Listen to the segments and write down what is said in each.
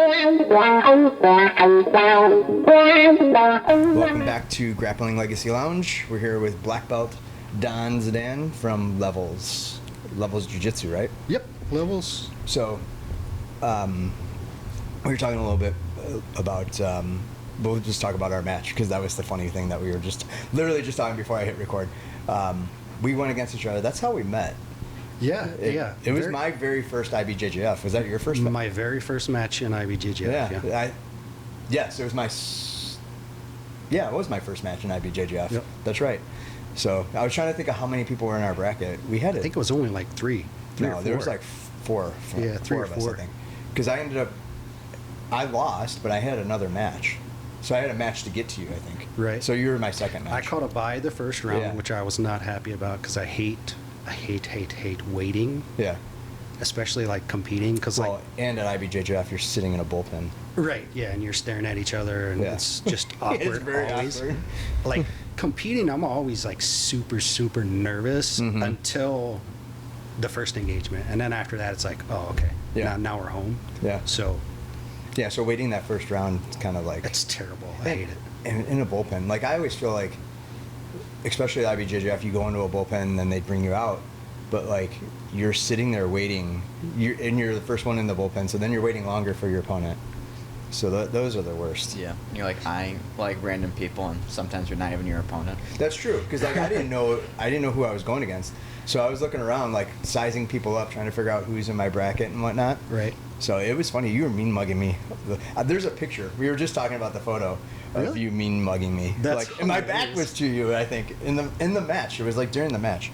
Welcome back to Grappling Legacy Lounge. We're here with black belt Zdan from Levels Jiu-Jitsu, right? Yep, Levels. So, we were talking a little bit about, we'll just talk about our match, because that was the funny thing that we were just literally just talking before I hit record. We went against each other. That's how we met. Yeah, It was my very first IBJJF. Was that your first match? My very first match in IBJJF, yeah. Yes, it was it was my first match in IBJJF. Yep. That's right. So I was trying to think of how many people were in our bracket. We had I think it was only like three or four. There was like four. Yeah, three or of us, four. I think. Because I lost, but I had another match. So I had a match to get to you, I think. Right. So you were my second match. I caught a bye the first round, Yeah. which I was not happy about because I hate waiting. Yeah. Especially like competing because and at IBJJF, you're sitting in a bullpen. Right, yeah, and you're staring at each other and it's just awkward. It's very always. awkward. Like competing, I'm always like super nervous until the first engagement, and then after that, it's like, oh, okay, now we're home. Yeah. So waiting that first round is kind of like it's terrible. I hate it. And in a bullpen, like I always feel like, especially at IBJJF, you go into a bullpen and then they bring you out, but like you're sitting there waiting, you're the first one in the bullpen, so then you're waiting longer for your opponent. So those are the worst. Yeah, you're like eyeing like random people, and sometimes you're not even your opponent. That's true, because like I didn't know who I was going against, so I was looking around like sizing people up, trying to figure out who's in my bracket and whatnot. Right. So it was funny. You were mean mugging me. There's a picture. We were just talking about the photo of you mean mugging me. That's like, and my back was to you. I think in the match. It was like during the match.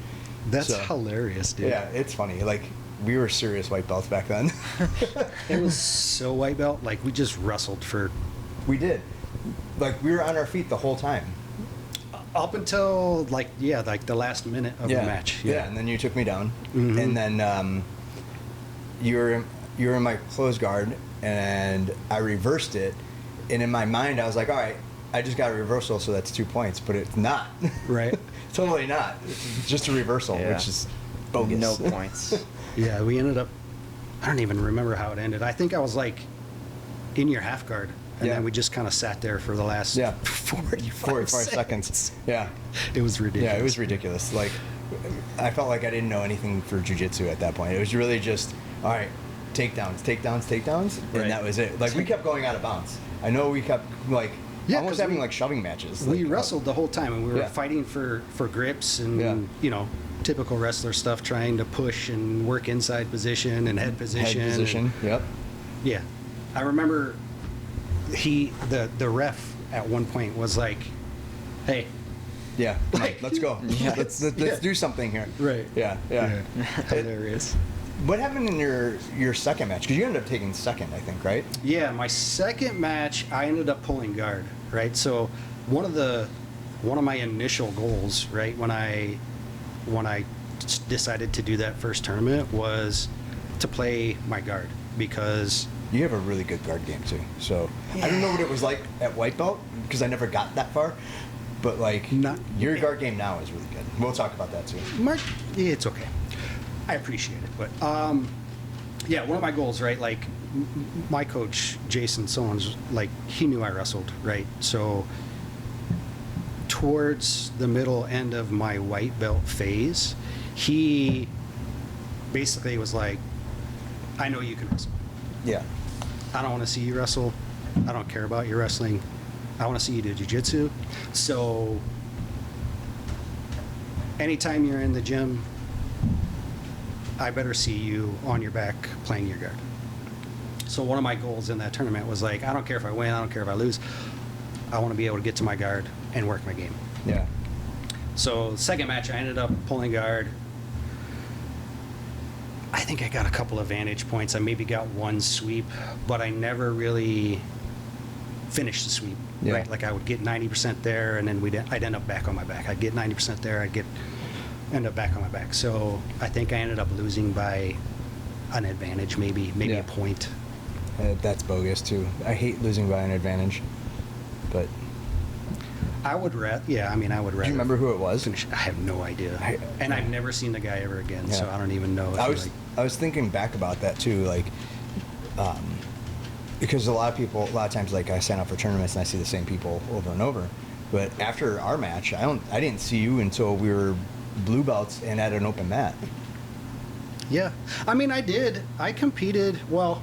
That's hilarious, dude. Yeah, it's funny. Like we were serious white belts back then. It was so white belt. Like we just wrestled for. We did. Like we were on our feet the whole time. Up until like the last minute of the match. Yeah, and then you took me down, and then you were in my close guard, and I reversed it, and in my mind I was like, all right, I just got a reversal, so that's 2 points, but it's not. Right. Totally not. It's just a reversal, which is bogus. No points. Yeah, we ended up. I don't even remember how it ended. I think I was like in your half guard, and then we just kind of sat there for the last 45 seconds. Yeah. It was ridiculous. Yeah, it was ridiculous. Like, I felt like I didn't know anything for jiu-jitsu at that point. It was really just, all right, takedowns, and that was it. Like, we kept going out of bounds. I know we kept, like, almost having, like, shoving matches. We like, wrestled the whole time, and we were fighting for grips and, typical wrestler stuff, trying to push and work inside position and head position. Yep. Yeah. I remember the ref at one point was like, hey. Yeah, like, let's go. Let's do something here. Right. Yeah. Hilarious. What happened in your second match? Because you ended up taking second, I think, right? Yeah, my second match, I ended up pulling guard, right? So one of my initial goals, right, when I decided to do that first tournament was to play my guard, because you have a really good guard game too. So I don't know what it was like at white belt, because I never got that far. But like, your guard game now is really good. We'll talk about that too. It's okay. I appreciate it, but one of my goals, right? Like, my coach Jason Sones, like, he knew I wrestled, right? So towards the middle end of my white belt phase, he basically was like, I know you can wrestle. Yeah. I don't want to see you wrestle. I don't care about your wrestling. I want to see you do jiu-jitsu. So anytime you're in the gym, I better see you on your back playing your guard. So one of my goals in that tournament was like, I don't care if I win, I don't care if I lose. I want to be able to get to my guard and work my game. Yeah. So the second match, I ended up pulling guard. I think I got a couple of vantage points. I maybe got one sweep, but I never really finished the sweep. Yeah. Right? Like, I would get 90% there, and then I'd end up back on my back. I'd get 90% there, end up back on my back. So I think I ended up losing by an advantage, maybe a point. That's bogus too. I hate losing by an advantage, but I would rather. Yeah, I mean, I would rather. Do you remember who it was? I have no idea, and I've never seen the guy ever again, so I don't even know. I was thinking back about that too. Like, because a lot of times, like I sign up for tournaments and I see the same people over and over. But after our match, I didn't see you until we were blue belts and at an open mat. Yeah. I mean, I did. I competed, well,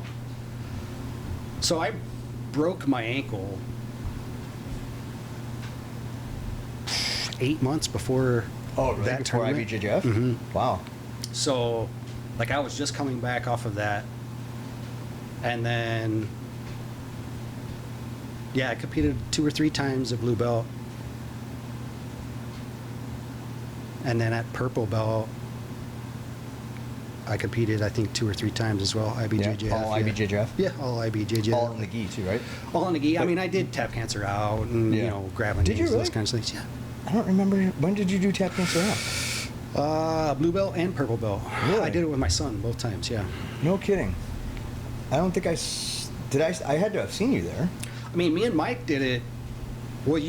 so I broke my ankle 8 months before Oh, really? that Before tournament. IBJJF? Mhm. Wow. So, like, I was just coming back off of that. And then, yeah, I competed 2 or 3 times at blue belt. And then at purple belt, I competed, I think, 2 or 3 times as well. IBJJF. Yeah, all IBJJF? Yeah, all IBJJF. All in the gi too, right? All in the gi. I mean, I did tap cancer out and, Yeah. you know, grappling Did you games, really? those kinds of things. Yeah. I don't remember. When did you do tap cancer out? Blue belt and purple belt. Really? I did it with my son both times, yeah. No kidding. I don't think did. I had to have seen you there. I mean, me and Mike did it. Well,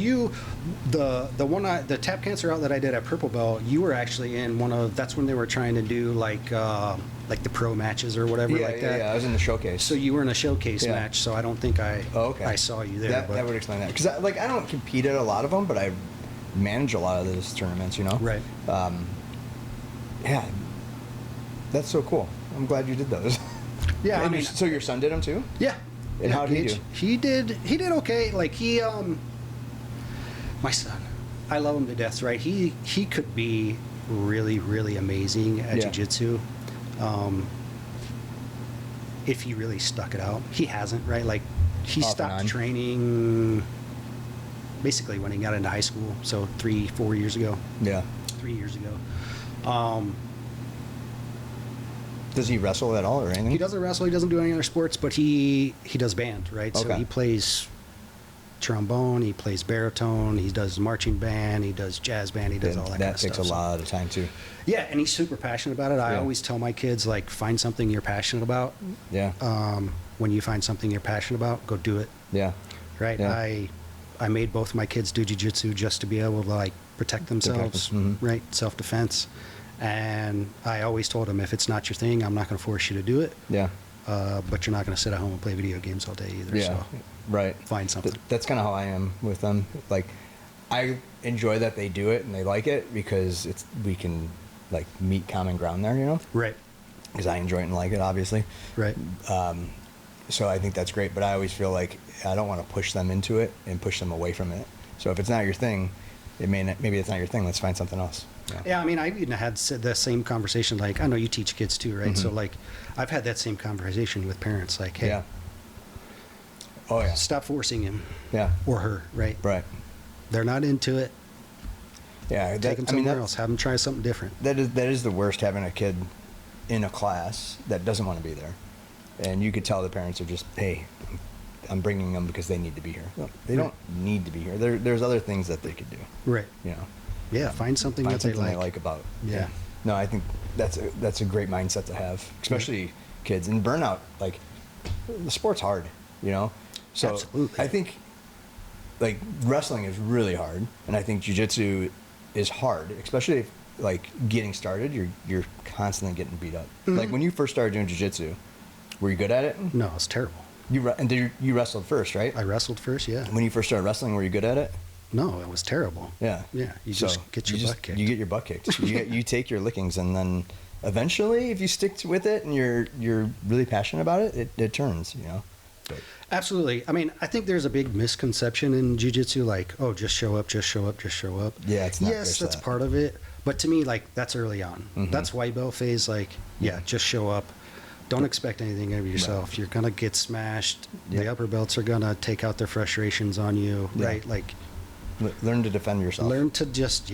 the tap cancer out that I did at purple belt, you were actually in one of, that's when they were trying to do like the pro matches or whatever like that. Yeah, I was in the showcase. So you were in a showcase Yeah. match, so I don't think I Okay. saw you there. That, but, that would explain that. Because I don't compete at a lot of them, but I manage a lot of those tournaments, you know? Right. Yeah. That's so cool. I'm glad you did those. Yeah, I And mean, so your son did them too? yeah. And Yeah, how did he do? He did okay. Like my son, I love him to death, right? He could be really, really amazing at Yeah. jiu-jitsu. If he really stuck it out. He hasn't, right? Like, he Off and stopped on. training basically when he got into high school, so 3-4 years ago. Yeah. 3 years ago. Does he wrestle at all or anything? He doesn't wrestle, he doesn't do any other sports, but he does band, right? So Okay. he plays trombone, he plays baritone, he does marching band, he does jazz band, he does all that kind That of takes stuff. a So- lot of time too. Yeah, and he's super passionate about it. I Yeah. always tell my kids, like, find something you're passionate about. Yeah. When you find something you're passionate about, go do it, Yeah. right? Yeah. I made both my kids do jiu-jitsu just to be able to, like, protect themselves, mhm. right? Self-defense. And I always told them, if it's not your thing, I'm not going to force you to do it. Yeah. But you're not going to sit at home and play video games all day either. Yeah. So Right. find something. That's kind of how I am with them. Like, I enjoy that they do it and they like it because we can like meet common ground there, you know? Right. Because I enjoy it and like it, obviously. Right. So I think that's great. But I always feel like I don't want to push them into it and push them away from it. So if it's not your thing, maybe it's not your thing. Let's find something else. Yeah, I mean, I even had the same conversation. Like, I know you teach kids too, right? So, Mhm. like, I've had that same conversation with parents. Like, hey, Yeah. Oh yeah. stop forcing him Yeah. or her, right? Right. They're not into it. Yeah. Take them somewhere else. Have them try something different. That is the worst, having a kid in a class that doesn't want to be there, and you could tell the parents are just, hey, I'm bringing them because they need to be here. No, they don't need to be here. There's other things that they could do. Right. You know, Yeah, find something find that something they like. about. Yeah. No, I think that's a great mindset to have, especially kids and burnout. Like, the sport's hard, you know. So Absolutely. I think like wrestling is really hard, and I think jiu-jitsu is hard, especially if, like, getting started, you're constantly getting beat up. Mhm. Like, when you first started doing jiu-jitsu, were you good at it? No, it's terrible. You wrestled first, right? I wrestled first, yeah. When you first started wrestling, were you good at it? No, it was terrible. Yeah. Yeah, you just get your butt kicked. You get your butt kicked. you take your lickings, and then eventually, if you stick with it and you're really passionate about it, it turns, you know. But, Absolutely. I mean, I think there's a big misconception in jiu-jitsu, like, oh, just show up, just show up, just show up. Yeah, it's not Yes, just that's that. part of it. But to me, like, that's early on. Mhm. That's white belt phase. Like, yeah, just show up. Don't expect anything of yourself. Right. You're going to get smashed. Yeah. The upper belts are going to take out their frustrations on you, Yeah. right? Like, learn to defend yourself. learn to just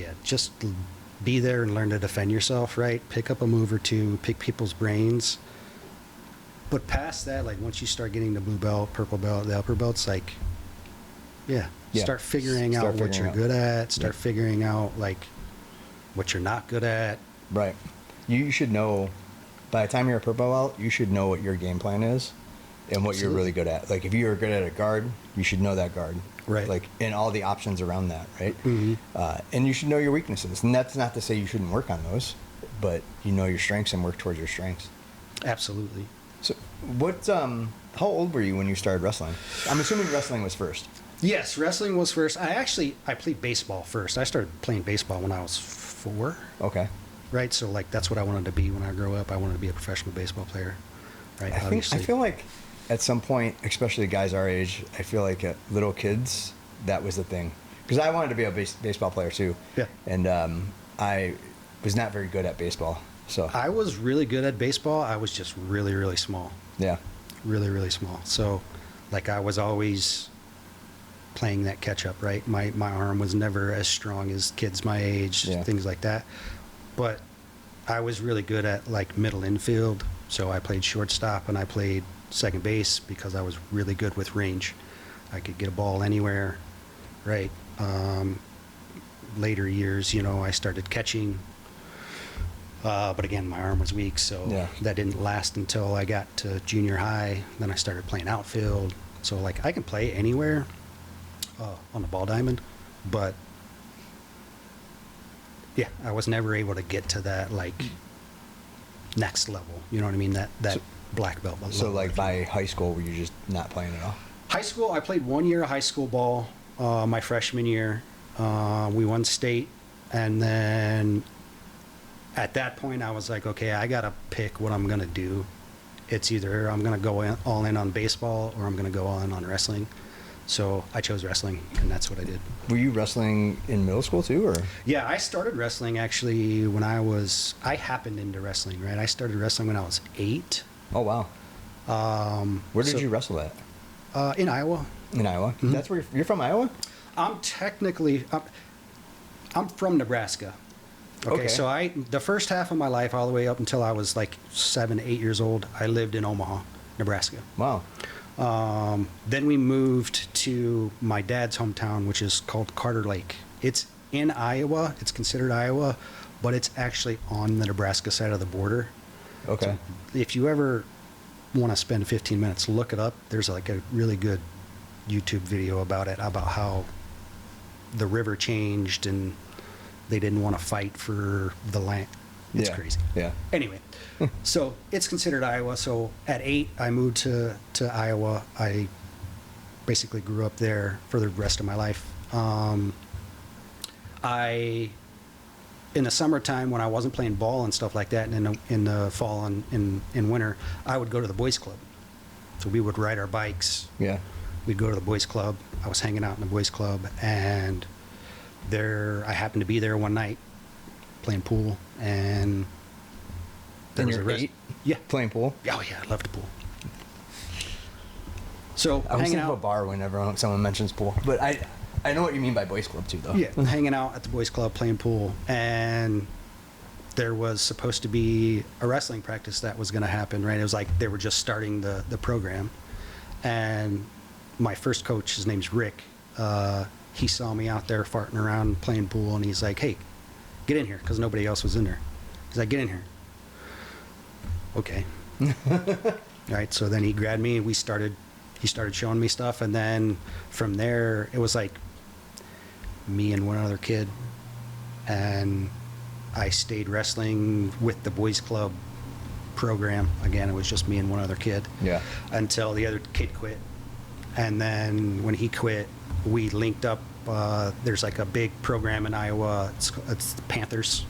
be there and learn to defend yourself, right? Pick up a move or two, pick people's brains. But past that, like, once you start getting the blue belt, purple belt, the upper belts, like, yeah, Yeah. start figuring Start out what figuring you're out. good at. Start Yeah. figuring out, like, what you're not good at. Right. You should know, by the time you're a purple belt, you should know what your game plan is and what you're Absolutely. really good at. Like, if you're good at a guard, you should know that guard. Right. Like, and all the options around that, right? Mhm. And you should know your weaknesses. And that's not to say you shouldn't work on those, but you know your strengths and work towards your strengths. Absolutely. So how old were you when you started wrestling? I'm assuming wrestling was first. Yes, wrestling was first. I played baseball first. I started playing baseball when I was 4. Okay. Right, so like that's what I wanted to be when I grew up. I wanted to be a professional baseball player. Right. I feel like at some point, especially guys our age, I feel like little kids, that was the thing. Because I wanted to be a baseball player too. Yeah. And I was not very good at baseball. So I was really good at baseball. I was just really, really small. yeah. Really, really small. So, like, I was always playing that catch up, right? My arm was never as strong as kids my age, Yeah. things like that. But I was really good at, like, middle infield. So I played shortstop and I played second base because I was really good with range. I could get a ball anywhere, right? Later years, I started catching. But again, my arm was weak, so Yeah. that didn't last until I got to junior high. Then I started playing outfield. So, like, I can play anywhere on the ball diamond, but yeah, I was never able to get to that, like, next level. You know what I mean? That So- black belt level. So like by high school, were you just not playing at all? High school, I played 1 year of high school ball my freshman year. We won state, and then at that point, I was like, okay, I got to pick what I'm going to do. It's either I'm going to go all in on baseball or I'm going to go all in on wrestling. So I chose wrestling, and that's what I did. Were you wrestling in middle school too, or? Yeah, I started wrestling actually when I happened into wrestling, right? I started wrestling when I was 8. Oh wow. Where did so- you wrestle at? In Iowa. In Iowa. Mhm. That's where you're from, Iowa? I'm from Nebraska. Okay, Okay. so the first half of my life, all the way up until I was like 7, 8 years old, I lived in Omaha, Nebraska. Wow. Then we moved to my dad's hometown, which is called Carter Lake. It's in Iowa. It's considered Iowa, but it's actually on the Nebraska side of the border. Okay. If you ever want to spend 15 minutes, look it up. There's like a really good YouTube video about it, about how the river changed and they didn't want to fight for the land. It's Yeah. crazy. Yeah. Anyway, so it's considered Iowa. So at 8, I moved to Iowa. I basically grew up there for the rest of my life. In the summertime, when I wasn't playing ball and stuff like that, and in the fall and in winter, I would go to the boys club. So we would ride our bikes. Yeah. We'd go to the boys club. I was hanging out in the boys club, and I happened to be there one night playing pool, and there And was you're a 8? Yeah. Playing pool? Oh yeah, I love the pool. So I was hanging thinking of a out. bar whenever someone mentions pool, but I know what you mean by boys club too, though. Yeah, hanging out at the boys club playing pool, and there was supposed to be a wrestling practice that was going to happen. Right, it was like they were just starting the program, and my first coach, his name's Rick. He saw me out there farting around playing pool, and he's like, "Hey, get in here," because nobody else was in there. He's like, "Get in here." Okay. All right. So then he grabbed me, and he started showing me stuff, and then from there it was like me and one other kid, and I stayed wrestling with the boys club program. Again, it was just me and one other kid. Yeah. Until the other kid quit, and then when he quit, we linked up. There's like a big program in Iowa. It's the Panthers.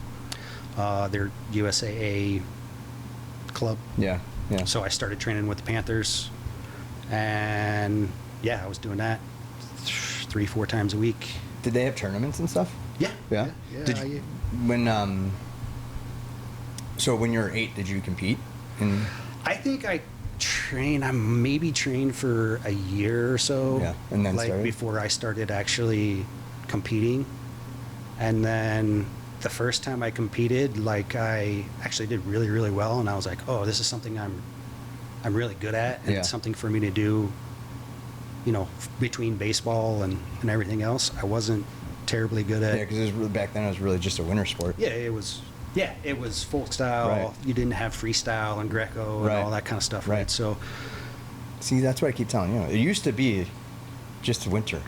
They're USAA club. Yeah. Yeah. So I started training with the Panthers, and yeah, I was doing that 3-4 times a week. Did they have tournaments and stuff? Yeah. Yeah. Yeah. Did you, so when you were 8, did you compete? I think I maybe trained for a year or so. Yeah, and then like started? before I started actually competing. And then the first time I competed, like I actually did really, really well, and I was like, oh, this is something I'm really good at, and Yeah. it's something for me to do, between baseball and everything else. I wasn't terribly good at. Yeah, because back then it was really just a winter sport. Yeah, it was folk style. Right. You didn't have freestyle and Greco and Right. all that kind of stuff, right? Right. So See, that's what I keep telling you. It used to be just winter.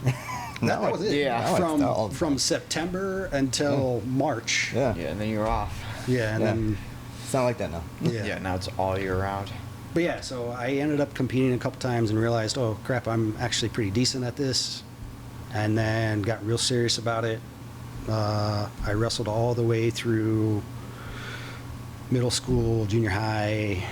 that was it. Yeah. Now it's all the From time. September until March. Yeah. Yeah, and then you're off. Yeah, and Yeah. then It's not like that now. yeah. Yeah, now it's all year round. But yeah, so I ended up competing a couple times and realized, oh crap, I'm actually pretty decent at this. And then got real serious about it. I wrestled all the way through middle school, junior high.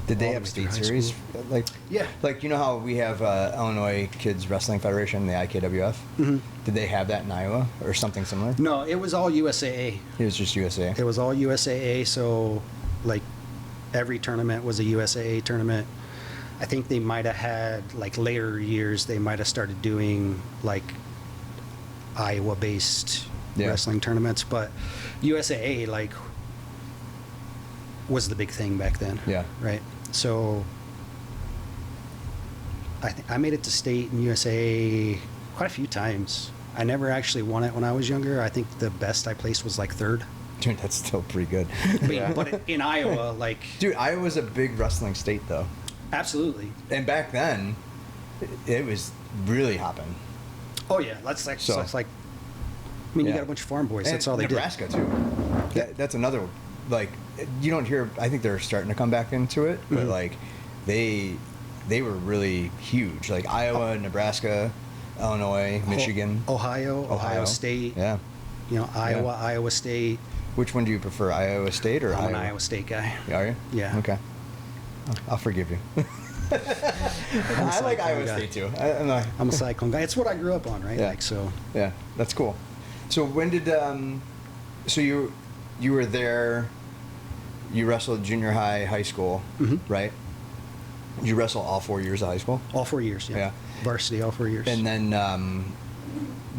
Did they all the have way through state high series? school. Like, Yeah. like you know how we have Illinois Kids Wrestling Federation, the IKWF? Mhm. Did they have that in Iowa or something similar? No, it was all USAA. It was just USA. It was all USAA, so like every tournament was a USAA tournament. I think they might have had, like later years, they might have started doing like Iowa-based Yeah. wrestling tournaments, but USAA like was the big thing back then. Yeah. Right. So I made it to state in USA quite a few times. I never actually won it when I was younger. I think the best I placed was like third. Dude, that's still pretty good. But in Iowa, like Dude, Iowa's a big wrestling state, though. absolutely. And back then, it was really hopping. Oh yeah, that's like So- that's like. I mean, you Yeah. got a bunch of farm boys. And That's all they Nebraska, too. That's another, like, you don't hear, I think they're starting to come back into it, but, Mhm. like, they were really huge. Like, Iowa, Nebraska, Illinois, did. Michigan. Ohio State. Yeah. You know, Iowa, Iowa State. Which one do you prefer, Iowa State or I'm Iowa? an Iowa State guy. Are you? Yeah. Okay. I'll forgive you. I like Iowa guy. State, too. I'm not, I'm a Cyclone guy. It's what I grew up on, right? Yeah. Like so. Yeah, that's cool. So when did so you were there? You wrestled junior high, high school, Mhm. right? You wrestle all 4 years of high school, All 4 years. Yeah. Yeah. Varsity all 4 years. and then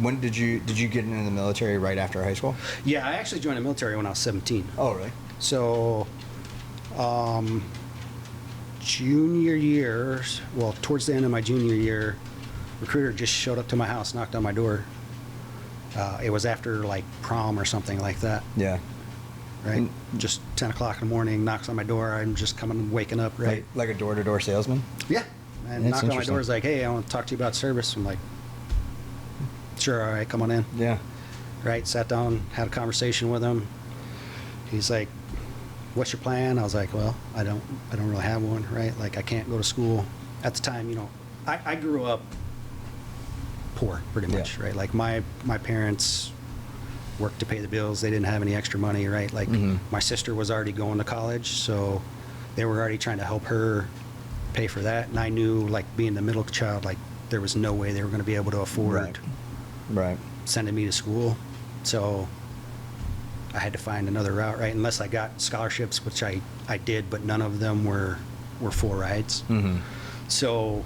when did you get into the military? Right after high school? yeah, I actually joined the military when I was 17. Oh, really? So, junior year, well, towards the end of my junior year, recruiter just showed up to my house, knocked on my door. It was after like prom or something like that, Yeah. right? And- Just 10 o'clock in the morning, knocks on my door. I'm just waking up, right? Like a door-to-door salesman. Yeah. And That's knocked on my interesting. door, is like, hey, I want to talk to you about service. I'm like, sure, all right, come on in. Yeah. Right, sat down, had a conversation with him. He's like, what's your plan? I was like, well, I don't really have one, right? Like, I can't go to school. At the time, you know, I grew up poor, pretty much, Yeah. right? Like, my parents worked to pay the bills. They didn't have any extra money, right? Like, Mhm. my sister was already going to college, so they were already trying to help her pay for that. And I knew, like, being the middle child, like, there was no way they were going to be able to afford Right. Right. sending me to school. So I had to find another route, right? Unless I got scholarships, which I did, but none of them were full rides. Mm-hmm. So,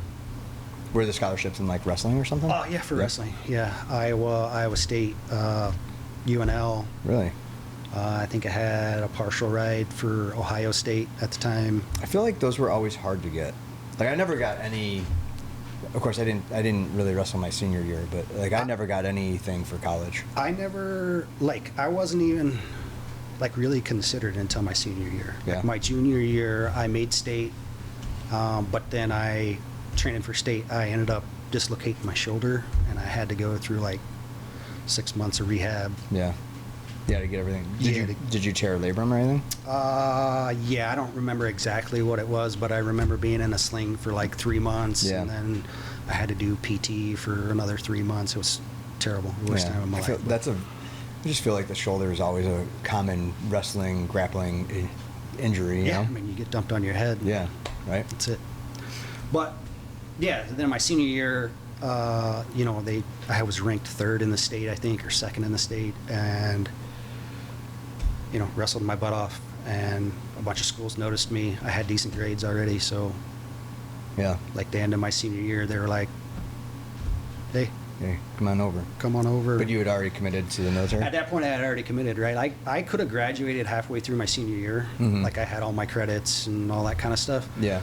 Were the scholarships in like wrestling or something? oh yeah, for wrestling, yeah, Iowa State, UNL. Really? I think I had a partial ride for Ohio State at the time. I feel like those were always hard to get. Like I never got any. Of course, I didn't really wrestle my senior year, but like I never got anything for college. I wasn't even like really considered until my senior year. Yeah. Like, my junior year, I made state, but then I training for state. I ended up dislocating my shoulder, and I had to go through like 6 months of rehab. Yeah. Yeah, to get everything. Yeah, Did you tear a labrum or anything? Yeah, I don't remember exactly what it was, but I remember being in a sling for like 3 months, Yeah. and then I had to do PT for another 3 months. It was terrible. The worst Yeah. time of my I feel, life. I just feel like the shoulder is always a common wrestling, grappling injury. You Yeah, know? I mean, you get dumped on your head. Yeah. Right. That's it. But yeah, then my senior year, you know, I was ranked third in the state, I think, or second in the state, and you know, wrestled my butt off, and a bunch of schools noticed me. I had decent grades already, so Yeah. like the end of my senior year, they were like, "Hey, Hey, come on over. come on over." But you had already committed to the military. At that point, I had already committed, right? I could have graduated halfway through my senior year, Mhm. like I had all my credits and all that kind of stuff. Yeah.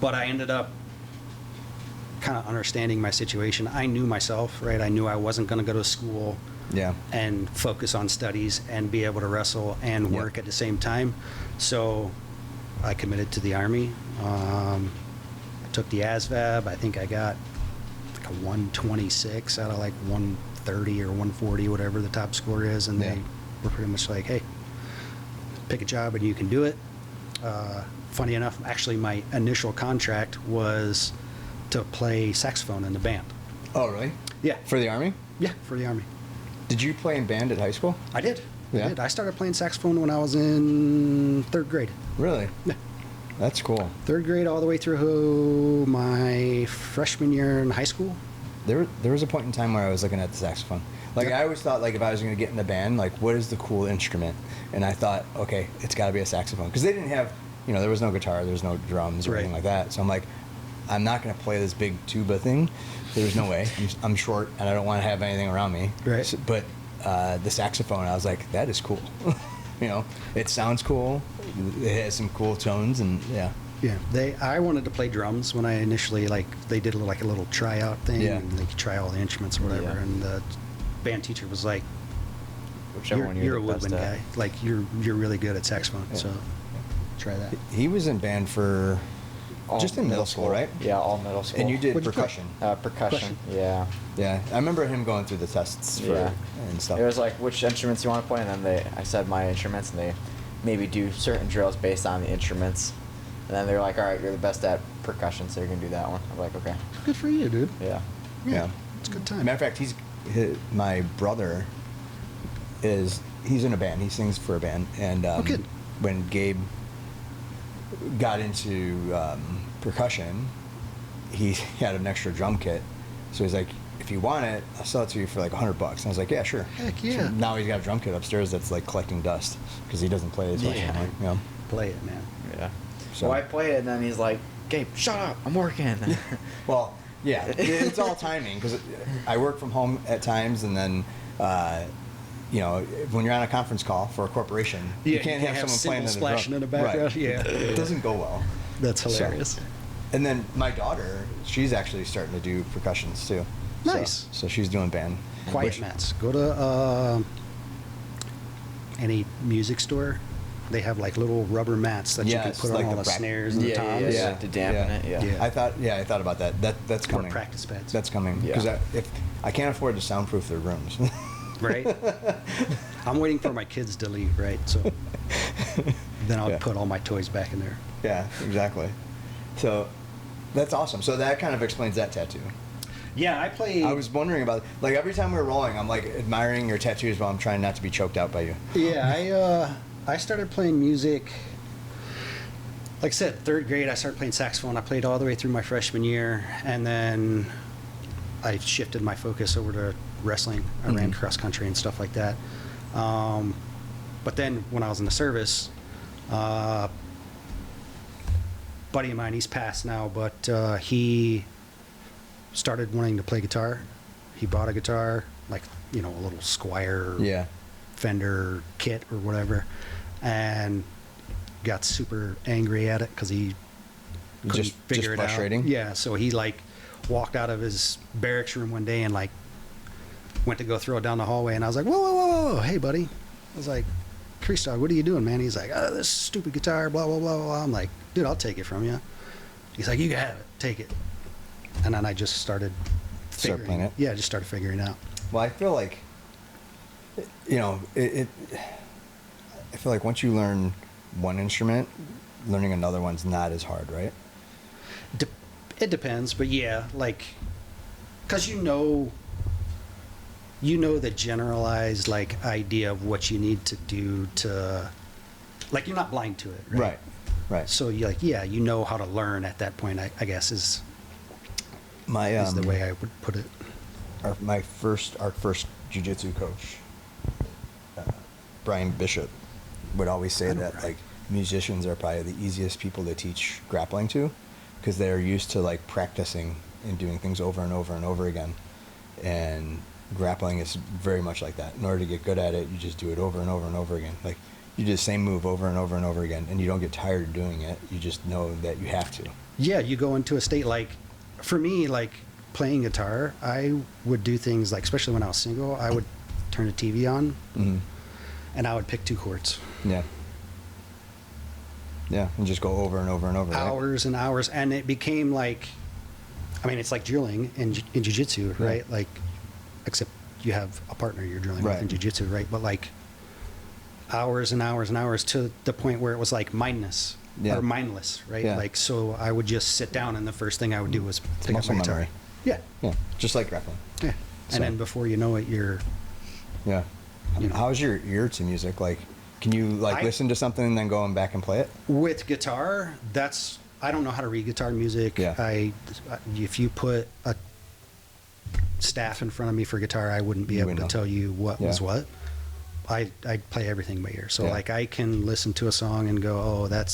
But I ended up kind of understanding my situation. I knew myself, right? I knew I wasn't going to go to school Yeah. and focus on studies and be able to wrestle and Yeah. work at the same time. So I committed to the Army. I took the ASVAB. I think I got like a 126 out of like 130 or 140, whatever the top score is. And Yeah. they were pretty much like, hey, pick a job and you can do it. Funny enough, actually, my initial contract was to play saxophone in the band. Oh, really? Yeah. For the Army? Yeah, for the Army. Did you play in band at high school? I did. Yeah? I did. I started playing saxophone when I was in 3rd grade. Really? Yeah. That's cool. 3rd grade all the way through my freshman year in high school. There was a point in time where I was looking at the saxophone. Like, Yeah. I always thought, like, if I was going to get in a band, like, what is the cool instrument? And I thought, okay, it's got to be a saxophone. Because they didn't have, there was no guitar, there was no drums or Right. anything like that. So I'm like, I'm not going to play this big tuba thing. There's no way. I'm short, and I don't want to have anything around me. Right. So, but the saxophone, I was like, that is cool. It sounds cool. It has some cool tones, and yeah. Yeah, I wanted to play drums when I initially, they did a little tryout thing, Yeah. and they could try all the instruments or whatever, Yeah. and the band teacher was like, Whichever one you're a the best woodwind at. guy. Like, you're really good at saxophone, Yeah. so try that. He was in band for All just in middle school, right? Yeah, all middle school. And you did What'd you play? percussion. Percussion. Yeah. Yeah, I remember him going through the tests for Yeah. and stuff. It was like, which instruments you want to play, and then I said my instruments, and they maybe do certain drills based on the instruments, and then they're like, all right, you're the best at percussion, so you're gonna do that one. I'm like, okay. Good for you, dude. Yeah. Yeah. It's a good Matter time. of fact, my brother he's in a band. He sings for a band, and good. when Gabe got into percussion, he had an extra drum kit. So he's like, if you want it, I'll sell it to you for like $100. And I was like, yeah, sure. Heck yeah. So now he's got a drum kit upstairs that's like collecting dust because he doesn't play as much Yeah. anymore. Play it, man. Yeah. So- Well, I played it, and then he's like, Gabe, shut up, I'm working. Well, yeah, it's all timing because I work from home at times, and then when you're on a conference call for a corporation, Yeah, you can't have someone playing cymbals splashing in the background. Right. Yeah. It doesn't go well. That's So- hilarious. And then my daughter, she's actually starting to do percussions too. Nice. So she's doing band. Quiet which- mats. Go to any music store. They have like little rubber mats that Yeah, you can it's put like on all the the prac- snares and the Yeah, toms. yeah. to dampen it, yeah. Yeah. I thought about that. That's Or coming. practice pads. That's coming Yeah. because if I can't afford to soundproof their rooms. Right? I'm waiting for my kids to leave, right? So then I'll Yeah. put all my toys back in there. Yeah, exactly. So that's awesome. So that kind of explains that tattoo. Yeah, I play. I was wondering about like every time we were rolling, I'm like admiring your tattoos while I'm trying not to be choked out by you. Yeah, I started playing music. Like I said, 3rd grade, I started playing saxophone. I played all the way through my freshman year, and then I shifted my focus over to wrestling. I ran Mhm. cross country and stuff like that. But then when I was in the service, buddy of mine, he's passed now, but he started wanting to play guitar. He bought a guitar, like, a little Squire Yeah. Fender kit or whatever, and got super angry at it because he couldn't Just figure it frustrating? out. Yeah, so he walked out of his barracks room one day and went to go throw it down the hallway, and I was like, whoa, whoa, whoa, whoa, hey, buddy. I was like, Crease Dog, what are you doing, man? He's like, oh, this stupid guitar, blah, blah, blah, blah. I'm like, dude, I'll take it from you. He's like, you can have it, take it. And then I just started Start playing it? Yeah, just started figuring it out. Well, I feel like, I feel like once you learn one instrument, learning another one's not as hard, right? It depends, but yeah, because you know the generalized idea of what you need to do to, you're not blind to it, right? Right. So you you know how to learn at that point. I guess is My the way I would put it. our first jiu-jitsu coach, Brian Bishop, would always say I know that Brian. musicians are probably the easiest people to teach grappling to, because they're used to practicing and doing things over and over and over again, and grappling is very much like that. In order to get good at it, you just do it over and over and over again. You do the same move over and over and over again, and you don't get tired of doing it. You just know that you have to. Yeah, you go into a state for me, playing guitar, I would do things especially when I was single, I would turn the TV on Mm-hmm. and I would pick 2 chords. Yeah. Yeah, and just go over and over and over. right? Hours and hours, and it became it's like drilling in jiu-jitsu, Yeah. right? Except you have a partner you're drilling with Right. in jiu-jitsu, right? But hours and hours and hours to the point where it was mindness. Yeah. or mindless, right? Yeah. Like, so I would just sit down, and the first thing I would do was pick up muscle my guitar. memory. Yeah, Yeah, just like grappling. yeah. So- And then before you know it, you're Yeah. You know. How's your ear to music? Like, can you like I- listen to something and then go and back and play it? with guitar. I don't know how to read guitar music. Yeah. If you put a staff in front of me for guitar, I wouldn't be You able wouldn't to know. tell you what Yeah. was what. I play everything by ear. So Yeah. like I can listen to a song and go, oh, that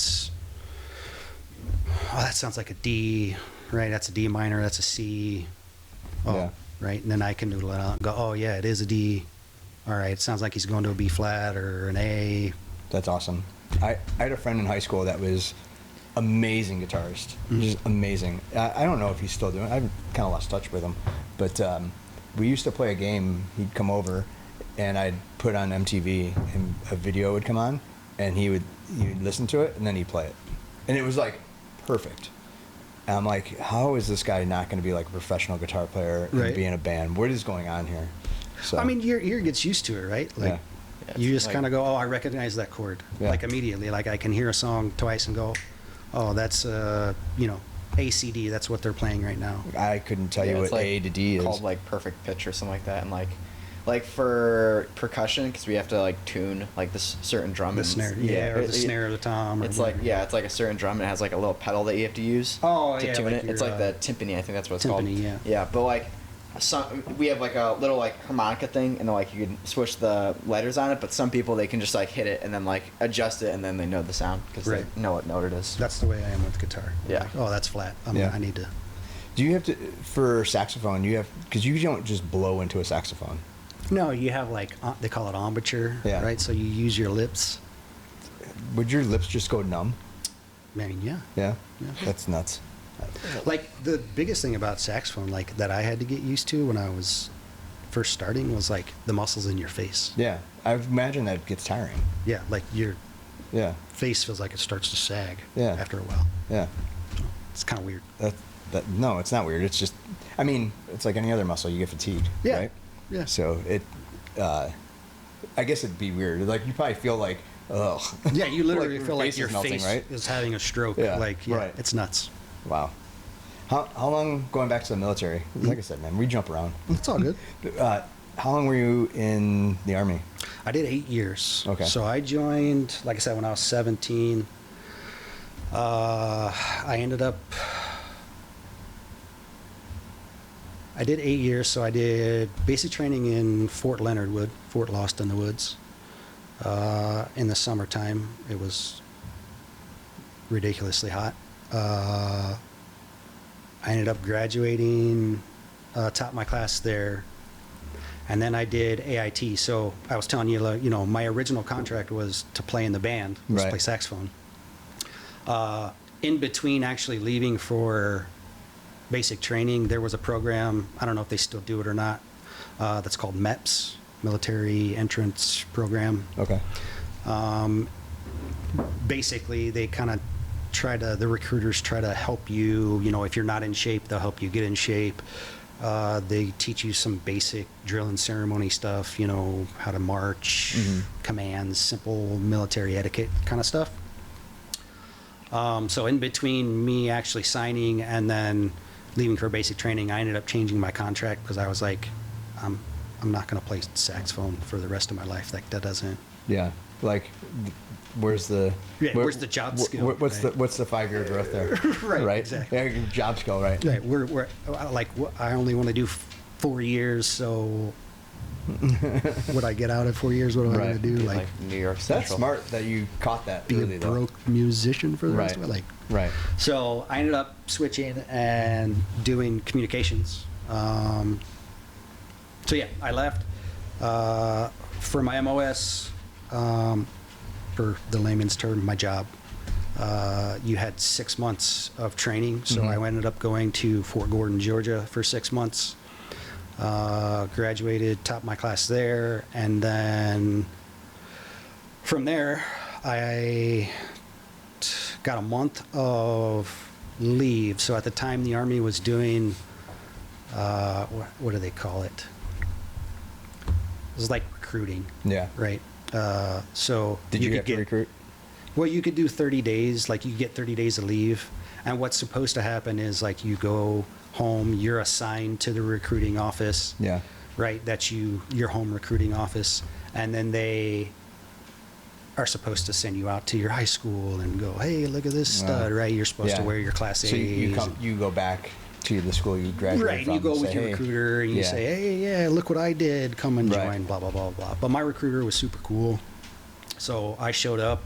sounds like a D, right? That's a D minor. That's a C. Oh, Yeah. right. And then I can noodle it out and go, oh yeah, it is a D. All right. It sounds like he's going to a B flat or an A. That's awesome. I had a friend in high school that was amazing guitarist, just amazing. I don't know if he's still doing it. I've kind of lost touch with him, but we used to play a game. He'd come over, and I'd put on MTV, and a video would come on, and you'd listen to it, and then he'd play it, and it was like perfect. And I'm like, how is this guy not going to be like a professional guitar player and Right. be in a band? What is going on here? So I mean, your ear gets used to it, right? Like, Yeah. Yeah, you it's just like- kind of go, oh, I recognize that chord, Yeah. like immediately. Like I can hear a song twice and go, oh, that's ACD. That's what they're playing right now. I couldn't tell you Yeah, what it's like A to D is. called like perfect pitch or something like that, and like for percussion, because we have to like tune like this certain drum. The and snare, or the it- snare of the tom. Or It's like whatever. it's like a certain drum. And it has like a little pedal that you have to use Oh, to yeah, tune like it. It's your, like the timpani. I think that's what it's called. timpani, yeah. Yeah, but like we have like a little like harmonica thing, and then like you can switch the letters on it. But some people they can just like hit it and then like adjust it, and then they know the sound because Right. they know what note it is. That's the way I am with guitar. Yeah. Like, oh, that's flat. Yeah. I need to. Do you have to, for saxophone, because you don't just blow into a saxophone. No, you have like, they call it embouchure, Yeah. right? So you use your lips. Would your lips just go numb? I mean, yeah. Yeah? Yeah. That's nuts. Like the biggest thing about saxophone, like that I had to get used to when I was first starting, was like the muscles in your face. Yeah. I imagine that gets tiring. Yeah, like your Yeah. face feels like it starts to sag Yeah. after a while. Yeah. It's kind of weird. No, it's not weird. It's just, I mean, it's like any other muscle. You get fatigued, Yeah. right? Yeah. So I guess it'd be weird. Like, you probably feel like, ugh. Yeah, you literally Like feel like face your is melting, face right? is having a stroke. Yeah, Like, right. it's nuts. Wow. How long, going back to the military, like I said, man, we jump around. It's all good. How long were you in the Army? I did 8 years. Okay. So I joined, like I said, when I was 17. I ended up. I did 8 years, so I did basic training in Fort Leonard Wood, Fort Lost in the Woods. In the summertime, it was ridiculously hot. I ended up graduating, top my class there, and then I did AIT. So I was telling you, like, my original contract was to play in the band, was to Right. play saxophone. In between actually leaving for basic training, there was a program, I don't know if they still do it or not, that's called MEPS, Military Entrance Program. Okay. Basically, they kind of the recruiters try to help you, if you're not in shape, they'll help you get in shape. They teach you some basic drill and ceremony stuff, how to march, commands, simple military etiquette kind of stuff. So in between me actually signing and then leaving for basic training, I ended up changing my contract because I was like, I'm not going to play saxophone for the rest of my life. Like, that doesn't. Yeah. Like, where's the where's the job skill, What's right? the 5-year growth there? Right, exactly. Yeah, job skill, right? Right, we're like, I only want to do 4 years, so what I get out of 4 years, what am I Right. going to do? Be Like, New York That's Central. smart that you caught that be early, a though. broke musician for the rest Right. of it? Like, Right. so I ended up switching and doing communications. So yeah, I left for my MOS, for the layman's term, my job. You had 6 months of training, so Mhm. I ended up going to Fort Gordon, Georgia for 6 months. Graduated, topped my class there, and then from there, I got a month of leave. So at the time, the Army was doing, what do they call it? It was like recruiting, Yeah. right? So Did you could have to recruit? Well, you could do 30 days, like you get 30 days of leave. And what's supposed to happen is like you go home, you're assigned to the recruiting office. Yeah. Right? That's your home recruiting office. And then they are supposed to send you out to your high school and go, hey, look at this stud, right? You're supposed to wear your Class A's. So you go back to the school you graduated right, from. you go and with say, your hey, recruiter and you say, hey, yeah, look what I did. Come and join, blah, blah, blah, blah. But my recruiter was super cool. So I showed up.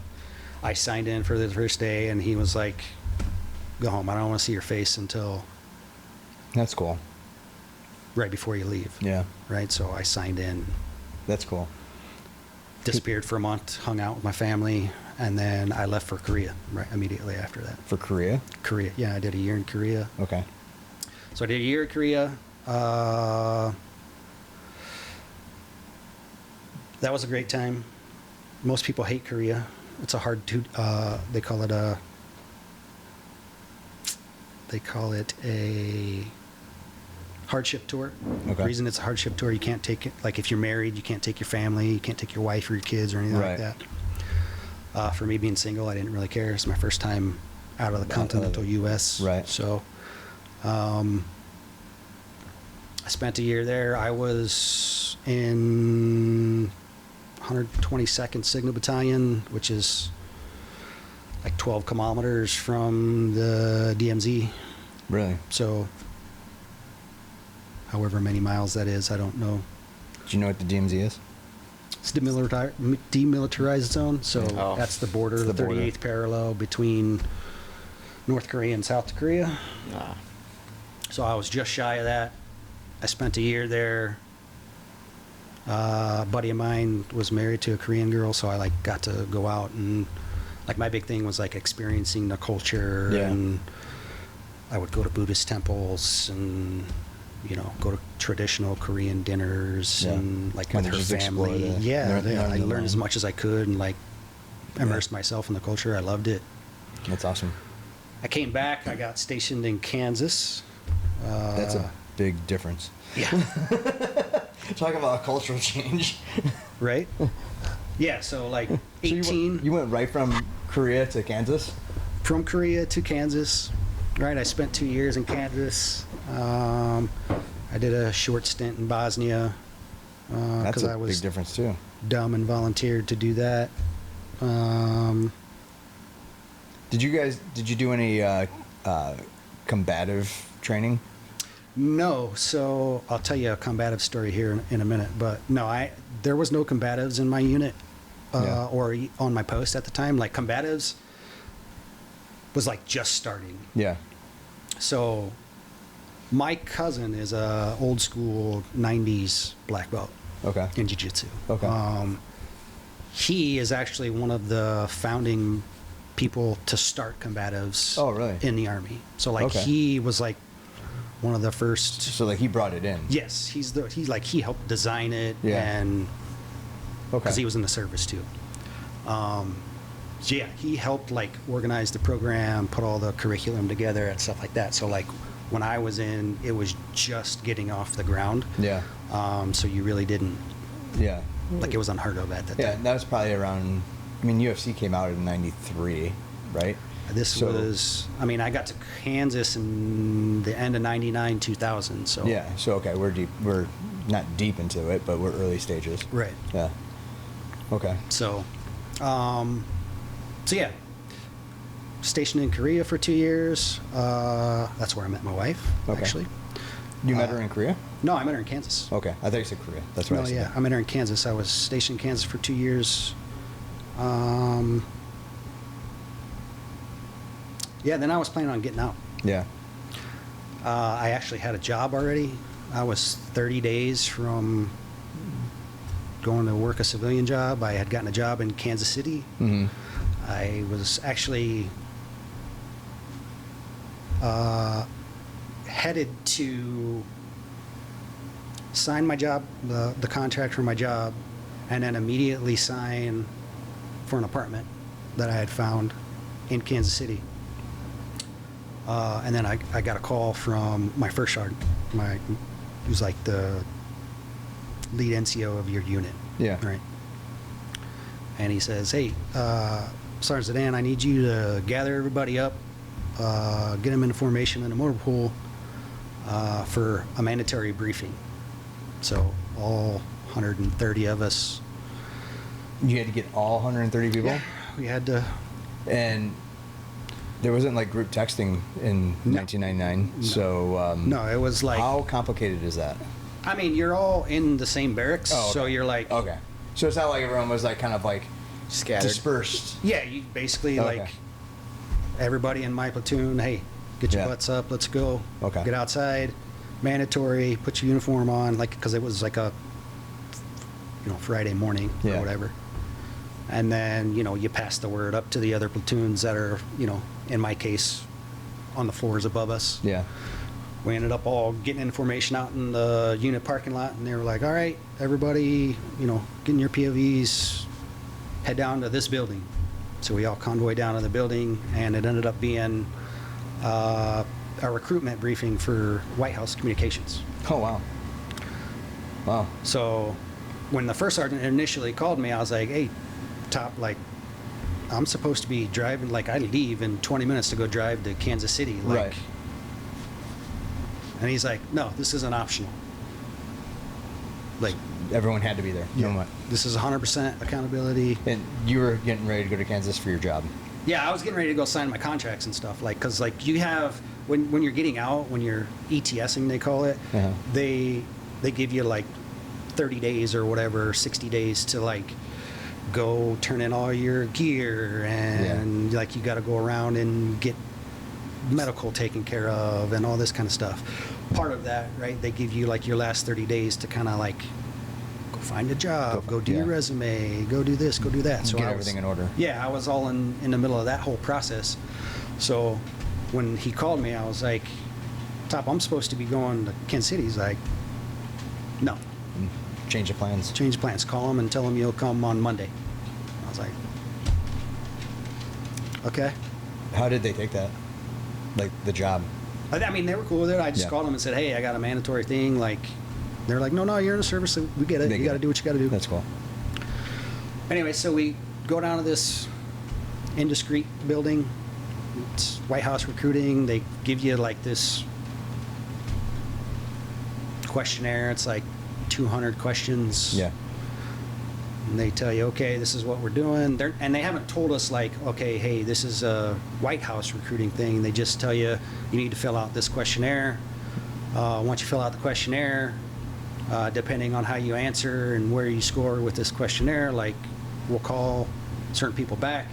I signed in for the first day, and he was like, go home. I don't want to see your face until That's cool. right before you leave. Yeah. Right? So I signed in. That's cool. Disappeared for a month, hung out with my family, and then I left for Korea right immediately after that. For Korea? Korea. Yeah, I did a year in Korea. Okay. So I did a year in Korea. That was a great time. Most people hate Korea. It's a hard to. They call it a hardship tour. Okay. The reason it's a hardship tour, you can't take it. Like if you're married, you can't take your family, you can't take your wife or your kids or anything like Right. that. For me being single, I didn't really care. It's my first time out of the continental U.S. Right. So. I spent a year there. I was in 122nd Signal Battalion, which is like 12 kilometers from the DMZ. Really? So, however many miles that is, I don't know. Do you know what the DMZ is? It's demilitarized zone. So Oh. that's the border, It's the the border. 38th parallel between North Korea and South Korea. Nah. So I was just shy of that. I spent a year there. A buddy of mine was married to a Korean girl, so I like got to go out and like my big thing was like experiencing the culture. Yeah. And I would go to Buddhist temples and go to traditional Korean dinners Yeah. and like Kinda with her just explore family. the- Yeah, learn I the learned as land. much as I could and like immersed myself in the culture. I loved it. That's awesome. I came back. I got stationed in Kansas. That's a big difference. Yeah. Talk about a cultural change. Right? Yeah, so like So 18 you went right from Korea to Kansas? from Korea to Kansas. Right, I spent 2 years in Kansas. I did a short stint in Bosnia That's because a I was big difference too. dumb and volunteered to do that. Did you do any combative training? No, so I'll tell you a combative story here in a minute. But no, there was no combatives in my unit Yeah. or on my post at the time. Like combatives was like just starting. Yeah. So my cousin is a old school 90s black belt Okay. in jiu-jitsu. Okay. He is actually one of the founding people to start combatives Oh, really? in the Army. So like Okay. he was like one of the first. So like he brought it in. Yes, he helped design it Yeah. and Okay. because he was in the service too. So yeah, he helped like organize the program, put all the curriculum together and stuff like that. So like when I was in, it was just getting off the ground. Yeah. So you really didn't, Yeah. like it was unheard of at that Yeah, time. that was probably around. I mean, UFC came out in '93, right? This I got to Kansas in the end of 99, 2000. So Yeah. So okay, we're deep. We're not deep into it, but we're early stages. Right. Yeah. Okay. So, so yeah, stationed in Korea for 2 years. That's where I met my wife, Okay. actually. You met her in Korea? No, I met her in Kansas. Okay, I thought you said Korea. That's what No, I said. yeah, I met her in Kansas. I was stationed in Kansas for 2 years. Yeah, then I was planning on getting out. Yeah. I actually had a job already. I was 30 days from going to work a civilian job. I had gotten a job in Kansas City. Mm-hmm. I was actually headed to sign my job, the contract for my job, and then immediately sign for an apartment that I had found in Kansas City. And then I got a call from my first sergeant. He was like the lead NCO of your unit. Yeah. Right. And he says, hey, Sergeant Zdan, I need you to gather everybody up, get them into formation in a motor pool for a mandatory briefing. So all 130 of us. You had to get all 130 people? Yeah, we had to. And there wasn't like group texting in 1999. No. So No, it was like. how complicated is that? I mean, you're all in the same barracks, Oh, okay. so you're like. Okay. So it's not like everyone was like kind of like Scattered. dispersed. Yeah, you basically Okay. like everybody in my platoon. Hey, get your Yeah. butts up. Let's go. Okay. Get outside. Mandatory. Put your uniform on, like because it was like a, Friday morning Yeah. or whatever. And then you pass the word up to the other platoons that are in my case, on the floors above us. Yeah. We ended up all getting information out in the unit parking lot, and they were like, all right, everybody, getting your POVs, head down to this building. So we all convoyed down to the building, and it ended up being a recruitment briefing for White House Communications. Oh, wow. Wow. So when the first sergeant initially called me, I was like, hey, Top, like, I'm supposed to be driving, like, I leave in 20 minutes to go drive to Kansas City. Like, Right. And he's like, no, this isn't optional. Like, Everyone had to be there. No matter. this is 100% accountability. And you were getting ready to go to Kansas for your job. Yeah, I was getting ready to go sign my contracts and stuff. Like, because, like, you have, when you're getting out, when you're ETSing, they call it, Uh-huh. they give you, like, 30 days or whatever, 60 days to, like, go turn in all your gear and, like, you got to go around and get medical taken care of and all this kind of stuff. Part of that, right, they give you, like, your last 30 days to kind of, like, go find a job, go do your yeah. resume, go do this, go do that. So Get I everything in order. Yeah, I was all in the middle of that whole process. So when he called me, I was like, Top, I'm supposed to be going to Kansas City. He's like, no, Change of plans. change plans. Call him and tell him you'll come on Monday. I was like, okay. How did they take that? Like the job? I mean, they were cool with it. I just Yeah. called them and said, hey, I got a mandatory thing. Like, they're like, no, you're in the service. So we get it. They You get got to it. do what you got to do. That's cool. Anyway, so we go down to this indiscreet building. It's White House recruiting. They give you like this questionnaire. It's like 200 questions. Yeah. And they tell you, okay, this is what we're doing. And they haven't told us like, okay, hey, this is a White House recruiting thing. They just tell you, you need to fill out this questionnaire. Once you fill out the questionnaire, depending on how you answer and where you score with this questionnaire, like we'll call certain people back.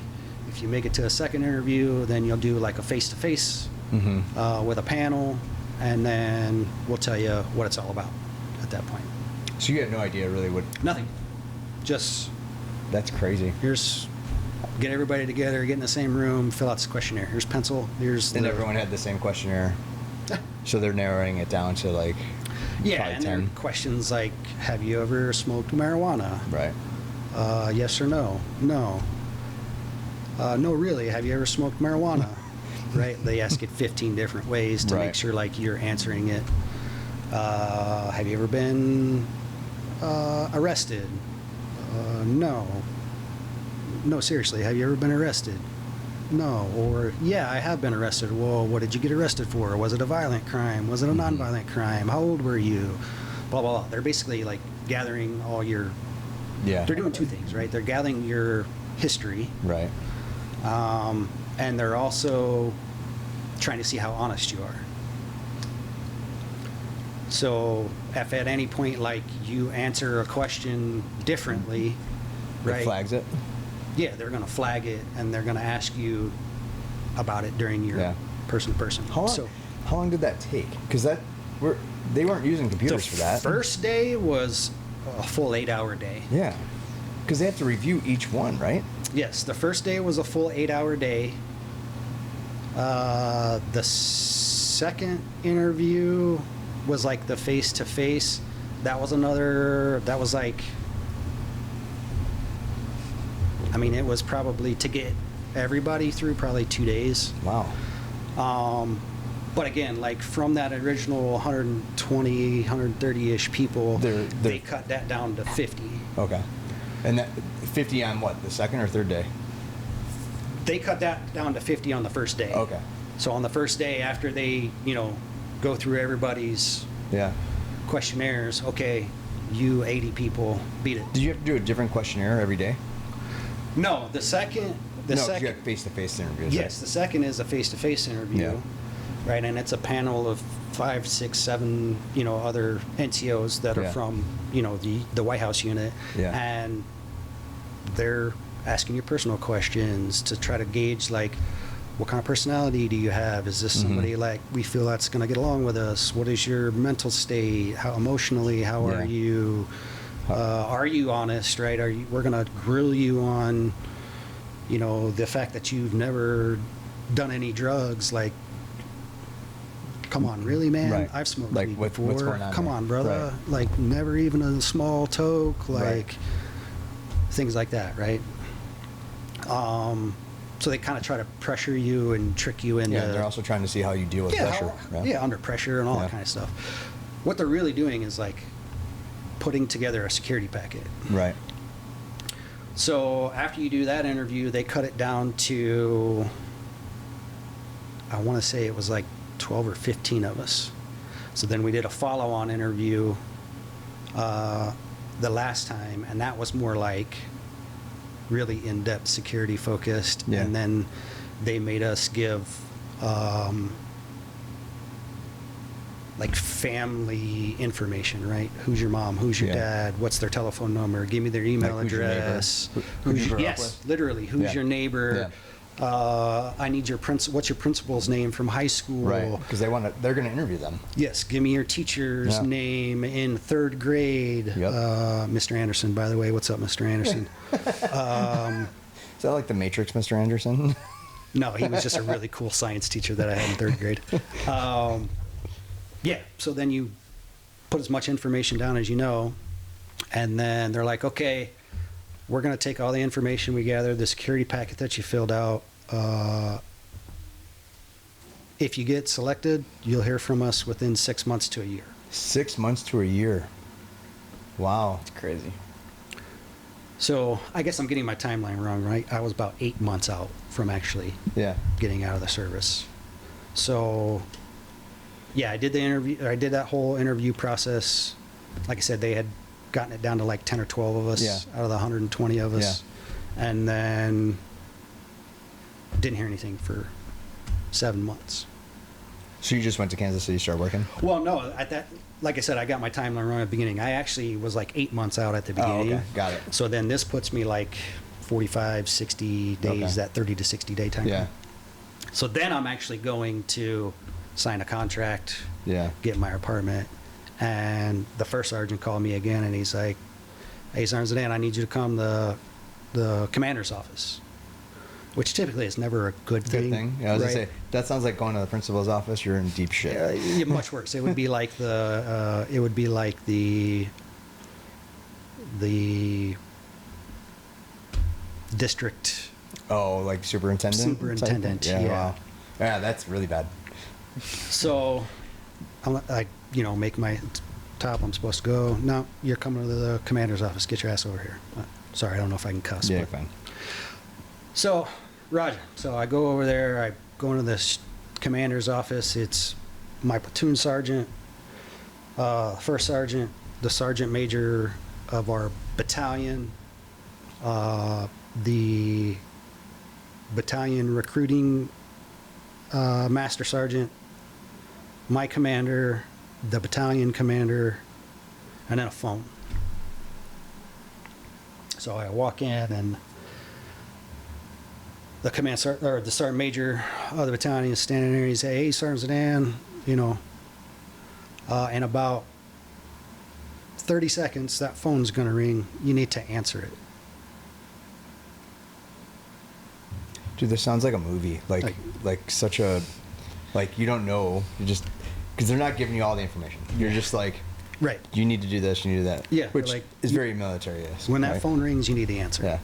If you make it to a second interview, then you'll do like a face-to-face with a panel, and then we'll tell you what it's all about at that point. So you had no idea really what? Nothing. Just That's crazy. here's get everybody together, get in the same room, fill out this questionnaire. Here's pencil. Here's And the- everyone had the same questionnaire. So they're narrowing it down to like Yeah, probably and there are 10. questions like, have you ever smoked marijuana? Right. Yes or no? No. No, really. Have you ever smoked marijuana? Right? They ask it 15 different ways to Right. make sure like you're answering it. Have you ever been arrested? No. No, seriously. Have you ever been arrested? No. Or, yeah, I have been arrested. Well, what did you get arrested for? Was it a violent crime? Was it a nonviolent crime? How old were you? Blah, blah, blah. They're basically like gathering all your... Yeah. They're doing two things, right? They're gathering your history, Right. and they're also trying to see how honest you are. So if at any point, like, you answer a question differently, It right? flags it. Yeah, they're going to flag it, and they're going to ask you about it during your Yeah. person-to-person. How long? So How long did that take? Because they weren't using computers the for that. first day was a full 8-hour day. Yeah. Because they have to review each one, right? Yes, the first day was a full 8-hour day. The second interview was like the face-to-face. That was like, I mean, it was probably to get everybody through probably 2 days. Wow. But again, like from that original 120, 130-ish people, They're- they cut that down to 50. Okay. And that 50 on what? The second or third day? They cut that down to 50 on the first day. Okay. So on the first day, after they, go through everybody's Yeah. questionnaires, okay, you 80 people beat it. Did you have to do a different questionnaire every day? No, the second, No, 'cause you had face-to-face interviews. yes, the second is a face-to-face interview, Yeah. right? And it's a panel of 5, 6, 7, other NCOs that are Yeah. from, the White House unit, Yeah. and they're asking you personal questions to try to gauge, like, what kind of personality do you have? Is this somebody like we feel that's going to get along with us? What is your mental state? How emotionally? How Yeah. are you? Are you honest? Right? We're going to grill you on, the fact that you've never done any drugs. Like, come on, really, man? Right. I've smoked Like, weed what's before. going on Come there? on, brother. Right. Like, never even a small toke. Like, Right. things like that, right? So they kind of try to pressure you and trick you into. Yeah, they're also trying to see how you deal with pressure. Under pressure and all Yeah. that kind of stuff. What they're really doing is like putting together a security packet. Right. So after you do that interview, they cut it down to, I want to say it was like 12 or 15 of us. So then we did a follow-on interview the last time, and that was more like really in-depth security focused. Yeah. And then they made us give like family information, right? Who's your mom? Who's your Yeah. dad? What's their telephone number? Give me their email Like, who's your neighbor? address. Who you grew up yes, with? literally. Who's Yeah. your neighbor? I need your what's your principal's name from high school? Right. Because they're going to interview them. Yes, give me your teacher's Yeah. name in third grade. Yep. Mr. Anderson, by the way. What's up, Mr. Anderson? Is that like the Matrix, Mr. Anderson? No, he was just a really cool science teacher that I had in third grade. Yeah, so then you put as much information down as you know, and then they're like, okay, we're going to take all the information we gathered, the security packet that you filled out. If you get selected, you'll hear from us within 6 months to a year. 6 months to a year. Wow. It's crazy. So I guess I'm getting my timeline wrong, right? I was about 8 months out from actually Yeah. getting out of the service. So, yeah, I did the interview. I did that whole interview process. Like I said, they had gotten it down to like 10 or 12 of us Yeah. out of the 120 of us. And then didn't hear anything for 7 months. So you just went to Kansas City, started working? Well, no, at that, like I said, I got my timeline wrong at the beginning. I actually was like 8 months out at the Oh, beginning. okay. Got it. So then this puts me like 45, 60 days, Okay. that 30 to 60 day time. Yeah. So then I'm actually going to sign a contract, Yeah. get my apartment, and the first sergeant called me again, and he's like, "Hey, Sergeant Zdan, I need you to come to the commander's office," which typically is never a good thing. Good thing. Yeah, I was right? going to say, that sounds like going to the principal's office. You're in deep shit. Yeah, much worse. It would be like the district. Oh, like superintendent? type thing? Superintendent, yeah. Wow. Yeah, that's really bad. So, I make my top. I'm supposed to go. No, you're coming to the commander's office. Get your ass over here. Sorry, I don't know if I can cuss. Yeah, but- fine. So, Roger. So I go over there. I go into this commander's office. It's my platoon sergeant, first sergeant, the sergeant major of our battalion, the battalion recruiting master sergeant, my commander, the battalion commander, and then a phone. So I walk in, and the the sergeant major of the battalion is standing there. He's "Hey, Sergeant Zdan, in about 30 seconds, that phone's going to ring. You need to answer it." Dude, this sounds like a movie. Like such a, like you don't know. You just, because they're not giving you all the information. You're just like, Right. you need to do this, you need to do that. Yeah, Which like, is very military-esque. When that right? phone rings, you need the answer. Yeah.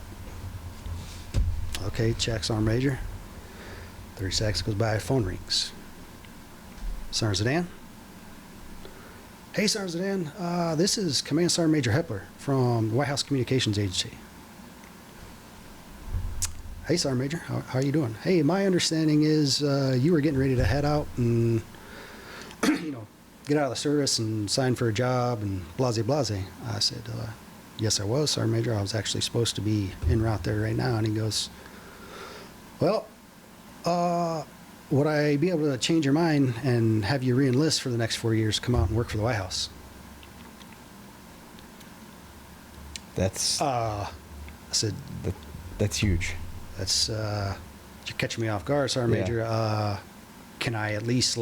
Okay, check, Sergeant Major. 30 seconds goes by, phone rings. Sergeant Zdan? Hey, Sergeant Zdan, this is Command Sergeant Major Hepler from the White House Communications Agency. Hey, Sergeant Major, how are you doing? Hey, my understanding is you were getting ready to head out and, get out of the service and sign for a job and blase blase. I said, yes, I was, Sergeant Major. I was actually supposed to be en route there right now. And he goes, well, would I be able to change your mind and have you re-enlist for the next 4 years, come out and work for the White House? That's I said, that's huge. that's, you're catching me off guard, Sergeant Yeah. Major. Can I at least,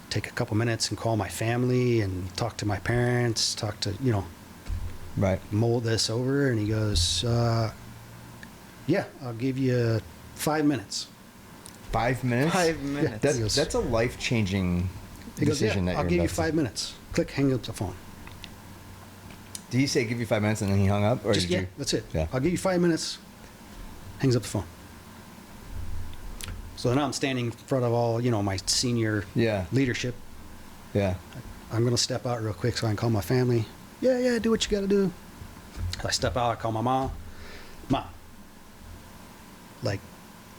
take a couple minutes and call my family and talk to my parents, Right. mold this over? And he goes, yeah, I'll give you 5 minutes. 5 minutes. 5 minutes. That's a life-changing He goes, decision. yeah, that I'll you're give you invested. 5 minutes. Click, hang up the phone. Did he say give you 5 minutes and then he hung up, or Just, did yeah, you? that's it. Yeah. I'll give you 5 minutes. Hangs up the phone. So now I'm standing in front of all, my senior Yeah. leadership. Yeah. I'm going to step out real quick so I can call my family. Yeah, do what you got to do. I step out, I call my mom. Mom,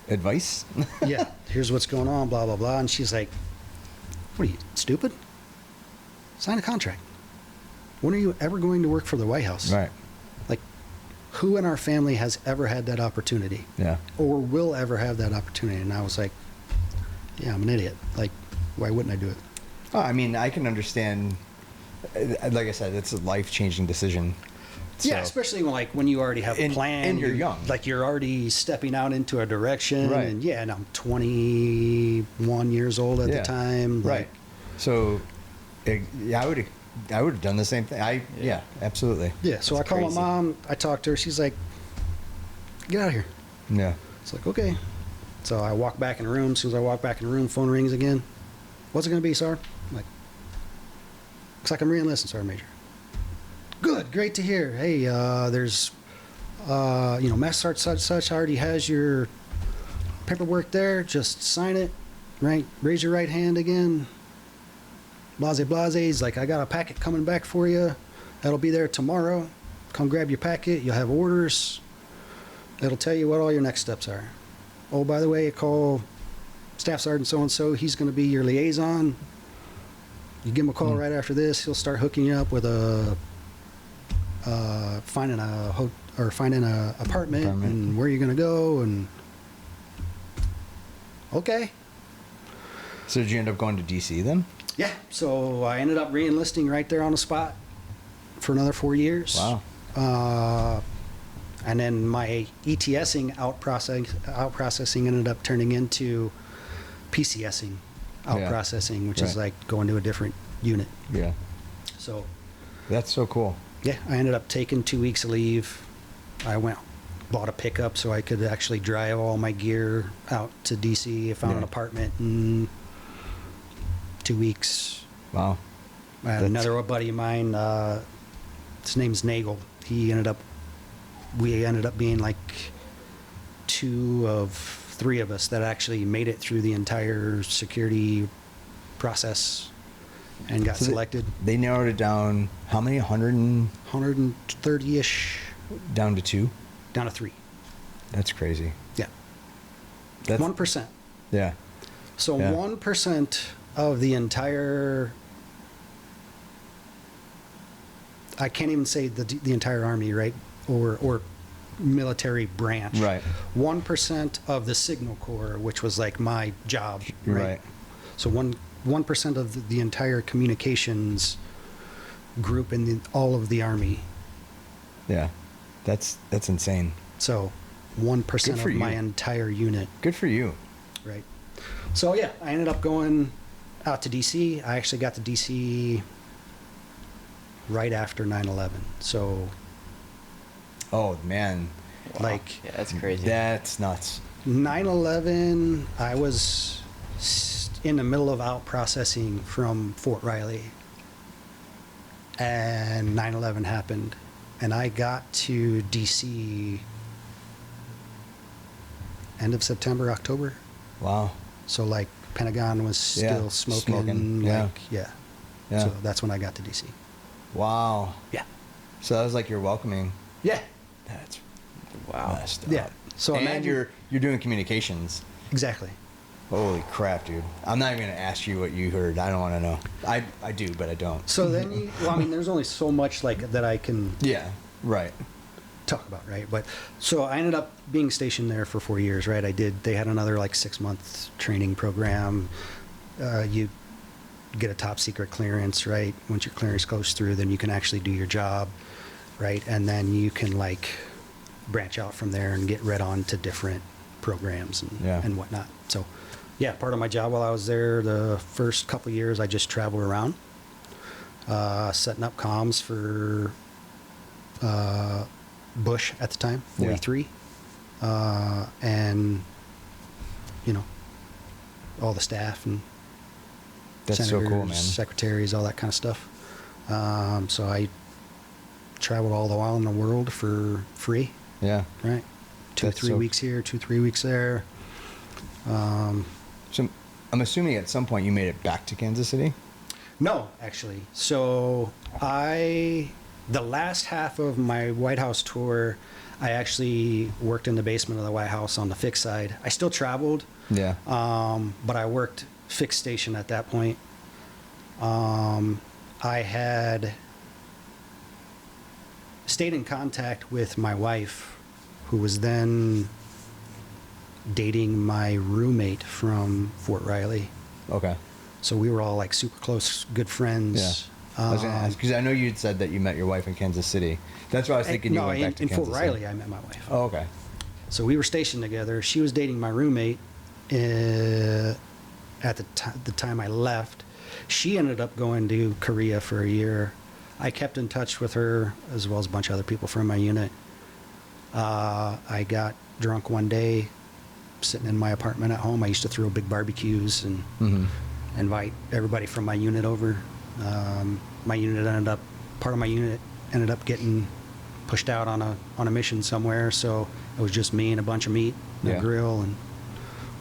Advice. yeah, here's what's going on, blah, blah, blah. And she's like, what are you, stupid? Sign a contract. When are you ever going to work for the White House? Right. Who in our family has ever had that opportunity Yeah. or will ever have that opportunity? And I was like, yeah, I'm an idiot. Why wouldn't I do it? Oh, I mean, I can understand. Like I said, it's a life-changing decision. Yeah, So- especially when you already have a And- plan. and you're young. You're already stepping out into a direction. Right. And I'm 21 years old at Yeah. the time. Right. So, yeah, I would have done the same thing. Yeah, absolutely. Yeah, so That's I call crazy. my mom. I talk to her. She's like, get out of here. Yeah. It's like, okay. So I walk back in the room. As soon as I walk back in the room, phone rings again. What's it going to be, sir? I'm like, looks like I'm re-enlisting, Sergeant Major. Good, great to hear. Hey, there's, Master Sergeant such already has your paperwork there. Just sign it, right? Raise your right hand again. Blase blase. He's like, I got a packet coming back for you. That'll be there tomorrow. Come grab your packet. You'll have orders. It'll tell you what all your next steps are. Oh, by the way, call Staff Sergeant so-and-so. He's going to be your liaison. You give him a call right after this. He'll start hooking you up with finding a apartment and where you're going to go. And okay. So did you end up going to DC then? Yeah. So I ended up re-enlisting right there on the spot for another 4 years. Wow. And then my ETSing out processing ended up turning into PCSing out Yeah. processing, which is Right. like going to a different unit. Yeah. So That's so cool. yeah, I ended up taking 2 weeks of leave. I bought a pickup so I could actually drive all my gear out to DC. I found an Yeah. apartment in 2 weeks. Wow. I had another buddy of mine, his name's Nagel. We ended up being like 2 of 3 of us that actually made it through the entire security process and got So selected. They narrowed it down. How many? 130-ish Down to 2. down to 3. That's crazy. Yeah. That's 1%. Yeah. So Yeah. 1% of the entire, I can't even say the entire army, right? Or military branch. Right. 1% of the Signal Corps, which was like my job. Right. So 1% of the entire communications group in all of the army. Yeah. That's insane. So 1% Good for of my you. entire unit. Good for you. Right. So yeah, I ended up going out to DC. I actually got to DC right after 9/11. So Oh man, Wow. like Yeah, that's crazy. that's nuts. 9/11, I was in the middle of out processing from Fort Riley, and 9/11 happened, and I got to DC end of September, October. Wow. So like Pentagon was still Yeah, smoking. smoking, yeah. Yeah. Yeah. So that's when I got to DC. Wow. Yeah. So that was like your welcoming. Yeah. That's Wow. messed up. Yeah. So and imagine, you're doing communications. exactly. Holy crap, dude! I'm not even gonna ask you what you heard. I don't want to know. I do, but I don't. So then, well, I mean, there's only so much like that I can Yeah. Right. talk about, right? But so I ended up being stationed there for 4 years, right? They had another like 6-month training program. You get a top secret clearance, right? Once your clearance goes through, then you can actually do your job, right? And then you can like branch out from there and get read on to different programs and whatnot. So yeah, part of my job while I was there, the first couple years, I just traveled around, setting up comms for Bush at the time, 43, and you know, all the staff and That's senators, so cool, man. secretaries, all that kind of stuff. So I traveled all the while in the world for free, Yeah. right? 2-3 weeks here, 2-3 weeks there. So I'm assuming at some point you made it back to Kansas City. No, actually. So the last half of my White House tour, I actually worked in the basement of the White House on the fixed side. I still traveled, Yeah. but I worked fixed station at that point. I had stayed in contact with my wife, who was then dating my roommate from Fort Riley. Okay. So we were all like super close, good friends. Yeah. I was gonna ask because I know you'd said that you met your wife in Kansas City. That's why I was thinking you no, went back to in Kansas Fort City. Riley, I met my wife. Oh, okay. So we were stationed together. She was dating my roommate at the time I left. She ended up going to Korea for a year. I kept in touch with her as well as a bunch of other people from my unit. I got drunk one day, sitting in my apartment at home. I used to throw big barbecues and invite everybody from my unit over. Part of my unit ended up getting pushed out on a mission somewhere, so it was just me and a bunch of meat and a grill and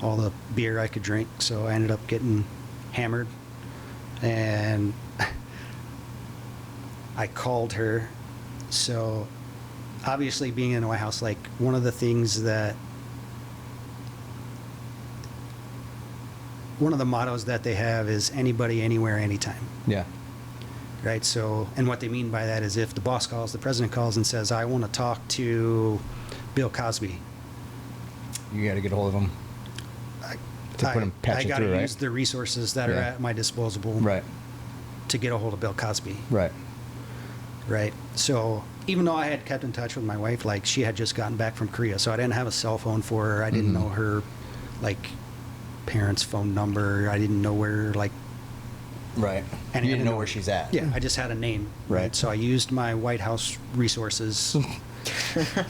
all the beer I could drink. So I ended up getting hammered, and I called her. So obviously, being in a White House, like one of the mottos that they have is anybody, anywhere, anytime. Yeah. Right. So, and what they mean by that is if the boss calls, the president calls and says, I want to talk to Bill Cosby. You got to get a hold of him. I got to use the resources that are at my disposal Right. to get a hold of Bill Cosby. Right. Right. So even though I had kept in touch with my wife, like she had just gotten back from Korea, so I didn't have a cell phone for her. I didn't know her, like, parents' phone number. I didn't know where, like, Right. and You didn't know where she's at. Yeah, I just had a name. Right. So I used my White House resources,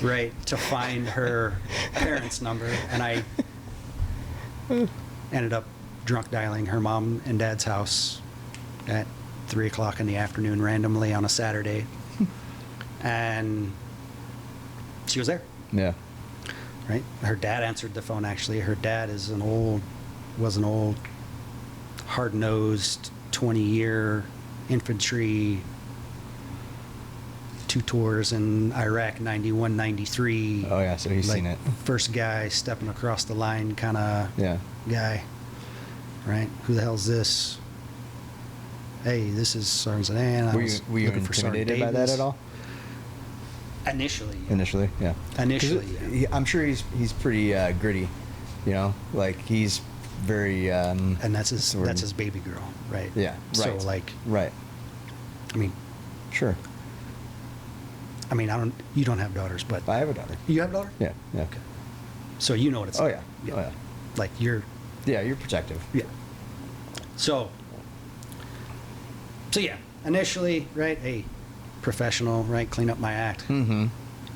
right, to find her parents' number, and I ended up drunk dialing her mom and dad's house at 3:00 in the afternoon randomly on a Saturday, and she was there. Yeah. Right. Her dad answered the phone. Actually, her dad was an old, hard-nosed, 20-year infantry, 2 tours in Iraq, 91, 93. Oh yeah. So he's like, seen it. First guy stepping across the line kind of guy. Right. Who the hell's this? Hey, this is Sergeant Zdan. Were you intimidated by that at all? Initially. Yeah. Initially, yeah. Initially, yeah. I'm sure he's pretty gritty, you know, like he's very. And that's his baby girl, right? Yeah. Right. So like. Right. I mean. Sure. I mean, you don't have daughters, but. I have a daughter. You have a daughter? Yeah. Yeah. Okay. So you know what it's Oh like. yeah. Oh yeah. Like you're. Yeah, you're protective. Yeah. So yeah, initially, right? Hey, professional, right? Clean up my act. Mm-hmm.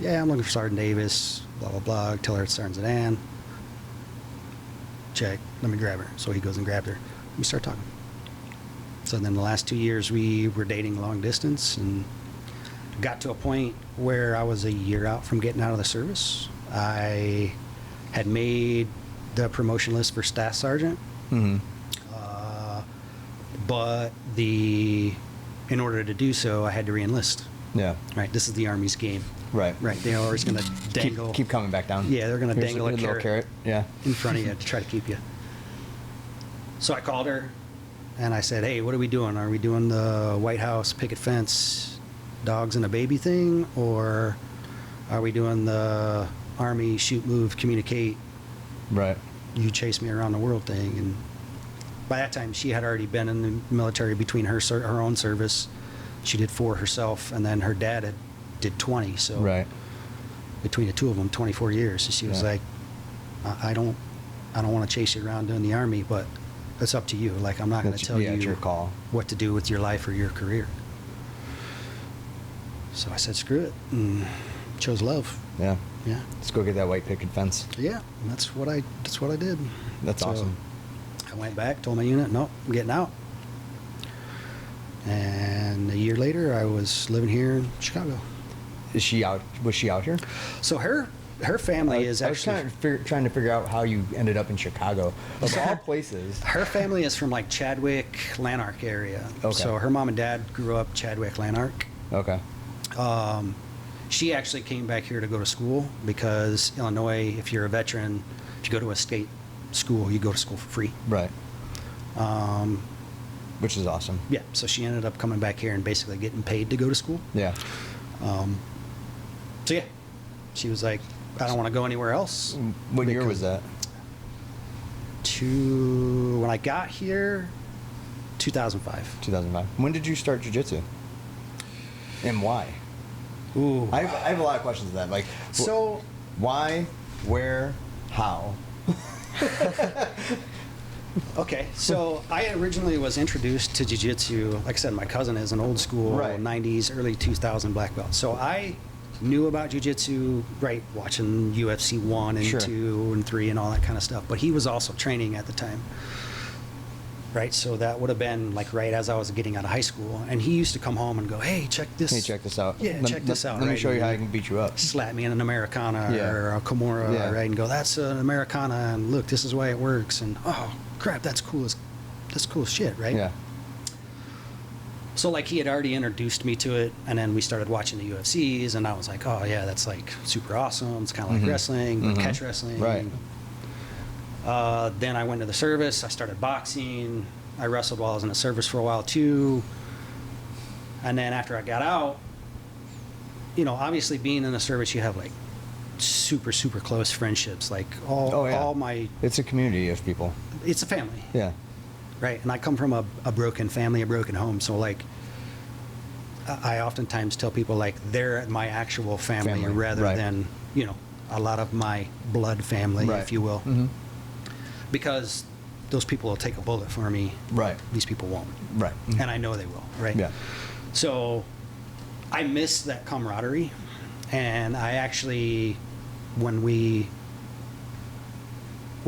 Yeah, I'm looking for Sergeant Davis. Blah blah blah. Tell her it's Sergeant Zdan. Check. Let me grab her. So he goes and grabbed her. We start talking. So then the last 2 years we were dating long distance, and got to a point where I was a year out from getting out of the service. I had made the promotion list for staff sergeant. Mm-hmm. But in order to do so, I had to re-enlist. Yeah. Right. This is the Army's game. Right. Right. They're always going to dangle. Keep coming back down. Yeah, they're going to Here's dangle a little carrot Yeah. in front of you to try to keep you. So I called her, and I said, "Hey, what are we doing? Are we doing the White House picket fence, dogs and a baby thing, or are we doing the Army shoot, move, communicate, Right. you chase me around the world thing?" And by that time, she had already been in the military between her own service. She did 4 herself, and then her dad did 20. So Right. between the two of them, 24 years. And she was Yeah. like, I don't want to chase you around in the Army, but it's up to you. Like, I'm not going to tell it's you your call. what to do with your life or your career. So I said, screw it, and chose love. Yeah. Yeah. Let's go get that white picket fence. Yeah, and that's what I did. That's So awesome. I went back, told my unit, nope, I'm getting out. And a year later, I was living here in Chicago. Is she out? Was she out here? So her family is I was actually trying to figure out how you ended up in Chicago, of all places. her family is from like Chadwick, Lanark area. Okay. So her mom and dad grew up Chadwick, Lanark. Okay. She actually came back here to go to school because Illinois, if you're a veteran, if you go to a state school, you go to school for free. Right. Which is awesome. Yeah, so she ended up coming back here and basically getting paid to go to school. Yeah. So yeah, she was like, I don't want to go anywhere else. What year Because- was that? When I got here, 2005. 2005. When did you start jiu-jitsu? And why? Ooh. I have a lot of questions to that. Like, So why, where, how? okay, so I originally was introduced to jiu-jitsu. Like I said, my cousin is an old school Right. 90s, early 2000 black belt. So I knew about jiu-jitsu, right, watching UFC 1 and Sure. 2 and 3 and all that kind of stuff. But he was also training at the time. Right, so that would have been like right as I was getting out of high school. And he used to come home and go, hey, check this. Hey, check this out. Yeah, check this out. Let me right? show you And how I can beat you up. slap me in an Americana Yeah. or a Kimura, Yeah. right? And go, that's an Americana, and look, this is why it works. And oh, crap, that's cool as shit, right? Yeah. So like he had already introduced me to it, and then we started watching the UFCs, and I was like, oh yeah, that's like super awesome. It's kind of like Mhm. wrestling, but Mhm. catch wrestling. Right. Then I went to the service. I started boxing. I wrestled while I was in the service for a while too. And then after I got out, you know, obviously being in the service, you have like super, super close friendships. Like Oh, yeah. all my, It's a community of people. it's a family. Yeah. Right. And I come from a broken family, a broken home. So like, I oftentimes tell people like they're my actual family, Family, rather right. than, you know, a lot of my blood family, Right. if you will. Mhm. Because those people will take a bullet for me. Right. These people won't. Right. And I know they will. Right. Yeah. So I miss that camaraderie. And I actually, when we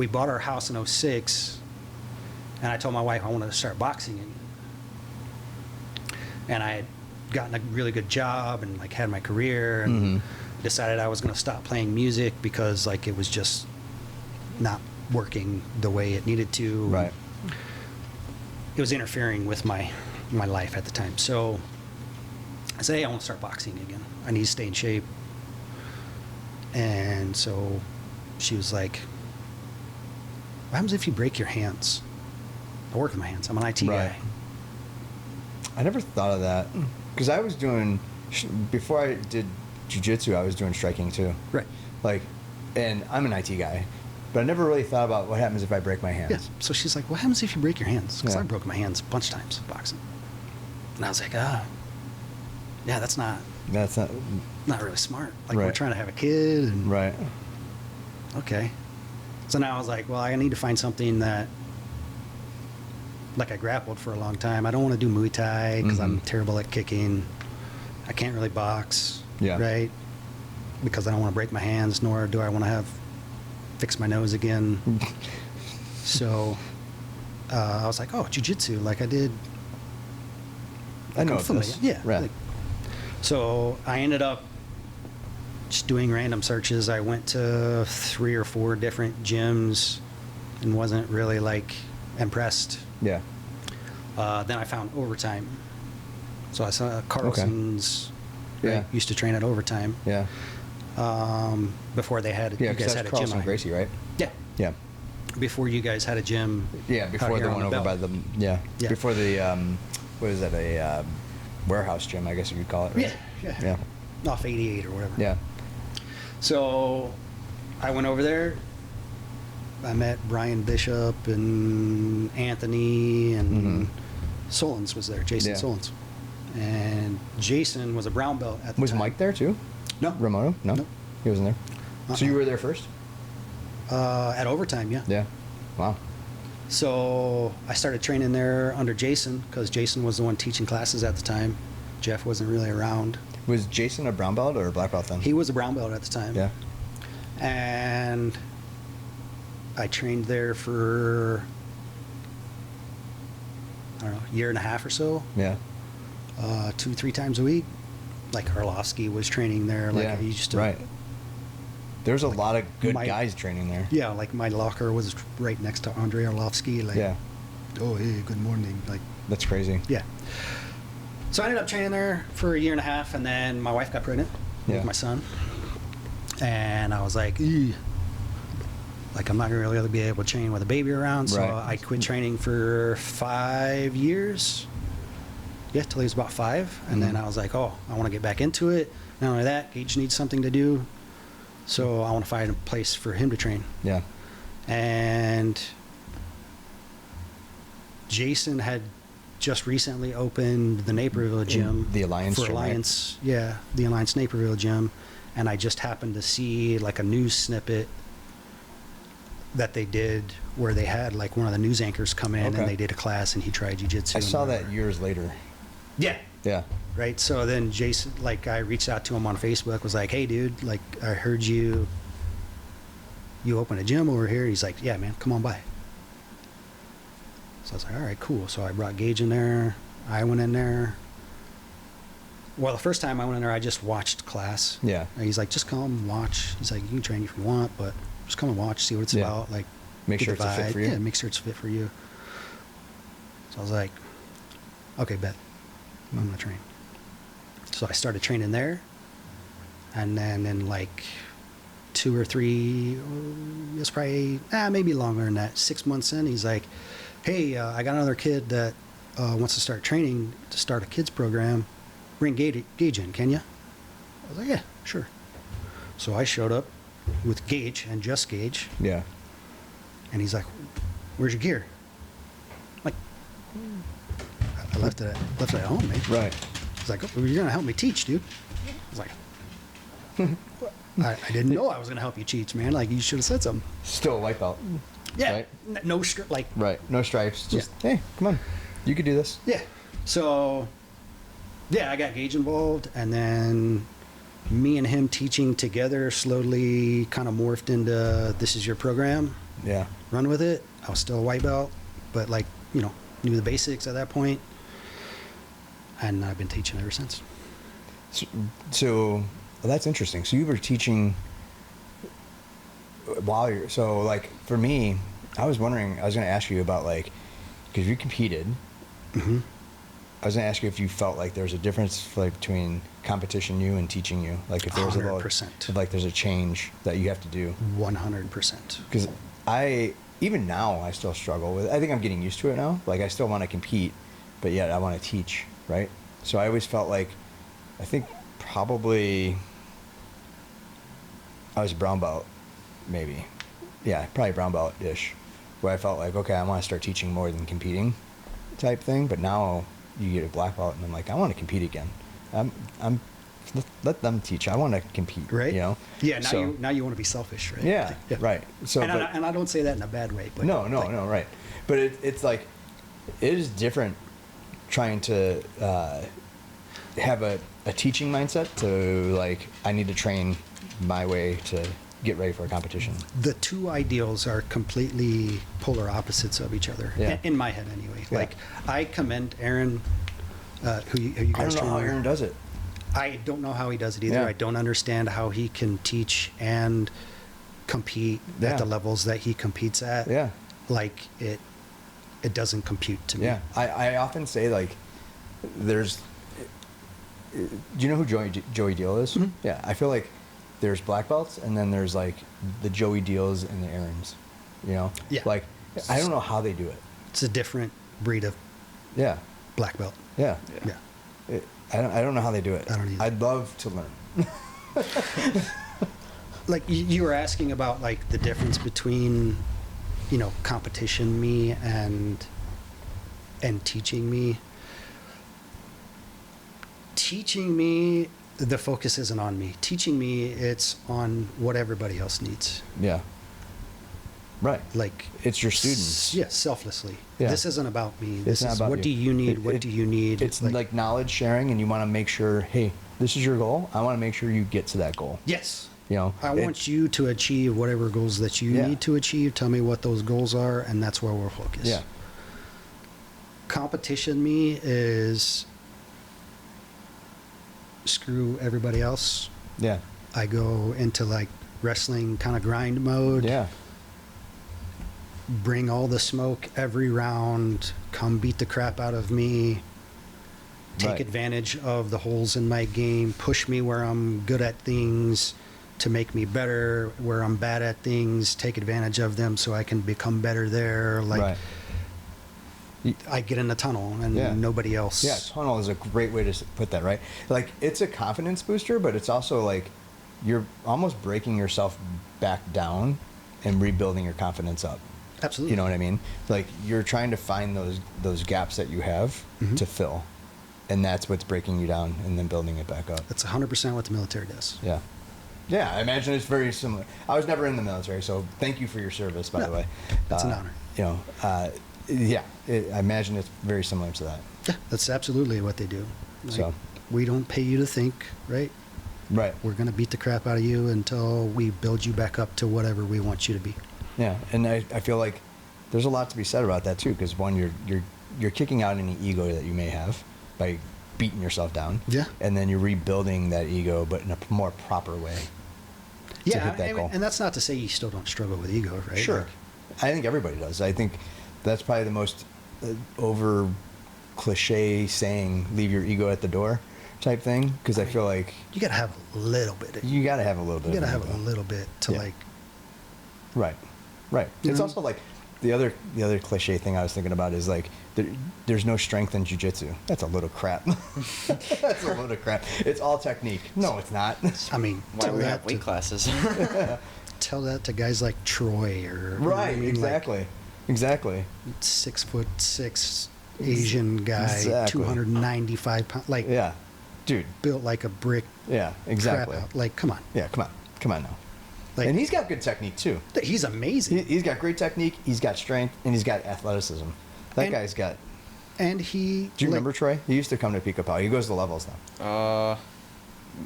bought our house in 06, and I told my wife I wanted to start boxing again. And I had gotten a really good job and like had my career, and Mhm. decided I was going to stop playing music because like it was just not working the way it needed to. Right. It was interfering with my life at the time. So I said, hey, I want to start boxing again. I need to stay in shape. And so she was like, what happens if you break your hands? I work with my hands. I'm an IT Right. guy. I never thought of that because I was doing before I did jiu-jitsu. I was doing striking too. Right. Like, and I'm an IT guy, but I never really thought about what happens if I break my hands. Yeah. So she's like, what happens if you break your hands? Because Yeah. I broke my hands a bunch of times boxing. And I was like, yeah, that's not That's not really smart. Like we're Right. trying to have a kid. And right. okay. So now I was like, well, I need to find something that, like I grappled for a long time. I don't want to do Muay Thai because I'm Mhm. terrible at kicking. I can't really box. Yeah. Right. Because I don't want to break my hands, nor do I want to fix my nose again. So I was like, oh, jiu-jitsu, like I did. I know I'm of familiar. this. Yeah. Right. like- so I ended up just doing random searches. I went to 3 or 4 different gyms and wasn't really like impressed. Yeah. Then I found Overtime. So I saw Carlson's Right? Yeah. Used to train at Overtime. Yeah. Before they had, Yeah, you because guys had that's a gym. Carlson Gracie, right? Yeah. Yeah. Before you guys had a gym. Yeah, out before here they on went the over by belt. the Yeah. before the what is that, a warehouse gym, I guess you could call it, right? Yeah. Yeah. Off 88 or whatever. Yeah. So I went over there. I met Brian Bishop and Anthony and Solons was there, Jason Yeah. Solons. And Jason was a brown belt at the Was time. Mike there too? No. Ramono? No. Nope. He wasn't there. So you were there first? At Overtime, yeah. Yeah. Wow. So I started training there under Jason because Jason was the one teaching classes at the time. Jeff wasn't really around. Was Jason a brown belt or a black belt then? He was a brown belt at the time. Yeah. And I trained there for, I don't know, a year and a half or so, Yeah. 2-3 times a week. Like Arlovsky was training there. Like yeah. he used to, Right. There's a lot of good my- guys training there. Yeah, like my locker was right next to Andre Arlovsky. Like, Yeah. oh, hey, good morning. Like, That's crazy. yeah. So I ended up training there for a year and a half, and then my wife got pregnant Yeah. with my son. And I was like, "Ew." Like, I'm not going to really be able to train with a baby around. So Right. I quit training for 5 years. Yeah, till he was about 5. And then Mhm. I was like, oh, I want to get back into it. Not only that, Gage needs something to do. So I want to find a place for him to train. Yeah. And Jason had just recently opened the Naperville gym. The Alliance for gym, right? Alliance, yeah, the Alliance Naperville gym. And I just happened to see like a news snippet that they did where they had like one of the news anchors come in Okay. and they did a class and he tried jiu-jitsu. I and saw that whatever. years later. Yeah. Yeah. Right. So then Jason, like, I reached out to him on Facebook, was like, hey, dude, like, I heard you open a gym over here. He's like, yeah, man, come on by. So I was like, all right, cool. So I brought Gage in there. I went in there. Well, the first time I went in there, I just watched class. Yeah. And he's like, just come watch. He's like, you can train if you want, but just come and watch, see what it's Yeah. about. Like, Make get sure the it's a fit vibe. for you. Yeah, make sure it's fit for you. So I was like, okay, bet. I'm going to train. So I started training there. And then in like 2 or 3, it's probably, maybe longer than that, 6 months in, he's like, hey, I got another kid that wants to start training to start a kids program. Bring Gage in, can you? I was like, yeah, sure. So I showed up with Gage and just Gage. Yeah. And he's like, where's your gear? I'm like, I left it at home, man. Right. He's like, oh, you're going to help me teach, dude. I was like, I didn't know I was going to help you teach, man. Like, you should have said something. Still a white belt. Yeah. Right. No strip, like, Right. No stripes. Just, Yeah. hey, come on. You could do this. yeah. So, yeah, I got Gage involved, and then me and him teaching together slowly kind of morphed into this is your program, Yeah. run with it. I was still a white belt, but like, you know, knew the basics at that point, and I've been teaching ever since. So well, that's interesting. So you were teaching while you're, so like for me, I was wondering, I was going to ask you about like, because you competed, Mm-hmm. I was going to ask you if you felt like there was a difference like between competition you and teaching you, like if there was a little, 100%. if, like there's a change that you have to do. 100%. Because even now I still struggle with, I think I'm getting used to it now. Like I still want to compete, but yet I want to teach, right? So I always felt like, I think probably I was a brown belt, maybe. Yeah, probably brown belt-ish, where I felt like, okay, I want to start teaching more than competing type thing. But now you get a black belt and I'm like, I want to compete again. Let them teach. I want to compete, Right? you know? Yeah, So- now you want to be selfish, right? Yeah, Like, right. So, and, but- I don't say that in a bad way. But no, like, right. But it's like, it is different trying to have a teaching mindset to like, I need to train my way to get ready for a competition. The two ideals are completely polar opposites of each other, Yeah. in my head anyway. Yeah. Like, I commend Aaron, who you I don't guys know train how with. Aaron does it. I don't know how he does it either. Yeah. I don't understand how he can teach and compete Yeah. at the levels that he competes at. Yeah. Like, it doesn't compute to me. Yeah. I often say like, do you know who Joey Deal is? Mhm. Yeah, I feel like there's black belts, and then there's like the Joey Deals and the Aarons. You know, Yeah. Like I don't know how they do it. It's a different breed of Yeah, black belt. yeah. Yeah. I don't know how they do it. I don't either. I'd love to learn. Like you were asking about like the difference between, you know, competition me and teaching me. Teaching me, the focus isn't on me. Teaching me, it's on what everybody else needs. Yeah. Right. Like It's your students. Yeah, selflessly. Yeah. This isn't about me. It's This not is about what you. do you need? What do you need? It's like knowledge sharing, and you want to make sure, hey, this is your goal. I want to make sure you get to that goal. yes. You know, I want you to achieve whatever goals that you Yeah. need to achieve. Tell me what those goals are, and that's where we'll focus. Yeah. Competition me is screw everybody else. Yeah. I go into like wrestling kind of grind mode. Yeah. Bring all the smoke every round. Come beat the crap out of me. Take Right. advantage of the holes in my game. Push me where I'm good at things to make me better. Where I'm bad at things, take advantage of them so I can become better there. Like Right. I get in the tunnel and Yeah. nobody else. Yeah, tunnel is a great way to put that, right? Like, it's a confidence booster, but it's also like you're almost breaking yourself back down and rebuilding your confidence up. Absolutely. You know what I mean? Like, you're trying to find those gaps that you have Mhm. to fill, and that's what's breaking you down and then building it back up. That's 100% what the military does. Yeah. Yeah, I imagine it's very similar. I was never in the military, so thank you for your service, by the way. That's an honor. You know, yeah, I imagine it's very similar to that. Yeah, that's absolutely what they do. Like, So. we don't pay you to think, right? Right. We're going to beat the crap out of you until we build you back up to whatever we want you to be. Yeah, and I feel like there's a lot to be said about that too, because one, you're kicking out any ego that you may have by beating yourself down. Yeah. And then you're rebuilding that ego, but in a more proper way. To Yeah, hit that goal. and that's not to say you still don't struggle with ego, right? Sure. Like, I think everybody does. I think that's probably the most over cliche saying, leave your ego at the door type thing, because I feel like you got to have a little bit. you got to have a little bit You got to of have ego. a little bit to Yeah. like. Right. Right. You It's know? also like the other cliche thing I was thinking about is like there's no strength in jiu-jitsu. That's a load of crap. That's a load of crap. It's all technique. No, it's not. I mean, Why tell we that have weight to, classes? tell that to guys like Troy or you know what Right, I mean? exactly. Exactly. Like 6'6" Asian guy, Exactly. 295 pounds, like Yeah. Dude. built like a brick. Yeah, exactly. Crap out. Like, come on. Yeah, come on. Come on now. Like, And he's got good technique too. he's amazing. He's got great technique, he's got strength, and he's got athleticism. That And- guy's got. And he. Do you like, remember Troy? He used to come to Pico Pau. He goes to levels now.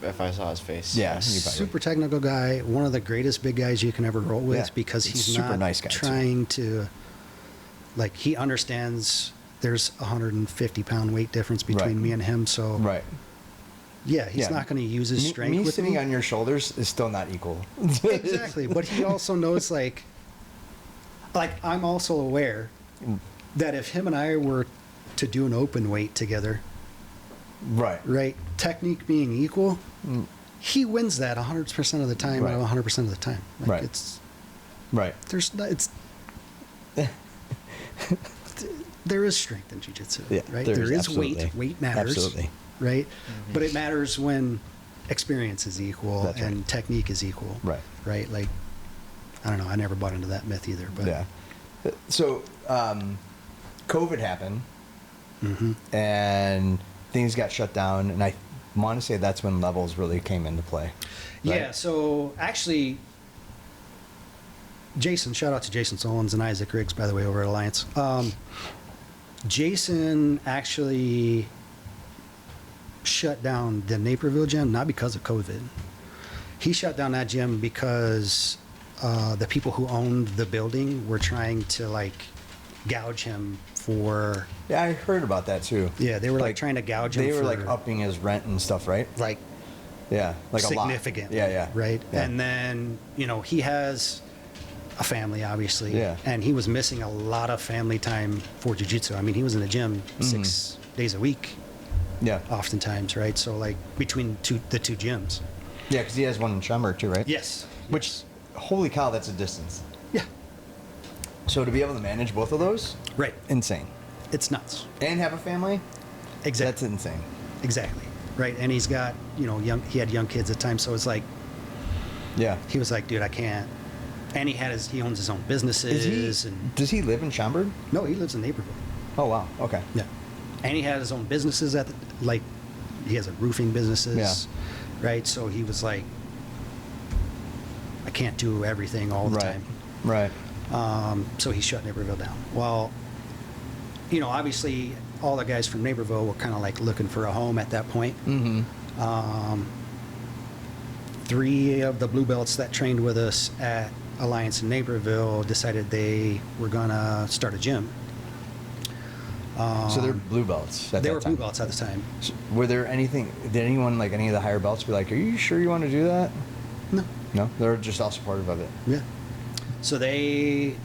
If I saw his face. Yeah. yes. you probably Super technical guy, one of the greatest big guys you can ever roll with Yeah, because he's he's super not nice guy, too. trying to, like, he understands there's a 150-pound weight difference between Right. me and him. So, Right. yeah, he's Yeah. not going to use his strength Me with sitting me. on your shoulders is still not equal. Exactly. But he also knows, like, I'm also aware that if him and I were to do an open weight together, Right. right, technique being equal, he wins that 100% of the time Right. out of 100% of the time. Like, Right. it's. Right. There's not, it's there is strength in jiu-jitsu, Yeah, right? there There is, is absolutely. weight. Weight matters, Absolutely. right? But it matters when experience is equal That's right. and technique is equal, Right. Right? Like, I don't know. I never bought into that myth either, but Yeah. So, COVID happened, Mhm. and things got shut down, and I want to say that's when levels really came into play. Yeah. right? So actually, Jason, shout out to Jason Solons and Isaac Riggs, by the way, over at Alliance. Jason actually shut down the Naperville gym, not because of COVID. He shut down that gym because the people who owned the building were trying to like gouge him for. Yeah, I heard about that too. Yeah, they were like trying to gouge him. They were for, like upping his rent and stuff, right? like Yeah, like significant. a lot. Yeah, yeah. Right. Yeah. And then, he has a family, obviously. Yeah. And he was missing a lot of family time for jiu-jitsu. I mean, he was in the gym Mm-hmm. 6 days a week, Yeah. Oftentimes, right? So like between the two gyms. Yeah, because he has one in Schaumburg too, right? Yes. Which, yes. holy cow, that's a distance. Yeah. So to be able to manage both of those, Right. insane. It's nuts. And have a family, Exactly. that's insane. Exactly. Right. And he's got, he had young kids at the time, so it's like, Yeah. he was like, dude, I can't. And he owns his own businesses. Does he live in Schaumburg? No, he lives in Naperville. Oh, wow. Okay. Yeah. And he had his own businesses he has a roofing businesses. Yeah. Right. So he was like, I can't do everything all the time. Right. So he shut Naperville down. Well, obviously all the guys from Naperville were kind of like looking for a home at that point. Mm-hmm. 3 of the blue belts that trained with us at Alliance in Naperville decided they were gonna start a gym. So they're blue belts at They that were time. blue belts at the time. So were there did anyone, like any of the higher belts, be like, are you sure you want to do that? No. No? They're just all supportive of it. Yeah. So they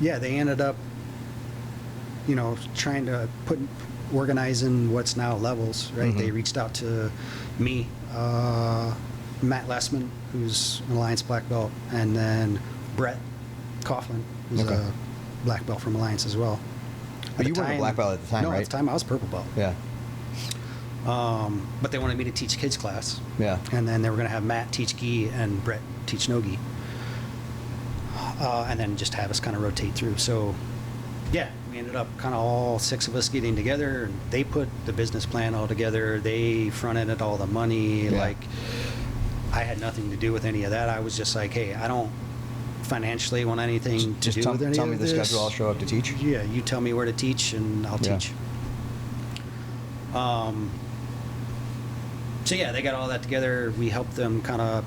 ended up, trying to organizing what's now levels, right? Mhm. They reached out to me, Matt Lessman, who's an Alliance black belt, and then Brett Coughlin, who's Okay. a black belt from Alliance as well. But you weren't a black belt at the time, no, right? at the time I was purple belt. Yeah. But they wanted me to teach kids class. Yeah. And then they were going to have Matt teach gi and Brett teach no gi. And then just have us kind of rotate through. So, yeah, we ended up kind of all 6 of us getting together. And they put the business plan all together. They front-ended all the money. Yeah. Like, I had nothing to do with any of that. I was just like, hey, I don't financially want anything to Just do tell with any me of the this. schedule, I'll show up to teach. Yeah, you tell me where to teach, and I'll Yeah. teach. So yeah, they got all that together. We helped them kind of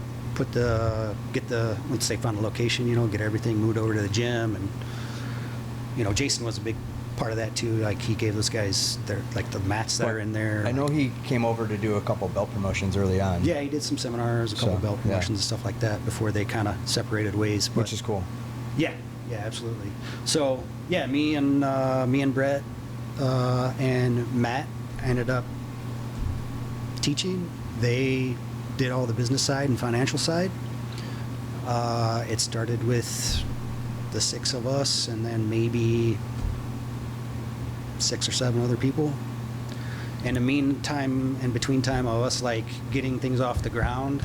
once they found a location, get everything moved over to the gym, and Jason was a big part of that too. Like he gave those guys the mats that are in there. I know he came over to do a couple belt promotions early on. Yeah, he did some seminars, a couple So, belt yeah. promotions and stuff like that before they kind of separated ways. But Which is cool. yeah, absolutely. So yeah, me and Brett and Matt ended up teaching. They did all the business side and financial side. It started with the 6 of us, and then maybe 6 or 7 other people. In the meantime, in between time of us like getting things off the ground,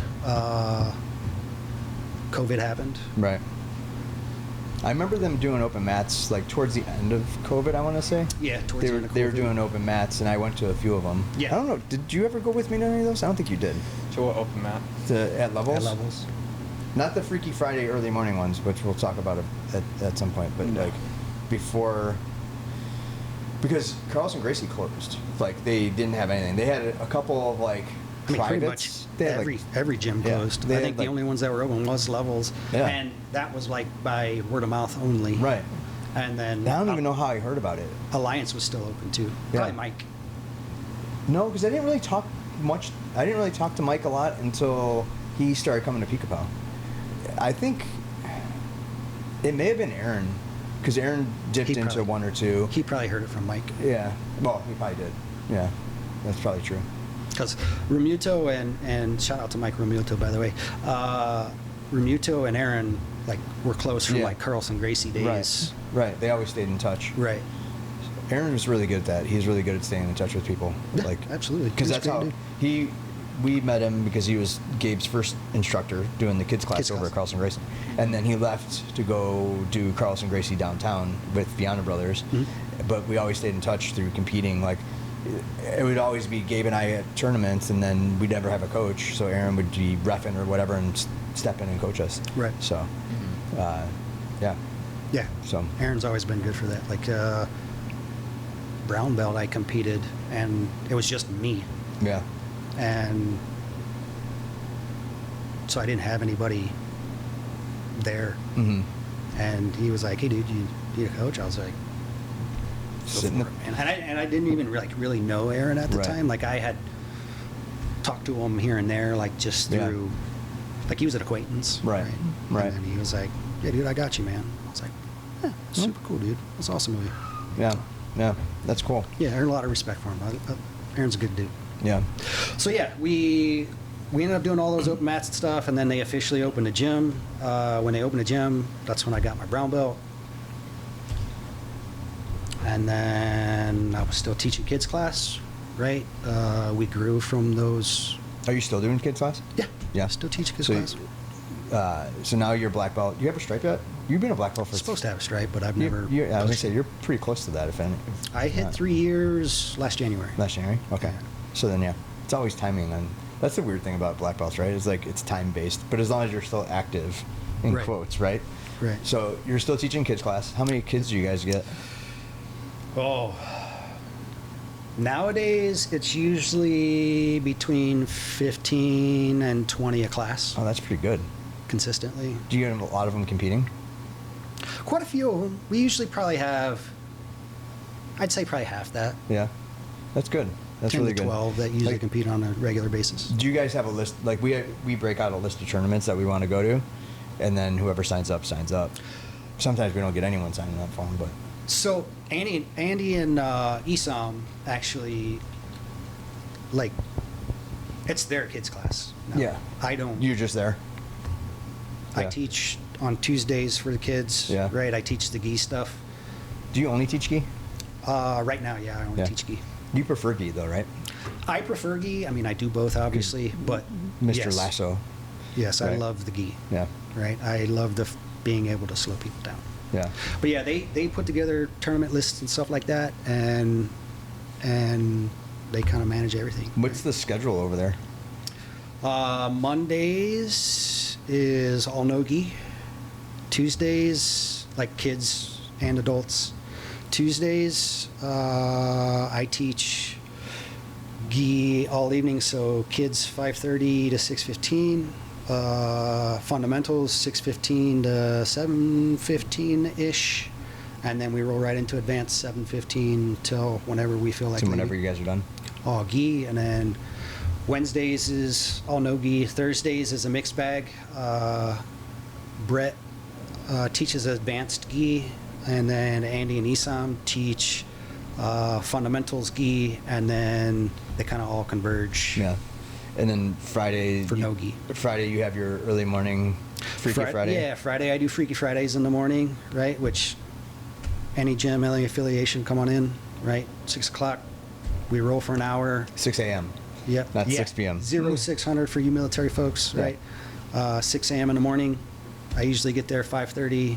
COVID happened. Right. I remember them doing open mats like towards the end of COVID, I want to say. Yeah, towards They the were end of they were COVID. doing open mats, and I went to a few of them. Yeah. I don't know. Did you ever go with me to any of those? I don't think you did. To what open mat? At Levels? At levels. Not the Freaky Friday early morning ones, which we'll talk about at some point, but No. like before, because Carlson Gracie closed. Like they didn't have anything. They had a couple of like I mean, pretty much privates. They had, like, every gym Yeah, closed. they I had, think like- the only ones that were open was Levels, Yeah. and that was like by word of mouth only. Right. And then I don't even know how I heard about it. Alliance was still open too. Yeah. Probably Mike. No, because I didn't really talk much. I didn't really talk to Mike a lot until he started coming to Peekapau. I think it may have been Aaron, because Aaron dipped He into probably- 1 or 2. He probably heard it from Mike. Yeah. Well, he probably did. Yeah. That's probably true. Because Romuto and shout out to Mike Romuto, by the way. Romuto and Aaron were close from Yeah. Carlson Gracie days. Right. They always stayed in touch. Right. Aaron was really good at that. He's really good at staying in touch with people. Yeah, absolutely. Because He's a that's great how dude. we met him, because he was Gabe's first instructor doing the kids class Kids over class. at Carlson Gracie. And then he left to go do Carlson Gracie downtown with Fiona Brothers. Mhm. But we always stayed in touch through competing. Like, it would always be Gabe and I at tournaments, and then we'd never have a coach. So Aaron would be reffing or whatever and step in and coach us. Right. So, yeah. Yeah. So Aaron's always been good for that. Brown belt, I competed, and it was just me. yeah. And so I didn't have anybody there. Mm-hmm. And he was like, "Hey, dude, you need a coach?" I was like, "Go Sitting for it, man." And I didn't even really know Aaron at the Right. time. I had talked to him here and there, just Yeah. through, he was an acquaintance. Right. Right. And he was like, "Yeah, dude, I got you, man." I was like, "Yeah, super cool, dude. That's awesome of you." Yeah. Yeah, that's cool. Yeah, I earn a lot of respect for him. Aaron's a good dude. Yeah. So yeah, we ended up doing all those open mats and stuff, and then they officially opened a gym. When they opened a gym, that's when I got my brown belt. And then I was still teaching kids class, right? We grew from those. Are you still doing kids class? Yeah. Yeah. Still teaching kids So, class. So now you're black belt. You have a stripe yet? You've been a black belt for. I'm supposed to have a stripe, but I've You- never. I was gonna say you're pretty close to that. If any. I hit 3 years last January. Last January. Okay. Yeah. So then, yeah, it's always timing, and that's the weird thing about black belts, right? It's like it's time based, but as long as you're still active, in Right. quotes, right? Right. So you're still teaching kids class. How many kids do you guys get? Oh. Nowadays, it's usually between 15 and 20 a class, Oh, that's pretty good. consistently. Do you get a lot of them competing? Quite a few of them. We usually probably have, I'd say probably half that. Yeah, that's good. That's 10 really to good. 12 that usually Like, compete on a regular basis. Do you guys have a list? Like we break out a list of tournaments that we want to go to, and then whoever signs up signs up. Sometimes we don't get anyone signing up for them, but So Andy and Isam actually, like, it's their kids class. now. Yeah. I don't. you're just there. I Yeah. teach on Tuesdays for the kids. Yeah. Right. I teach the gi stuff. Do you only teach gi? Right now, yeah, I only Yeah. teach gi. You prefer gi though, right? I prefer gi. I mean, I do both, obviously, but Mr. yes. Lasso. Yes, I Right. love the gi. Yeah. Right. I love being able to slow people down. Yeah. But yeah, they put together tournament lists and stuff like that, and they kind of manage everything. What's the schedule over there? Mondays is all no gi. Tuesdays, like kids and adults. Tuesdays, I teach gi all evening, so kids 5:30 to 6:15. Fundamentals 6:15 to 7:15 ish, and then we roll right into advanced 7:15 till whenever we feel like. So whenever leaving. you guys are done. All gi, and then Wednesdays is all no gi. Thursdays is a mixed bag. Brett teaches advanced gi, and then Andy and Isam teach fundamentals gi, and then they kind of all converge. Yeah. And then Friday For no gi. Friday you have your early morning Freaky Friday. Yeah, Friday I do Freaky Fridays in the morning, right? Which any gym, any affiliation, come on in, right? 6 o'clock, we roll for an hour. 6 a.m. Yep. Not Yeah. 6 p.m. 0600 for you military folks, Yeah. right? 6 a.m. in the morning. I usually get there 5:30,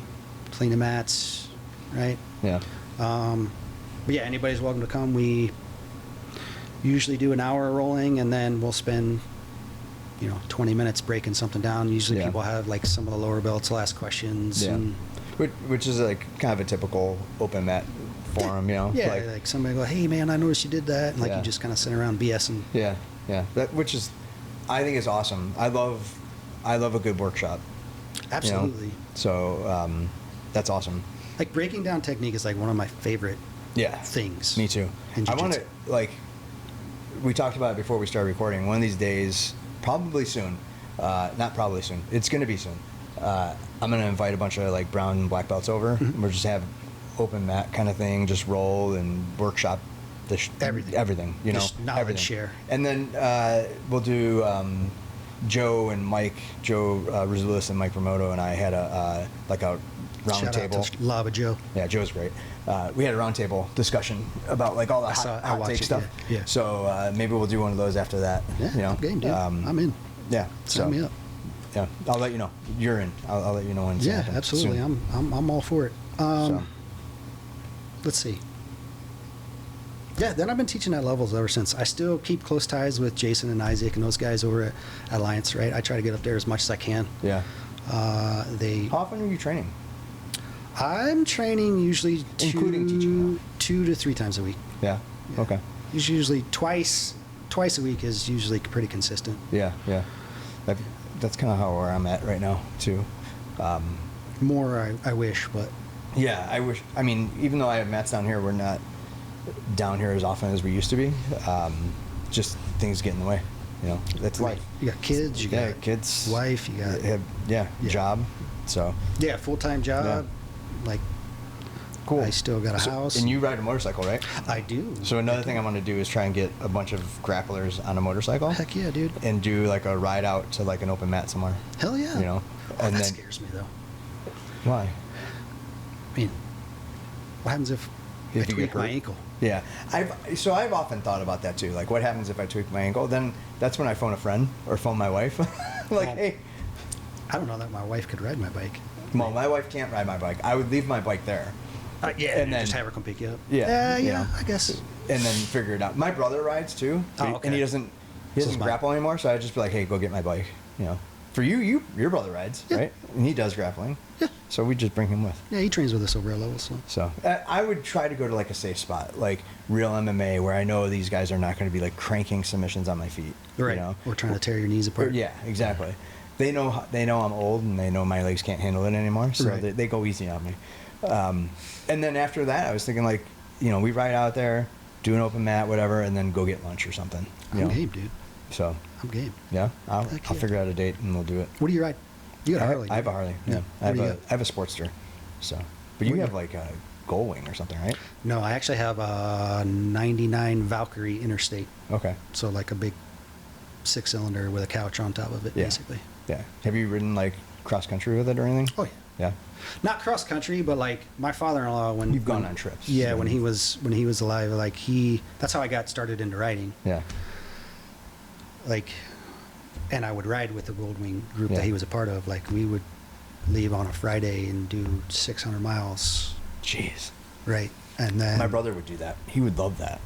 clean the mats, right? Yeah. But yeah, anybody's welcome to come. We usually do an hour rolling, and then we'll spend, 20 minutes breaking something down. Usually Yeah. people have like some of the lower belts will ask questions. Yeah. And, Which is like kind of a typical open mat forum, yeah, like somebody go, hey man, I noticed you did that, and like Yeah. you just kind of sit around BSing. yeah, yeah. Which is, I think is awesome. I love a good workshop. Absolutely. So that's awesome. Like breaking down technique is like one of my favorite Yeah. things. Me too. in I want to jiu-jitsu. we talked about it before we started recording. One of these days, probably soon, not probably soon. It's going to be soon. I'm going to invite a bunch of like brown and black belts over. Mhm. We'll just have open mat kind of thing, just roll and workshop Everything. everything, Just knowledge everything. share. And then we'll do Joe and Mike, Joe Rizulis and Mike Promoto and I had a round Shout table. out to Lava Joe. Yeah, Joe's great. We had a roundtable discussion about like all the I hot watched take it, stuff. yeah. So maybe we'll do one of those after that. Yeah, game, dude. I'm in. Yeah. Sign me up. Yeah, I'll let you know. You're in. I'll let you know when. It's Yeah, happening absolutely. soon. I'm all for it. So, Let's see. Yeah, then I've been teaching at levels ever since. I still keep close ties with Jason and Isaac and those guys over at Alliance, right? I try to get up there as much as I can. yeah. They. How often are you training? I'm training usually Including teaching. 2 to 3 times a week. Yeah. Yeah. Okay. It's usually twice a week is usually pretty consistent. Yeah. Yeah. That's kind of how where I'm at right now too. More, I wish, but Yeah, I wish. I mean, even though I have mats down here, we're not down here as often as we used to be. Just things get in the way. That's life. you got kids, you Yeah, got kids, wife, you got yeah, Yeah. job. So full-time job, like Cool. I still got a house. And you ride a motorcycle, right? I do. So another thing I want to do is try and get a bunch of grapplers on a motorcycle. Heck yeah, dude. And do like a ride out to like an open mat somewhere. Hell yeah. You know? Oh, And that then scares me though. why? I mean, what happens if I If you get tweak my hurt? ankle? Yeah, I've often thought about that too. Like, what happens if I tweak my ankle? Then that's when I phone a friend or phone my wife. like, Well, hey, I don't know that my wife could ride my bike. well, my wife can't ride my bike. I would leave my bike there. Yeah, And and then- just have her come pick you up. Yeah, you yeah, know. I guess. And then figure it out. My brother rides too, Oh, okay. and he doesn't So it's mine. grapple anymore. So I just be like, hey, go get my bike. You know, for you, your brother rides, Yeah. right? And he does grappling. Yeah. So we just bring him with. Yeah, he trains with us over at level, so. So I would try to go to like a safe spot, like real MMA, where I know these guys are not going to be like cranking submissions on my feet. Right. You know? Or trying to tear your knees apart. Yeah, exactly. They know I'm old and they know my legs can't handle it anymore, so Right. they go easy on me. And then after that, I was thinking like, you know, we ride out there, do an open mat, whatever, and then go get lunch or something. You I'm know? game, dude. So I'm game. yeah, I'll Heck yeah. figure out a date and we'll do it. What do you ride? You got a Harley. I have a dude. Harley. Yeah, What I do you got? have a Sportster. So, but you What do have you- like a Gullwing or something, right? No, I actually have a 99 Valkyrie Interstate. Okay. So like a big 6-cylinder with a couch on top of it, Yeah. basically. Yeah. Have you ridden like cross country with it or anything? Oh yeah. Yeah. Not cross country, but like my father-in-law when You've gone when- on trips. Yeah, when he was alive, like that's how I got started into riding. Yeah. Like, and I would ride with the Goldwing group Yeah. that he was a part of. Like we would leave on a Friday and do 600 miles, Jeez. right? And then My brother would do that. He would love that.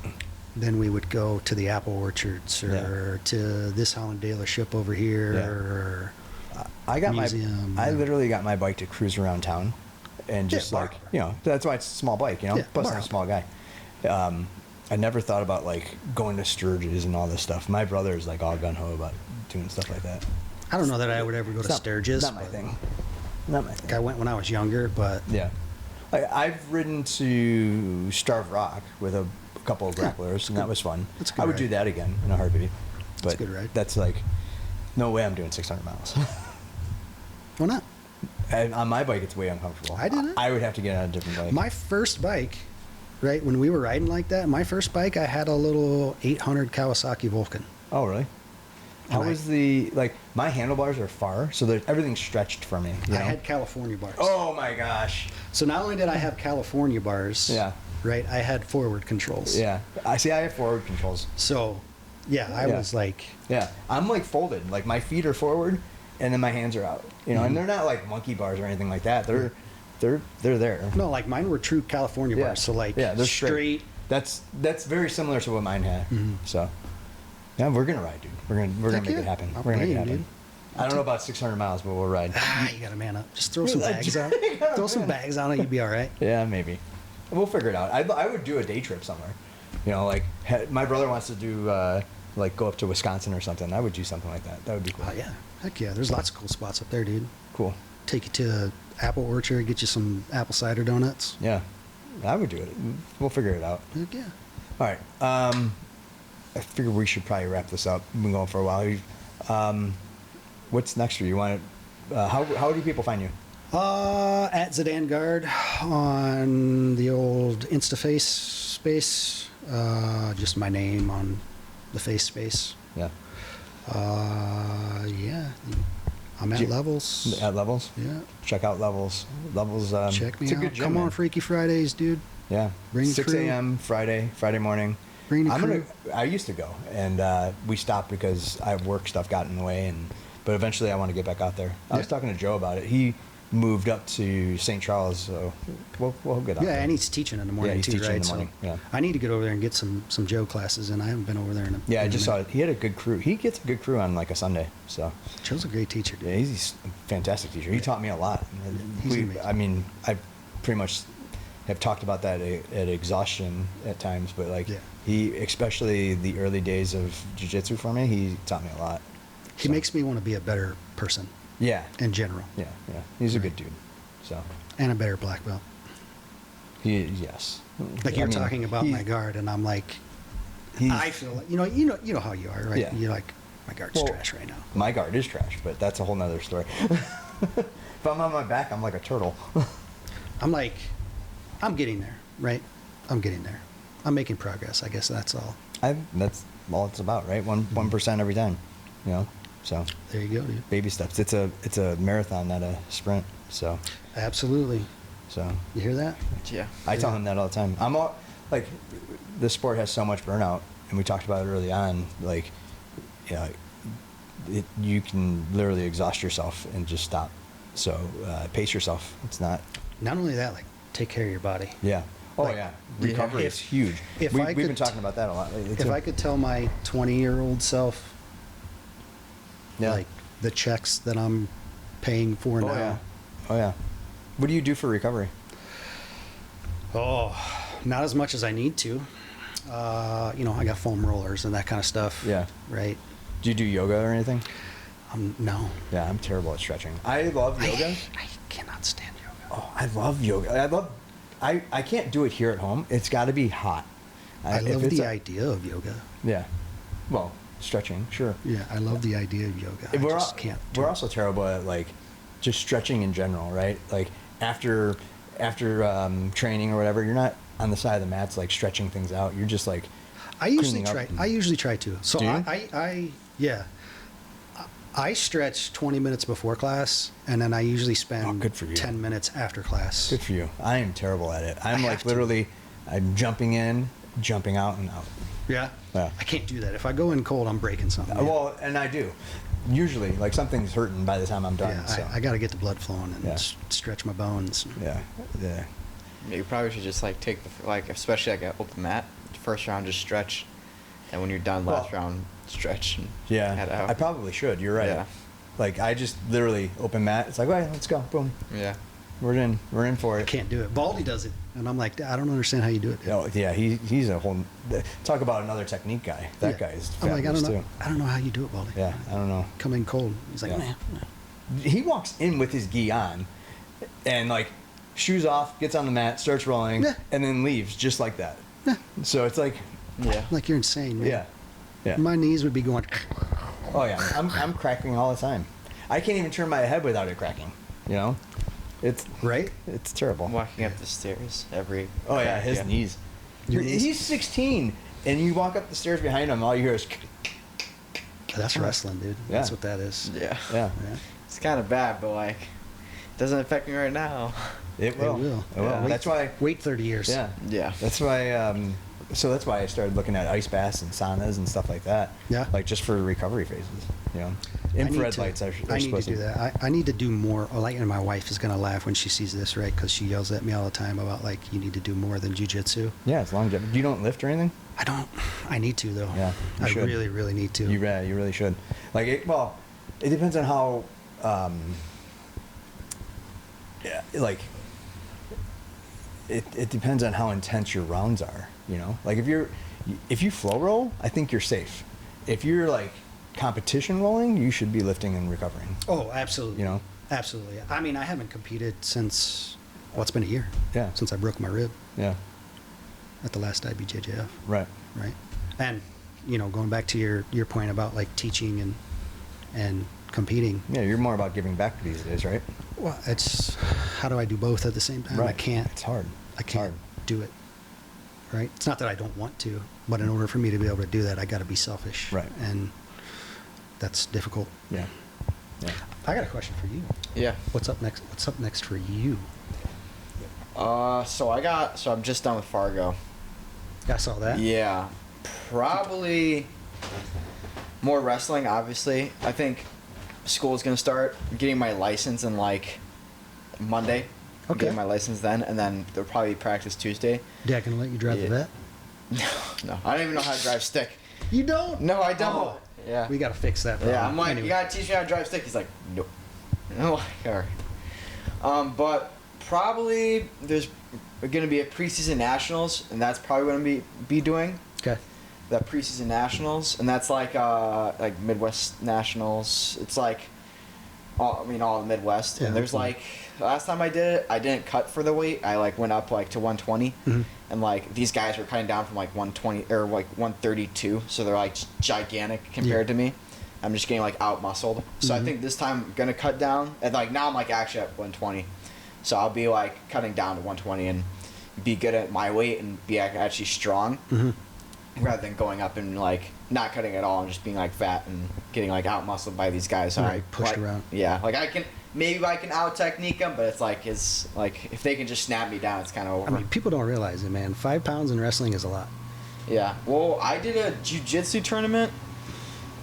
then we would go to the apple orchards or to this Holland dealership over here. Yeah. Or I got Museum. I literally got my bike to cruise around town, and Yeah, just bar. like, you know, that's why it's a small bike. You know, Yeah, plus bar. I'm a small guy. I never thought about like going to Sturgis and all this stuff. My brother is like all gun ho about doing stuff like that. I don't know that I would ever go It's to not- Sturgis. Not my but- thing. Not my Like, I thing. went when I was younger, but Yeah. I've ridden to Starved Rock with a couple of grapplers, and that was fun. That's a good I would ride. do that again in a heartbeat. But That's a good ride. That's like, no way I'm doing 600 miles. why not? And on my bike, it's way uncomfortable. I did it. I would have to get on a different bike. My first bike, right, when we were riding like that, my first bike, I had a little 800 Kawasaki Vulcan. Oh, really? How And I- was the, like, my handlebars are far, so everything's stretched for me. You I know? had California bars. Oh my gosh. So not only did I have California bars, Yeah. right, I had forward controls. Yeah. I have forward controls. So, yeah, I Yeah. was like, Yeah. I'm like folded. Like my feet are forward and then my hands are out. You know, Mhm. and they're not like monkey bars or anything like that. They're there. no, like mine were true California Yeah. bars. So like Yeah, they're straight. That's very similar to what mine had. Mhm. So, yeah, we're gonna ride, dude. We're gonna Heck make yeah. it happen. I'm We're gonna make it game, happen. dude. I don't know about 600 miles, but we'll ride. Ah, you gotta man up. Just throw some Like, bags out. you gotta Throw some man up. bags on it, you'd be all right. Yeah, maybe. We'll figure it out. I would do a day trip somewhere. You know, like my brother wants to do like go up to Wisconsin or something. I would do something like that. That would be cool. Oh yeah, heck yeah. There's lots of cool spots up there, dude. Cool. Take you to the apple orchard, get you some apple cider donuts. Yeah, I would do it. We'll figure it out. Heck yeah. All right. I figure we should probably wrap this up. We've been going for a while. What's next for you? Want to? How do people find you? At Zdan Guard on the old InstaFace space. Just my name on the face space. Yeah. Yeah. I'm at Do you- Levels. At Levels. Yeah. Check out Levels. Levels. Check me it's a out. good gym, Come man. on, Freaky Fridays, dude. Yeah. Bring the 6 crew. a.m. Friday morning. Bring the crew. I used to go, and we stopped because work stuff got in the way, but eventually I want to get back out there. I was Yeah. talking to Joe about it. He moved up to St. Charles, so we'll get out Yeah, there. and he's teaching in the morning he's too, teaching right? in the So morning, yeah. I need to get over there and get some Joe classes, and I haven't been over there in a Yeah, I in a just saw minute. it. He had a good crew. He gets a good crew on like a Sunday, so Joe's a great teacher, dude. yeah, he's a fantastic teacher. He taught me a lot. He's amazing. I mean, I pretty much have talked about that at exhaustion at times, but like Yeah. he, especially the early days of jiu-jitsu for me, he taught me a lot. He So, makes me want to be a better person yeah, in general, yeah. He's a good dude. So and a better black belt. yes. Like I you're mean, talking about he- my guard, and I'm like, he's- I feel like you know how you are, right? Yeah. You're like, my guard's Well, trash right now. My guard is trash, but that's a whole nother story. If I'm on my back, I'm like a turtle. I'm like I'm getting there, right? I'm getting there. I'm making progress. I guess that's all. That's all it's about, right? 1% every time, you know. So There you go, dude. baby steps. It's a marathon, not a sprint. So Absolutely. You hear that? Yeah. I tell him that all the time. I'm all like, the sport has so much burnout, and we talked about it early on. Like, yeah, you can literally exhaust yourself and just stop. So pace yourself. It's not. Not only that, like, take care of your body. Yeah. Oh Like, yeah. Recovery is huge. if We've I been could- talking about that a lot lately If too. I could tell my 20-year-old self, Yeah. like, the checks that I'm paying for Oh now. yeah. Oh yeah. What do you do for recovery? Oh, not as much as I need to. I got foam rollers and that kind of stuff. Yeah. Right. Do you do yoga or anything? No. Yeah, I'm terrible at stretching. I love yoga. I cannot stand yoga. Oh, I love yoga. I can't do it here at home. It's got to be hot. I if love it's the a- idea of yoga. Yeah. Well, stretching, sure. Yeah, I love the idea of yoga. I We're just can't. do We're it. also terrible at like just stretching in general, right? Like after training or whatever, you're not on the side of the mats like stretching things out. You're just like I usually cleaning up try. and- I usually try to. So Do you? I stretch 20 minutes before class, and then I usually spend Oh, good for you. 10 minutes after class. Good for you. I am terrible at it. I'm I like have to. literally, I'm jumping in, jumping out, and out. Yeah? Yeah. I can't do that. If I go in cold, I'm breaking something. Well, and I do. Usually, like something's hurting by the time I'm done. yeah, so. I got to get the blood flowing and Yeah. stretch my bones. Yeah. Yeah. Yeah, you probably should just like take the like, especially like an open mat. First round, just stretch, and when you're done, last Well, round, stretch. And Yeah. head out. I probably should. You're right. Yeah. Like I just literally open mat. It's like, all right, let's go. Boom. Yeah. We're in. We're in for I it. can't do it. Baldy does it, and I'm like, I don't understand how you do it. Oh yeah, he's a whole. Talk about another technique guy. That Yeah. guy is I'm like, I fabulous don't know. too. I don't know how you do it, Baldy. Yeah, I don't know. Come in cold. He's like, Yeah. man. He walks in with his gi on, and like shoes off, gets on the mat, starts rolling, Yeah. and then leaves just like that. Yeah. So it's like, Yeah. Like, you're insane, man. yeah, yeah. My knees would be going. Oh yeah, I'm cracking all the time. I can't even turn my head without it cracking. You know, it's Right? terrible. Walking up the stairs every. Oh yeah, his knees. Your knees? He's 16, and you walk up the stairs behind him, all you hear is. That's wrestling, dude. Yeah. That's what that is. Yeah. Yeah, Yeah. It's kind of bad, but like, it doesn't affect me right now. it will. It will. It will. Yeah. That's why. Wait 30 years. Yeah. Yeah. That's why. So that's why I started looking at ice baths and saunas and stuff like that. Yeah. Like just for recovery phases. You know, I need infrared to- lights are. I need to supposed do that. I need to do more. Like, and my wife is gonna laugh when she sees this, right? Because she yells at me all the time about like, you need to do more than jujitsu. Yeah, it's longevity. You don't lift or anything. I don't. I need to though. Yeah, you I should. really, really need to. You really should. Like it. Well, it depends on how. Yeah, like. It depends on how intense your rounds are. You know, like if you flow roll, I think you're safe. If you're like competition rolling, you should be lifting and recovering. Oh, absolutely. You know? Absolutely. I mean, I haven't competed since. Well, it's been a year. Yeah. Since I broke my rib Yeah. at the last IBJJF. Right. Right. And going back to your point about like teaching and competing. Yeah, you're more about giving back these days, right? Well, it's how do I do both at the same time? I Right. can't. It's hard. I It's can't hard. do it. Right. It's not that I don't want to, but in order for me to be able to do that, I got to be selfish. Right. And that's difficult. Yeah. Yeah. I got a question for you. Yeah. What's up next? What's up next for you? So I'm just done with Fargo. I saw that. Yeah. Probably more wrestling, obviously. I think school's gonna start. I'm getting my license in like Monday. I'm Okay. getting my license then, and then there'll probably be practice Tuesday. Dad, can I let you drive Yeah. the vet? No, I don't even know how to drive stick. You don't? No, I don't. Oh, Yeah. We got to fix that problem. Yeah, I'm like, Anyway. you gotta teach me how to drive stick. He's like, nope. And I'm like, all right. But probably there's gonna be a preseason nationals, and that's probably what I'm be doing. Okay. That preseason nationals, and that's like Midwest nationals. It's like, all the Midwest. Yeah, and there's okay. like, last time I did it, I didn't cut for the weight. I like went up like to 120, Mhm. and like these guys were cutting down from like 120 or like 132, so they're like gigantic compared Yeah. to me. I'm just getting like out muscled. So I Mhm. think this time I'm gonna cut down, and like now I'm like actually at 120, so I'll be like cutting down to 120 and be good at my weight and be actually strong, rather than going up and like not cutting at all and just being like fat and getting like out muscled by these guys. Right, pushed like, around. Yeah, like I can out technique them, but it's like if they can just snap me down, it's kind of over. I mean, people don't realize it, man. 5 pounds in wrestling is a lot. Yeah. Well, I did a jiu-jitsu tournament.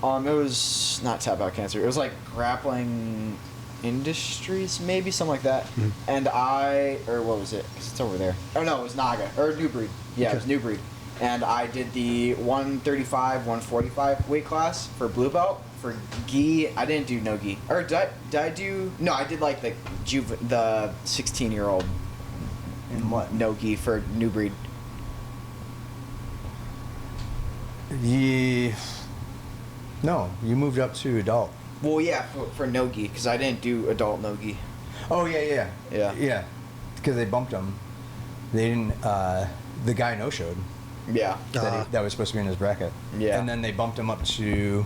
It was not Tap Out Cancer. It was like Grappling Industries, maybe something like that. And what was it? 'Cause it's over there. Oh no, it was Naga or New Breed. Yeah, it was New Breed. And I did the 135, 145 weight class for blue belt. For gi, I didn't do no gi. Or did I do? No, I did like the 16-year-old. In what? No gi for New Breed. No, you moved up to adult. Well, yeah, for no gi, because I didn't do adult no gi. Oh yeah. Yeah. Because they bumped him. They didn't. The guy no showed. Yeah. That was supposed to be in his bracket. Yeah. And then they bumped him up to.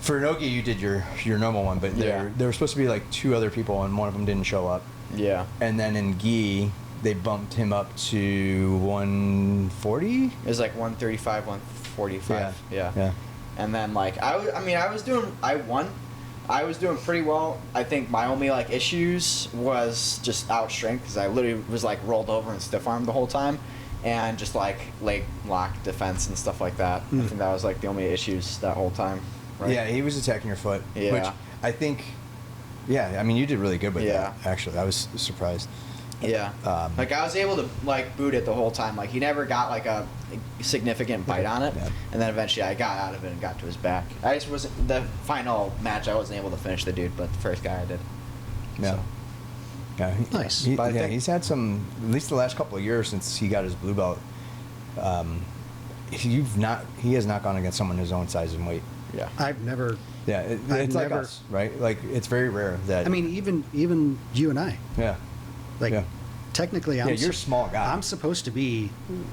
For no gi, you did your normal one, but there were supposed to be like 2 other people, and one of them didn't show up. Yeah. And then in gi, they bumped him up to 140. It was like 135, 145. Yeah. And then like I won. I was doing pretty well. I think my only like issues was just out strength, because I literally was like rolled over and stiff armed the whole time, and just like leg lock defense and stuff like that. I think that was like the only issues that whole time. Right? Yeah, he was attacking your foot. Yeah. Which I think. Yeah, I mean you did really good with Yeah. that. Actually, I was surprised. Yeah. Like I was able to like boot it the whole time. Like he never got like a significant bite on it. Yeah. And then eventually I got out of it and got to his back. I just wasn't the final match. I wasn't able to finish the dude, but the first guy I did. Yeah. So. Yeah. Nice. But I think- He's had some. At least the last couple of years since he got his blue belt. He has not gone against someone his own size and weight. Yeah. I've never. Yeah, I've it's like never- us, right? Like it's very rare that. I mean, even you and I. Yeah. Like, Yeah. technically, Yeah, you're a small guy. I'm supposed to be.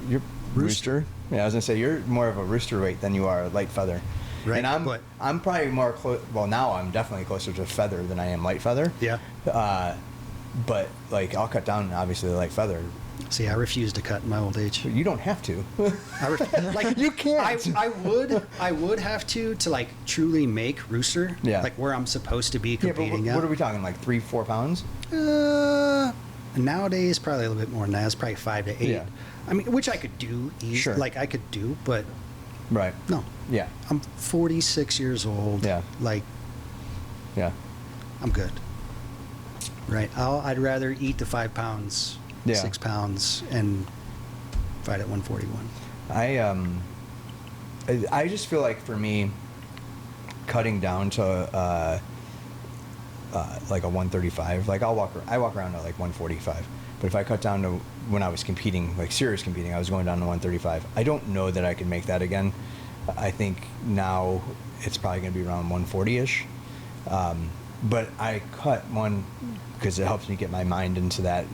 You're rooster. Yeah, I was gonna say you're more of a rooster weight than you are a light feather. Right, And but- I'm probably more close. Well, now I'm definitely closer to feather than I am light feather. Yeah. But like I'll cut down obviously the light feather. See, I refuse to cut in my old age. You don't have to. Like You can't. I would have to like truly make rooster. Yeah. Like where I'm supposed to be Yeah, but competing what at. are we talking? Like 3-4 pounds? Nowadays, probably a little bit more than that. It's probably 5 to 8. Yeah. I mean, which I could do. Sure. Like I could do, but Right. no. Yeah. I'm 46 years old. Yeah. Like Yeah. I'm good. Right. I'd rather eat the 5 pounds, Yeah. 6 pounds, and fight at 141. I just feel like for me, cutting down to like a 135, like I walk around at like 145. But if I cut down to when I was competing, like serious competing, I was going down to 135. I don't know that I can make that again. I think now it's probably going to be around 140-ish. But I cut one because it helps me get my mind into that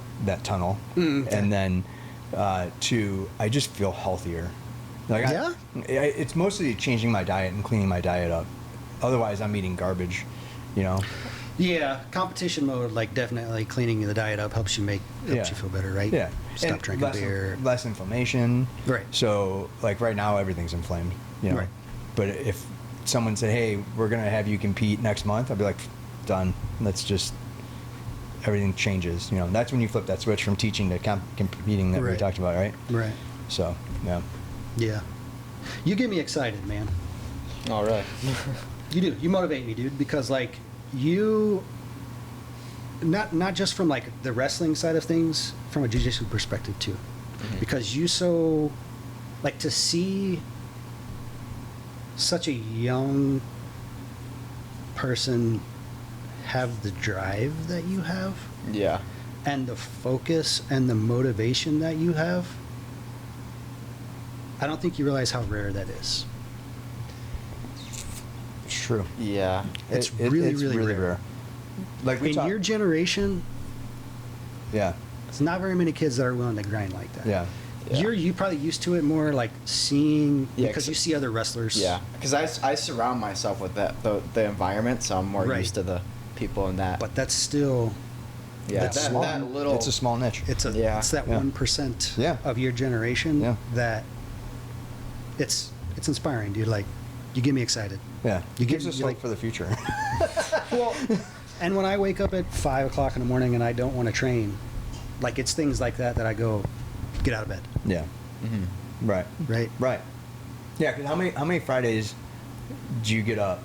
tunnel. Okay. And then 2, I just feel healthier. Like Yeah? it's mostly changing my diet and cleaning my diet up. Otherwise, I'm eating garbage, you know? Yeah, competition mode, like definitely cleaning the diet up helps you Yeah. feel better, right? Yeah. Stop And drinking beer. Less inflammation. Right. So, like right now, everything's inflamed, you know? Right. But if someone said, hey, we're going to have you compete next month, I'd be like, done. Let's just, everything changes, you know? That's when you flip that switch from teaching to competing that we Right. talked about, right? Right. So, yeah. Yeah. You get me excited, man. All right. You do. You motivate me, dude, because like you not just from like the wrestling side of things, from a jiu-jitsu perspective too. Because you so like to see such a young person have the drive that you have Yeah. and the focus and the motivation that you have. I don't think you realize how rare that is. It's true. Yeah. It's really really rare. rare. Like we In talk, your generation, yeah, it's not very many kids that are willing to grind like that. yeah. Yeah. You probably used to it more like seeing Yeah, because 'cause- you see other wrestlers. Yeah, because I surround myself with the environment, so I'm more Right. used to the people in that. But that's still Yeah, That's that, small. that little. It's a small niche. It's Yeah. it's that Yeah. 1% Yeah. of your generation Yeah. that it's inspiring, dude. Like, you get me excited. Yeah. You It gives get- us you hope like- for the future. Well, and when I wake up at 5 o'clock in the morning and I don't want to train, like, it's things like that that I go, get out of bed, Yeah. Mhm. Right. right? Right. Yeah. 'Cause how many Fridays do you get up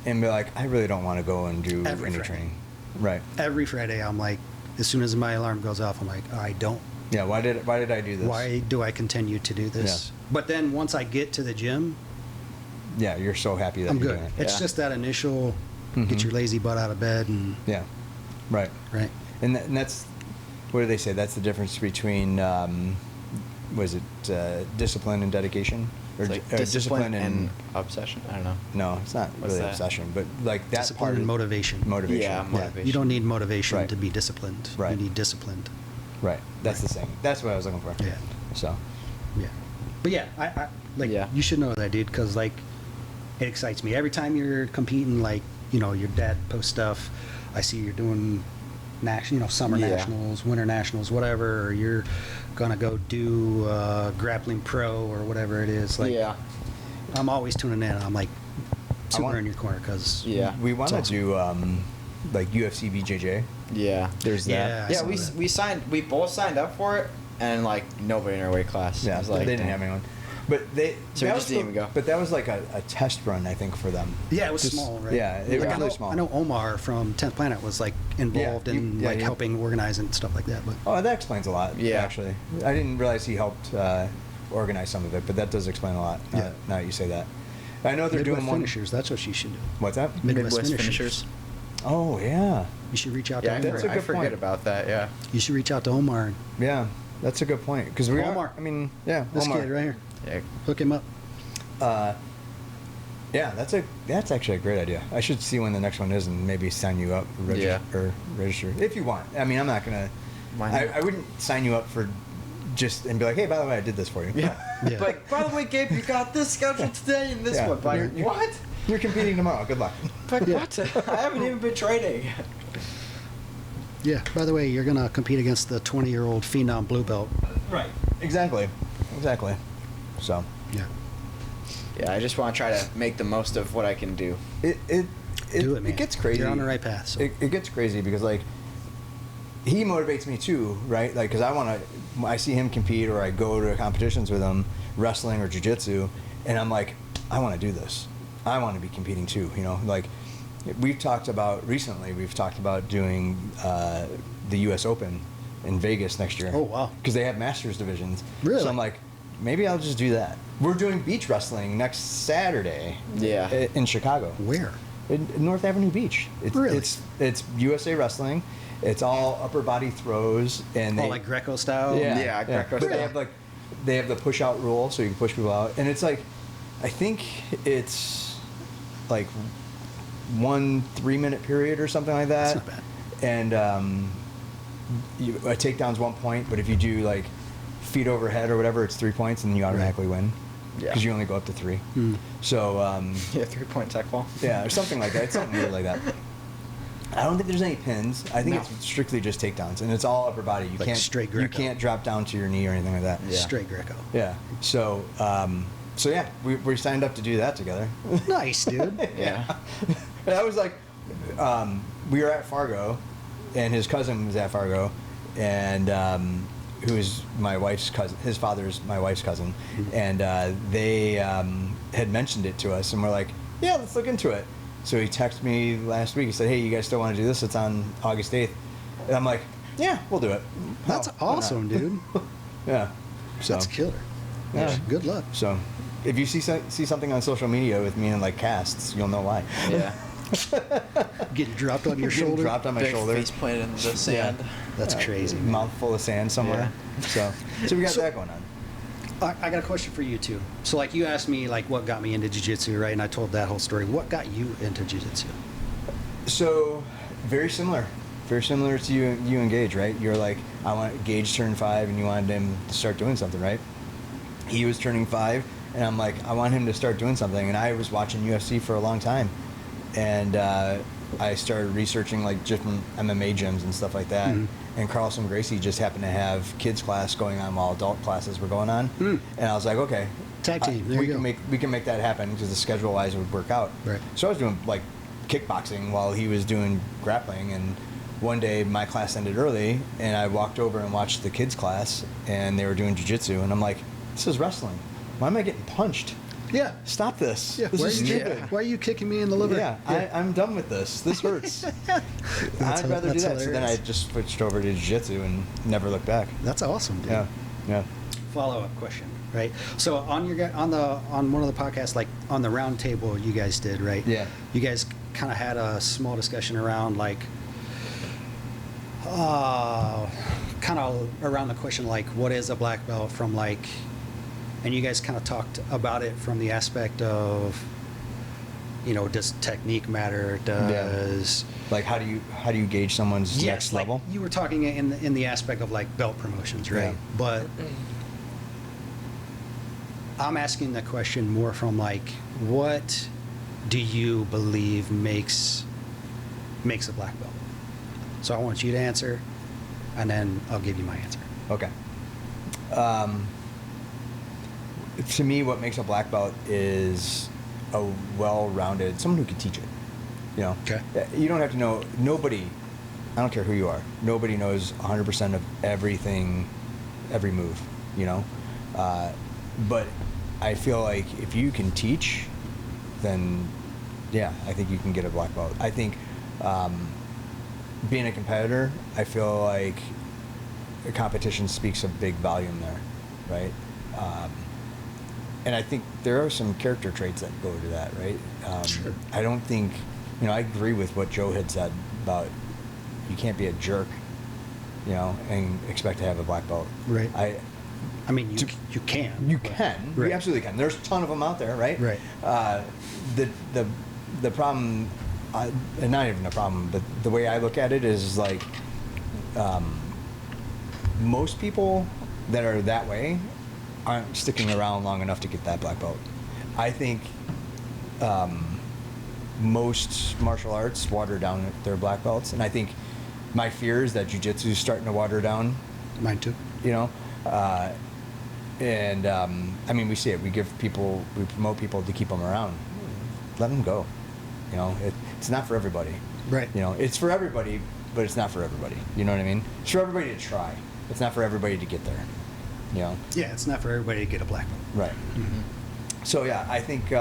and be like, I really don't want to go and do Every any Friday. training? Right. Every Friday, I'm like, as soon as my alarm goes off, I'm like, I don't. Yeah. Why did I do this? Why do I continue to do this? Yeah. But then once I get to the gym, Yeah. You're so happy that I'm you're good. doing it. It's Yeah. just that initial Mhm. get your lazy butt out of bed and Yeah. Right. right. And that's, what do they say? That's the difference between, was it discipline and dedication? It's like discipline and obsession. I don't know. No, it's not What's really that? obsession, but like that Discipline part and of motivation. Motivation. Yeah, motivation. You don't need motivation Right. to be disciplined. Right. You need disciplined. Right. That's Right. the thing. That's what I was looking for. Yeah. So. Yeah. But yeah, I like Yeah. you should know that, dude, because like it excites me every time you're competing. Like, you know, your dad posts stuff. I see you're doing summer Yeah. nationals, winter nationals, whatever. Or you're gonna go do grappling pro or whatever it is. Like, yeah. I'm always tuning in. I'm like super want- in your corner because Yeah. We want to awesome. do like UFC BJJ. Yeah. There's that. Yeah, I Yeah, saw we that. we signed. We both signed up for it, and like nobody in our weight class. Yeah. It was like, they didn't have anyone. But they. So we that just was didn't even go. But that was like a test run, I think, for them. Yeah, it was Just- small, right? Yeah, it was I really know, small. I know Omar from 10th Planet was like involved in yeah, like yeah. helping organize and stuff like that. But Oh, that explains a lot. Yeah. Actually, I didn't realize he helped organize some of it, but that does explain a lot. Yeah. Now that you say that, I know they're Midwest doing one. finishers, that's what you should do. What's that? Midwest Midwest finishers. finishers. Oh yeah, You should reach out Yeah, to I, Omar. That's a I good forget point. about that. Yeah. You should reach out to Omar. And yeah. That's a good point because we Omar. are. I mean, yeah, this Omar. kid right here. Yeah. Hook him up. Yeah, that's actually a great idea. I should see when the next one is and maybe sign you up Yeah. or register if you want. I mean, I'm not gonna. Why not? I wouldn't sign you up for just and be like, hey, by the way, I did this for you. Yeah. Yeah. But by the way, Gabe, you got this scheduled today and this Yeah. one. But You're- what? You're competing tomorrow. Good luck. But Yeah. what? I haven't even been training. Yeah. By the way, you're gonna compete against the 20-year-old phenom blue belt. Right. Exactly. So Yeah. Yeah, I just want to try to make the most of what I can do. it Do it, man. It gets crazy. You're on the right path. So. It gets crazy because like he motivates me too, right? Like because I see him compete or I go to competitions with him, wrestling or jiu-jitsu, and I'm like, I want to do this. I want to be competing too. You know, like we've talked about doing the U.S. Open in Vegas next year. Oh, wow. Because they have masters divisions. Really? So I'm like, maybe I'll just do that. We're doing beach wrestling next Saturday. Yeah. In Chicago. Where? In North Avenue Beach. Really? It's USA Wrestling. It's all upper body throws and Oh, they like Greco style. Yeah, Greco But style. they have the push out rule, so you can push people out, and it's like I think it's like 1 3-minute period or something like that. That's not bad. And a takedown's 1 point, but if you do like feet overhead or whatever, it's 3 points, and then you automatically win. Yeah. Because you only go up to 3. Hmm. So Yeah, 3-point tech ball. yeah, or something like that. It's something weird like that. I don't think there's any pins. I think No. it's strictly just takedowns, and it's all upper body. You Like can't straight you Greco. can't drop down to your knee or anything like that. Yeah. Straight Greco. Yeah. So yeah, we signed up to do that together. Nice, dude. Yeah. And I was like, we were at Fargo, and his cousin was at Fargo, and who is my wife's cousin. His father's my wife's cousin, and they had mentioned it to us, and we're like, yeah, let's look into it. So he texted me last week. He said, hey, you guys still want to do this? It's on August 8th. And I'm like, yeah, we'll do it. That's Why not? awesome, dude. Yeah. So, That's killer. Yeah. Good luck. So if you see something on social media with me in like casts, you'll know why. Yeah. Getting dropped on your Getting shoulder. dropped on my Big shoulder. face planted in the sand. That's crazy. Man. Mouthful of sand somewhere. So we got So- that going on. I got a question for you too. So, like, you asked me like what got me into jiu-jitsu, right? And I told that whole story. What got you into jiu-jitsu? So very similar to you and Gage, right? You're like, I want Gage turned 5, and you wanted him to start doing something, right? He was turning 5, and I'm like, I want him to start doing something. And I was watching UFC for a long time, and I started researching like different MMA gyms and stuff like that. And Carlson Gracie just happened to have kids class going on while adult classes were going on. And I was like, okay, Tag team. There we you can go. we can make that happen because the schedule wise would work out. Right. So I was doing like kickboxing while he was doing grappling, and one day my class ended early, and I walked over and watched the kids class, and they were doing jiu-jitsu, and I'm like, this is wrestling. Why am I getting punched? Yeah. Stop this. Yeah. This Why are, is you, stupid. why are you kicking me in the liver? Yeah, I'm done with this. This hurts. I'd rather do that's that. So then I hilarious. just switched over to jiu-jitsu and never looked back. That's awesome, dude. Yeah, yeah. Follow-up question, right? So on one of the podcasts, like on the round table you guys did, right? Yeah. You guys kind of had a small discussion around like, kind of around the question like, what is a black belt from like, and you guys kind of talked about it from the aspect of, you know, does technique matter? Does Like how do you gauge someone's next like level? you were talking in the aspect of like belt promotions, right? Yeah. But I'm asking the question more from like, what do you believe makes a black belt? So I want you to answer, and then I'll give you my answer. Okay. To me, what makes a black belt is a well-rounded, someone who can teach it. You know, Okay. You don't have to know. Nobody, I don't care who you are. Nobody knows 100% of everything, every move. You know, but I feel like if you can teach, then yeah, I think you can get a black belt. I think being a competitor, I feel like the competition speaks a big volume there, right? And I think there are some character traits that go to that, right? Sure. I don't think, you know, I agree with what Joe had said about you can't be a jerk, you know, and expect to have a black belt. Right. I mean, you You can. can. Right. You absolutely can. There's a ton of them out there, right? Right. The problem, and not even a problem, but the way I look at it is like most people that are that way aren't sticking around long enough to get that black belt. I think most martial arts water down their black belts, and I think my fear is that jiu-jitsu is starting to water down. Mine too. You know, and I mean, we see it. We promote people to keep them around. Let them go. You know, it's not for everybody. Right. You know, it's for everybody, but it's not for everybody. You know what I mean? It's for everybody to try. It's not for everybody to get there. You know. Yeah, it's not for everybody to get a black belt. Right. So yeah, I think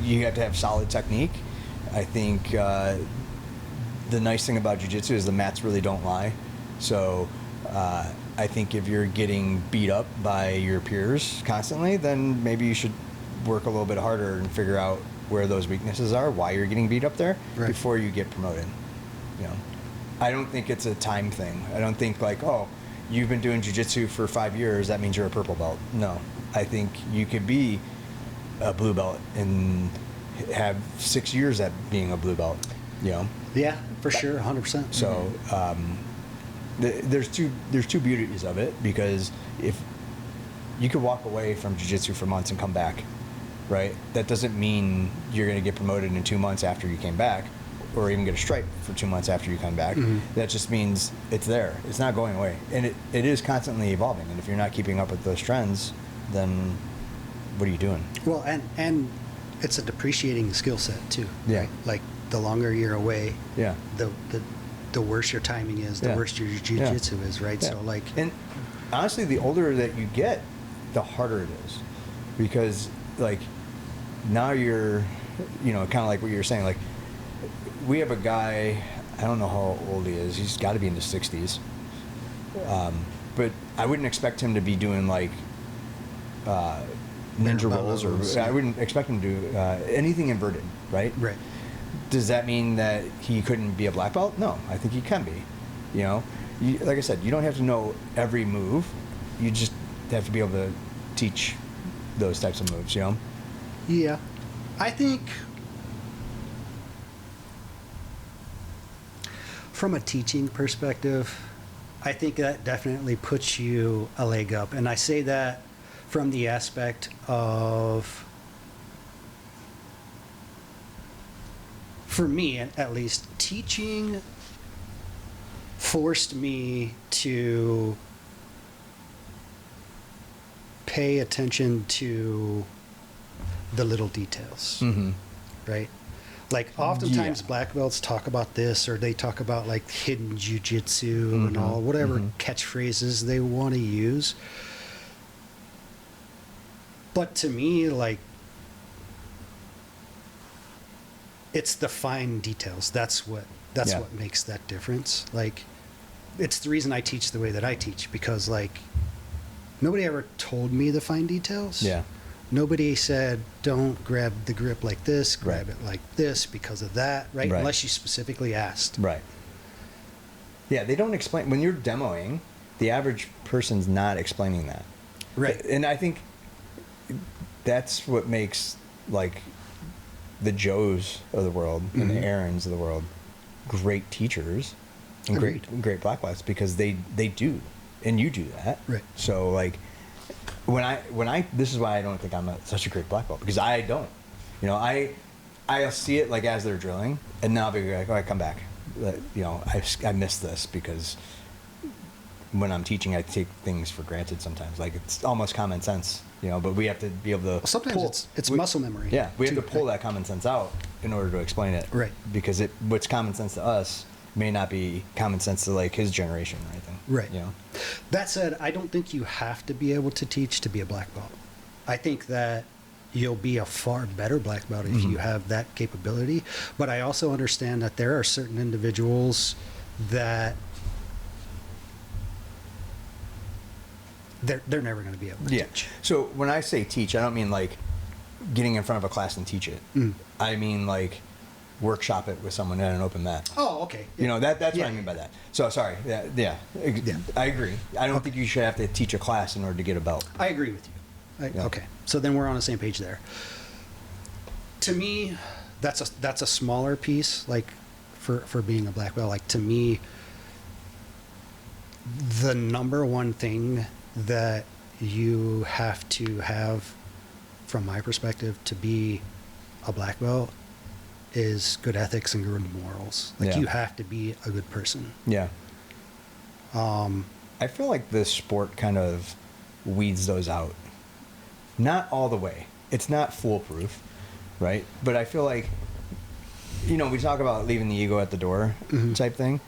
you have to have solid technique. I think the nice thing about jiu-jitsu is the mats really don't lie. So I think if you're getting beat up by your peers constantly, then maybe you should work a little bit harder and figure out where those weaknesses are, why you're getting beat up there, Right. before you get promoted. You know, I don't think it's a time thing. I don't think like, oh, you've been doing jiu-jitsu for 5 years, that means you're a purple belt. No, I think you could be a blue belt and have 6 years at being a blue belt. You know. Yeah, for sure, 100%. So there's two beauties of it, because if you could walk away from jiu-jitsu for months and come back, right? That doesn't mean you're going to get promoted in 2 months after you came back, or even get a stripe for 2 months after you come back. That just means it's there. It's not going away, and it is constantly evolving. And if you're not keeping up with those trends, then what are you doing? Well, and it's a depreciating skill set too. Yeah. Right? Like the longer you're away, Yeah. the worse your timing is, the Yeah. worse your jiu-jitsu is, right? Yeah. So like, and honestly, the older that you get, the harder it is, because like now you're, you know, kind of like what you were saying. Like we have a guy, I don't know how old he is. He's got to be in his 60s, but I wouldn't expect him to be doing like ninja rolls, or I wouldn't expect him to do anything inverted, right? right. Does that mean that he couldn't be a black belt? No, I think he can be. You know, like I said, you don't have to know every move. You just have to be able to teach those types of moves, you know? Yeah. I think from a teaching perspective, I think that definitely puts you a leg up. And I say that from the aspect of for me at least, teaching forced me to pay attention to the little details, right? Like oftentimes black belts talk about this, or they talk about like hidden jiu-jitsu and all, whatever catchphrases they want to use. But to me, like, it's the fine details. That's what makes that difference. Like, it's the reason I teach the way that I teach, because like nobody ever told me the fine details. Yeah. Nobody said, don't grab the grip like this, grab it like this because of that, right? Unless you specifically asked. Right. Yeah, they don't explain. When you're demoing, the average person's not explaining that. Right. And I think that's what makes, like, the Joes of the world and the Aarons of the world great teachers and great black belts, because they do, and you do that. Right. So, like, when I this is why I don't think I'm such a great black belt, because I don't, you know, I'll see it like as they're drilling, and then I'll be like, all right, come back, you know, I missed this, because when I'm teaching, I take things for granted sometimes, like it's almost common sense, you know, but we have to be able to sometimes it's muscle memory. Yeah, we have to pull that common sense out in order to explain it, right? Because what's common sense to us may not be common sense to like his generation or anything. Right. You know? That said, I don't think you have to be able to teach to be a black belt. I think that you'll be a far better black belt if you have that capability. But I also understand that there are certain individuals that they're never going to be able to teach. So when I say teach, I don't mean like getting in front of a class and teach it. I mean like workshop it with someone at an open mat. Oh, okay. You know, that's what I mean by that. So sorry. Yeah. I agree. I don't think you should have to teach a class in order to get a belt. I agree with you. Okay. So then we're on the same page there. To me, that's a smaller piece, like for being a black belt. Like, to me, the number one thing that you have to have, from my perspective, to be a black belt is good ethics and good morals. Like, you have to be a good person. Yeah. I feel like this sport kind of weeds those out. Not all the way. It's not foolproof, right? But I feel like, you know, we talk about leaving the ego at the door type thing,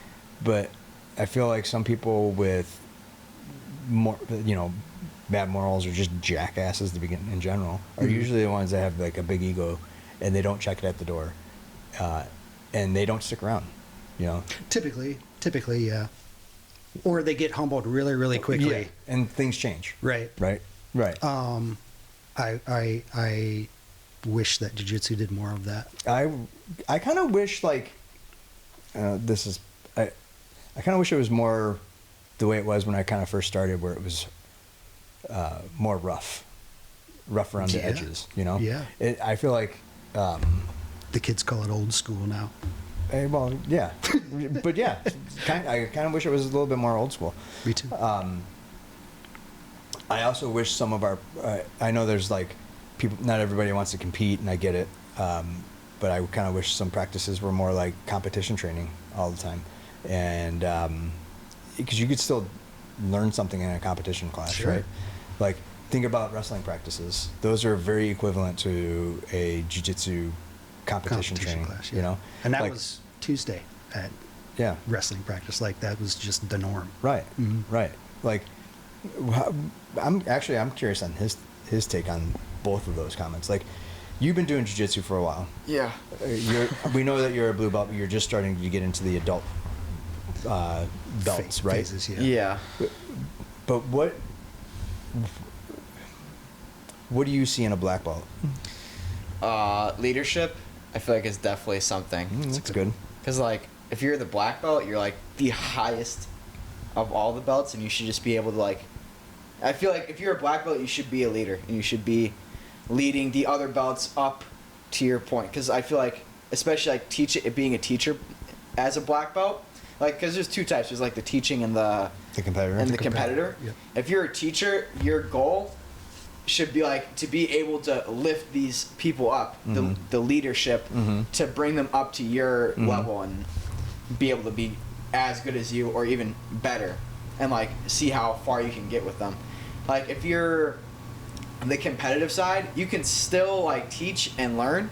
but I feel like some people with more, you know, bad morals or just jackasses to begin in general are usually the ones that have like a big ego, and they don't check it at the door, and they don't stick around, you know. Typically, yeah. Or they get humbled really, really quickly, and things change. Right. I wish that jiu-jitsu did more of that. I kind of wish, like, I kind of wish it was more the way it was when I kind of first started, where it was more rough around the edges, you know? Yeah. I feel like... the kids call it old school now. Well, yeah. But yeah, I kind of wish it was a little bit more old school. Me too. I also wish some of our... I know there's, like, people... Not everybody wants to compete, and I get it. But I kind of wish some practices were more like competition training all the time. And... because you could still learn something in a competition class, right? Like, think about wrestling practices. Those are very equivalent to a jiu-jitsu competition training class, you know? And that, like, was Tuesday at wrestling practice. Like, that was just the norm. Right, right. Like, I'm curious on his take on both of those comments. Like, you've been doing jiu-jitsu for a while. Yeah. We know that you're a blue belt, but you're just starting to get into the adult belts, right? Phases, yeah. But what do you see in a black belt? Leadership, I feel like, is definitely something. That's good. Because, like, if you're the black belt, you're, like, the highest of all the belts, and you should just be able to, like... I feel like if you're a black belt, you should be a leader, and you should be leading the other belts up to your point. Because I feel like, especially, like, being a teacher as a black belt, like, because there's two types. There's, like, the teaching and the competitor. And the competitor. Yep. If you're a teacher, your goal should be like to be able to lift these people up, the leadership, to bring them up to your level and be able to be as good as you or even better, and like see how far you can get with them. Like if you're on the competitive side, you can still like teach and learn,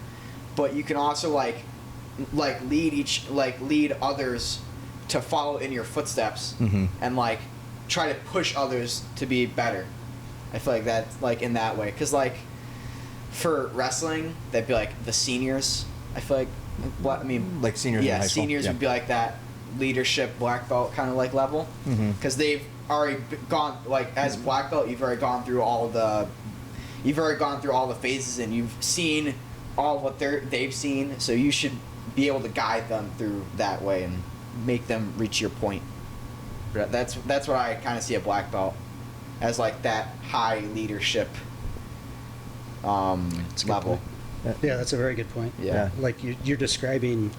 but you can also like lead others to follow in your footsteps, and like try to push others to be better. I feel like that's like in that way, because like for wrestling, that'd be like the seniors. I feel like what I mean, like seniors. Yeah, in high school. seniors would be like that leadership black belt kind of like level, because they've already gone like as black belt. You've already gone through all the phases, and you've seen all what they've seen. So you should be able to guide them through that way and make them reach your point. That's what I kind of see a black belt as, like that high leadership level. Yeah, that's a very good point. Yeah. Like you're describing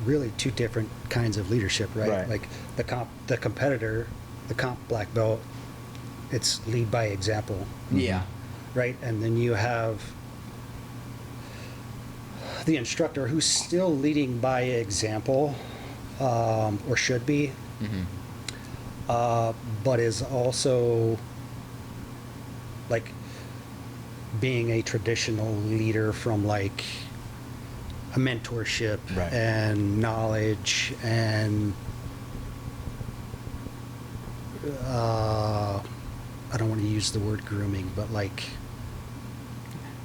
really two different kinds of leadership, right? Right. Like the competitor, the comp black belt, it's lead by example. Yeah. Right? And then you have the instructor who's still leading by example, or should be, but is also like being a traditional leader from like a mentorship Right. and knowledge and I don't want to use the word grooming, but like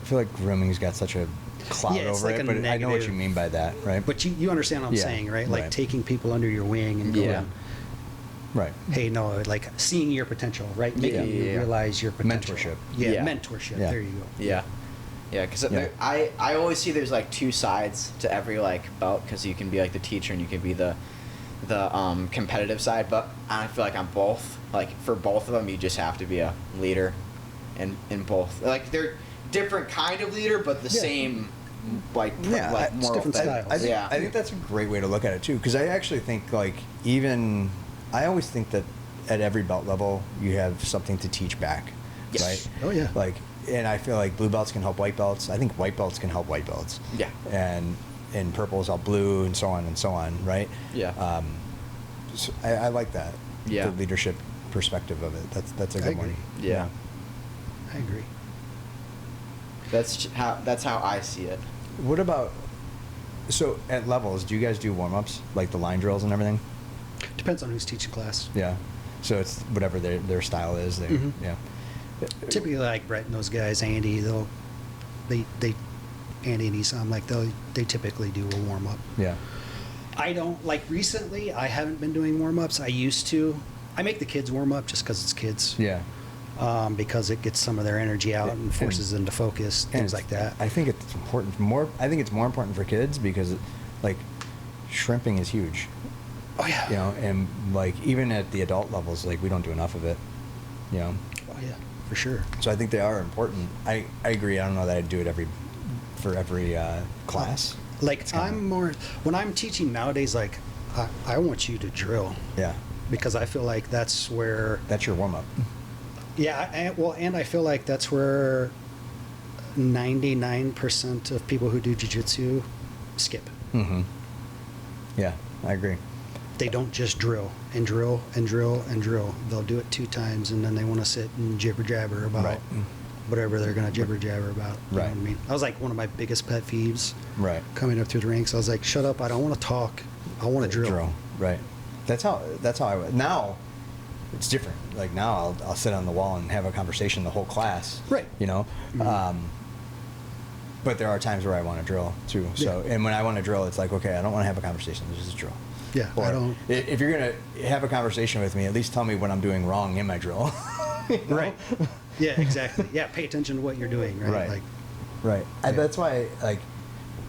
I feel like grooming's got such a cloud Yeah, it's over like it, a but I know what negative- you mean by that, right? but you understand what I'm Yeah, saying, right? Like right. taking people under your wing and going, Yeah. Right. hey, no, like seeing your potential, right? Making you Yeah. realize your potential. Mentorship. Yeah, Yeah. mentorship. Yeah. There you go. Yeah. Yeah, because Yeah. I always see there's like two sides to every like belt, because you can be like the teacher and you can be the competitive side, but I feel like on both, like for both of them, you just have to be a leader in both. Like they're different kind of leader, but the Yeah. same like Yeah, like it's moral different thing. styles. I think, Yeah. I think that's a great way to look at it too, because I actually think like I always think that at every belt level you have something to teach back, Yes. right? Oh, yeah. Like, and I feel like blue belts can help white belts. I think white belts can help white belts. Yeah. And purples help blue, and so on, right? Yeah. So I like that. Yeah. The leadership perspective of it. That's a I good agree. one. Yeah. I agree. That's how I see it. What about, so at levels, do you guys do warm-ups, like the line drills and everything? Depends on who's teaching class. Yeah. So it's whatever their style is. Yeah. Typically, like Brett and those guys, Andy, Andy and Esam, like they typically do a warm up. Yeah. I don't like recently. I haven't been doing warm ups. I used to. I make the kids warm up just because it's kids. Yeah. Because it gets some of their energy out and forces them to focus, things like that. I think it's important. I think it's more important for kids because, like, shrimping is huge. Oh yeah. You know, and like even at the adult levels, like we don't do enough of it. You know. Oh yeah, for sure. So I think they are important. I agree. I don't know that I'd do it for every class. Like It's kinda- I'm more when I'm teaching nowadays. Like I want you to drill Yeah. because I feel like that's where. That's your warm up. Yeah. And I feel like that's where 99% of people who do jiu-jitsu skip. Mm-hmm. Yeah, I agree. They don't just drill and drill and drill and drill. They'll do it 2 times and then they want to sit and jibber jabber about Right. whatever they're going to jibber jabber about. You Right. know what I mean? That was like one of my biggest pet peeves Right. coming up through the ranks. I was like, shut up. I don't want to talk. I want to drill. Right. That's how I would. Now it's different. Like now I'll sit on the wall and have a conversation the whole class. Right. You know? Mhm. But there are times where I want to drill too. So, Yeah. and when I want to drill, it's like, okay, I don't want to have a conversation. This is a drill. Yeah, Or I don't. If you're going to have a conversation with me, at least tell me what I'm doing wrong in my drill. You know? Right. Yeah, exactly. Yeah, pay attention to what you're doing, right? Right. Like, Right. Yeah. That's why, like,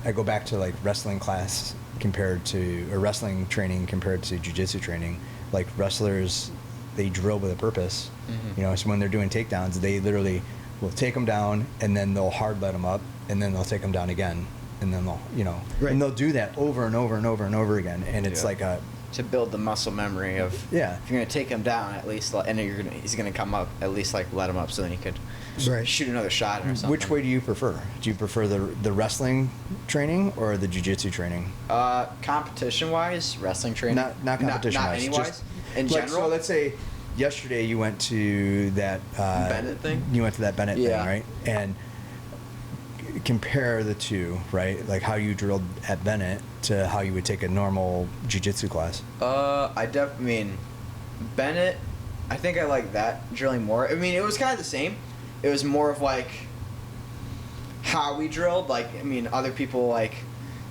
I go back to like wrestling class or wrestling training compared to jiu-jitsu training. Like wrestlers, they drill with a purpose. Mhm. You know, so when they're doing takedowns, they literally will take them down and then they'll hard let them up and then they'll take them down again and then they'll, Right. and they'll do that over and over and over and over again. And it's Yeah. like a to build the muscle memory of Yeah. if you're gonna take him down, at least and he's gonna come up, at least like let him up so then he could Right. shoot another shot or something. Which way do you prefer? Do you prefer the wrestling training or the jiu-jitsu training? Competition wise, wrestling training. Not competition not wise. any wise. In like, general. so let's say yesterday you went to that Bennett thing? You went to that Bennett Yeah. thing, right? And compare the two, right? Like how you drilled at Bennett to how you would take a normal jiu-jitsu class. I mean, Bennett, I think I like that drilling more. I mean, it was kind of the same. It was more of like how we drilled. Like, I mean, other people like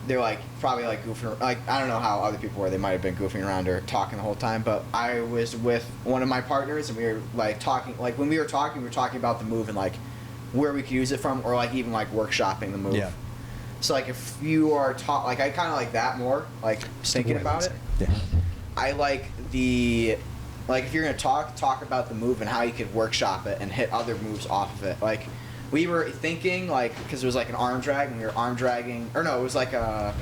they're like probably like goofing. Like, I don't know how other people were. They might have been goofing around or talking the whole time. But I was with one of my partners, and we were like talking. Like when we were talking about the move and like where we could use it from, or like even like workshopping the move. Yeah. So like if you are like I kind of like that more. Like thinking about it. Yeah. I like the, like if you're gonna talk about the move and how you could workshop it and hit other moves off of it. Like we were thinking like, because it was like an arm drag and we were arm dragging, or no, it was like a,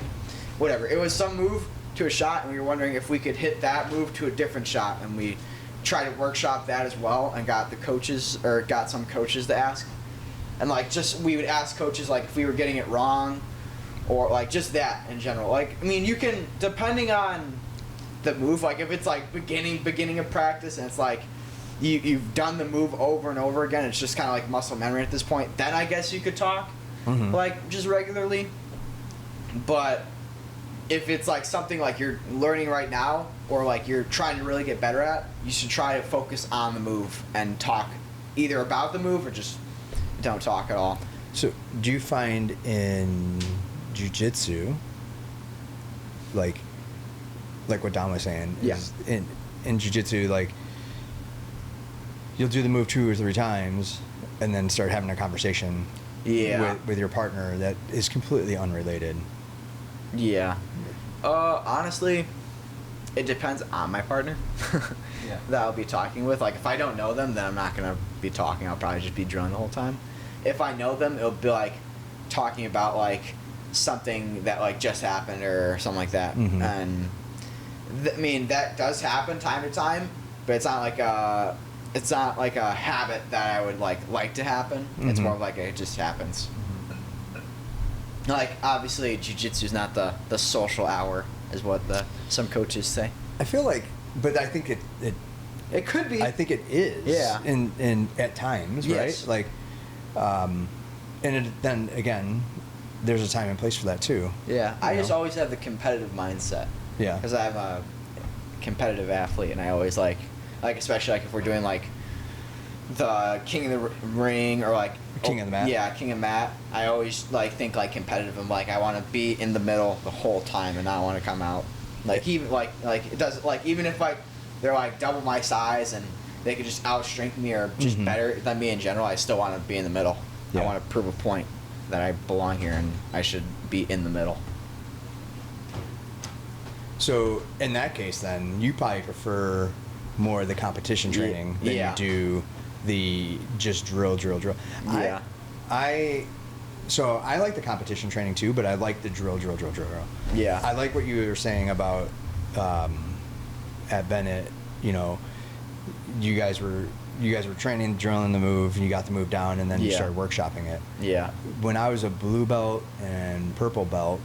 whatever. It was some move to a shot and we were wondering if we could hit that move to a different shot, and we tried to workshop that as well and got some coaches to ask. And like just, we would ask coaches like if we were getting it wrong or like just that in general. Like, I mean, you can, depending on the move, like if it's like beginning of practice and it's like you've done the move over and over again, it's just kind of like muscle memory at this point, then I guess you could talk like just regularly. But if it's like something like you're learning right now or like you're trying to really get better at, you should try to focus on the move and talk either about the move or just don't talk at all. So do you find in jiu-jitsu, like what Don was saying, Yeah. is in jiu-jitsu, like you'll do the move 2 or 3 times and then start having a conversation with your partner that is completely unrelated. Yeah. Honestly, it depends on my partner. Yeah. That I'll be talking with. Like if I don't know them, then I'm not gonna be talking. I'll probably just be drilling the whole time. If I know them, it'll be like talking about like something that like just happened or something like that. And I mean that does happen time to time, but it's not like a habit that I would like to happen. It's more of like it just happens. Like obviously jiu-jitsu is not the social hour, is what some coaches say. I feel like, but I think It could be. I think it is. Yeah. In at times, Yes. right? Like, then again, there's a time and place for that too. Yeah, I You just know? always have the competitive mindset. Yeah. Because I'm a competitive athlete, and I always like especially like if we're doing like the King of the Ring or like King of the Mat. Yeah, King of Mat. I always like think like competitive. I'm like I want to be in the middle the whole time and not want to come out. Like even like it does like even if like they're like double my size and they could just outstrength me or just better than me in general, I still want to be in the middle. Yeah. I want to prove a point that I belong here and I should be in the middle. So in that case, then you probably prefer more of the competition training than Yeah. you do the just drill. Yeah. So I like the competition training too, but I like the drill. Yeah. I like what you were saying about at Bennett. You know, you guys were training, drilling the move, and you got the move down, and then you Yeah. started workshopping it. Yeah. When I was a blue belt and purple belt,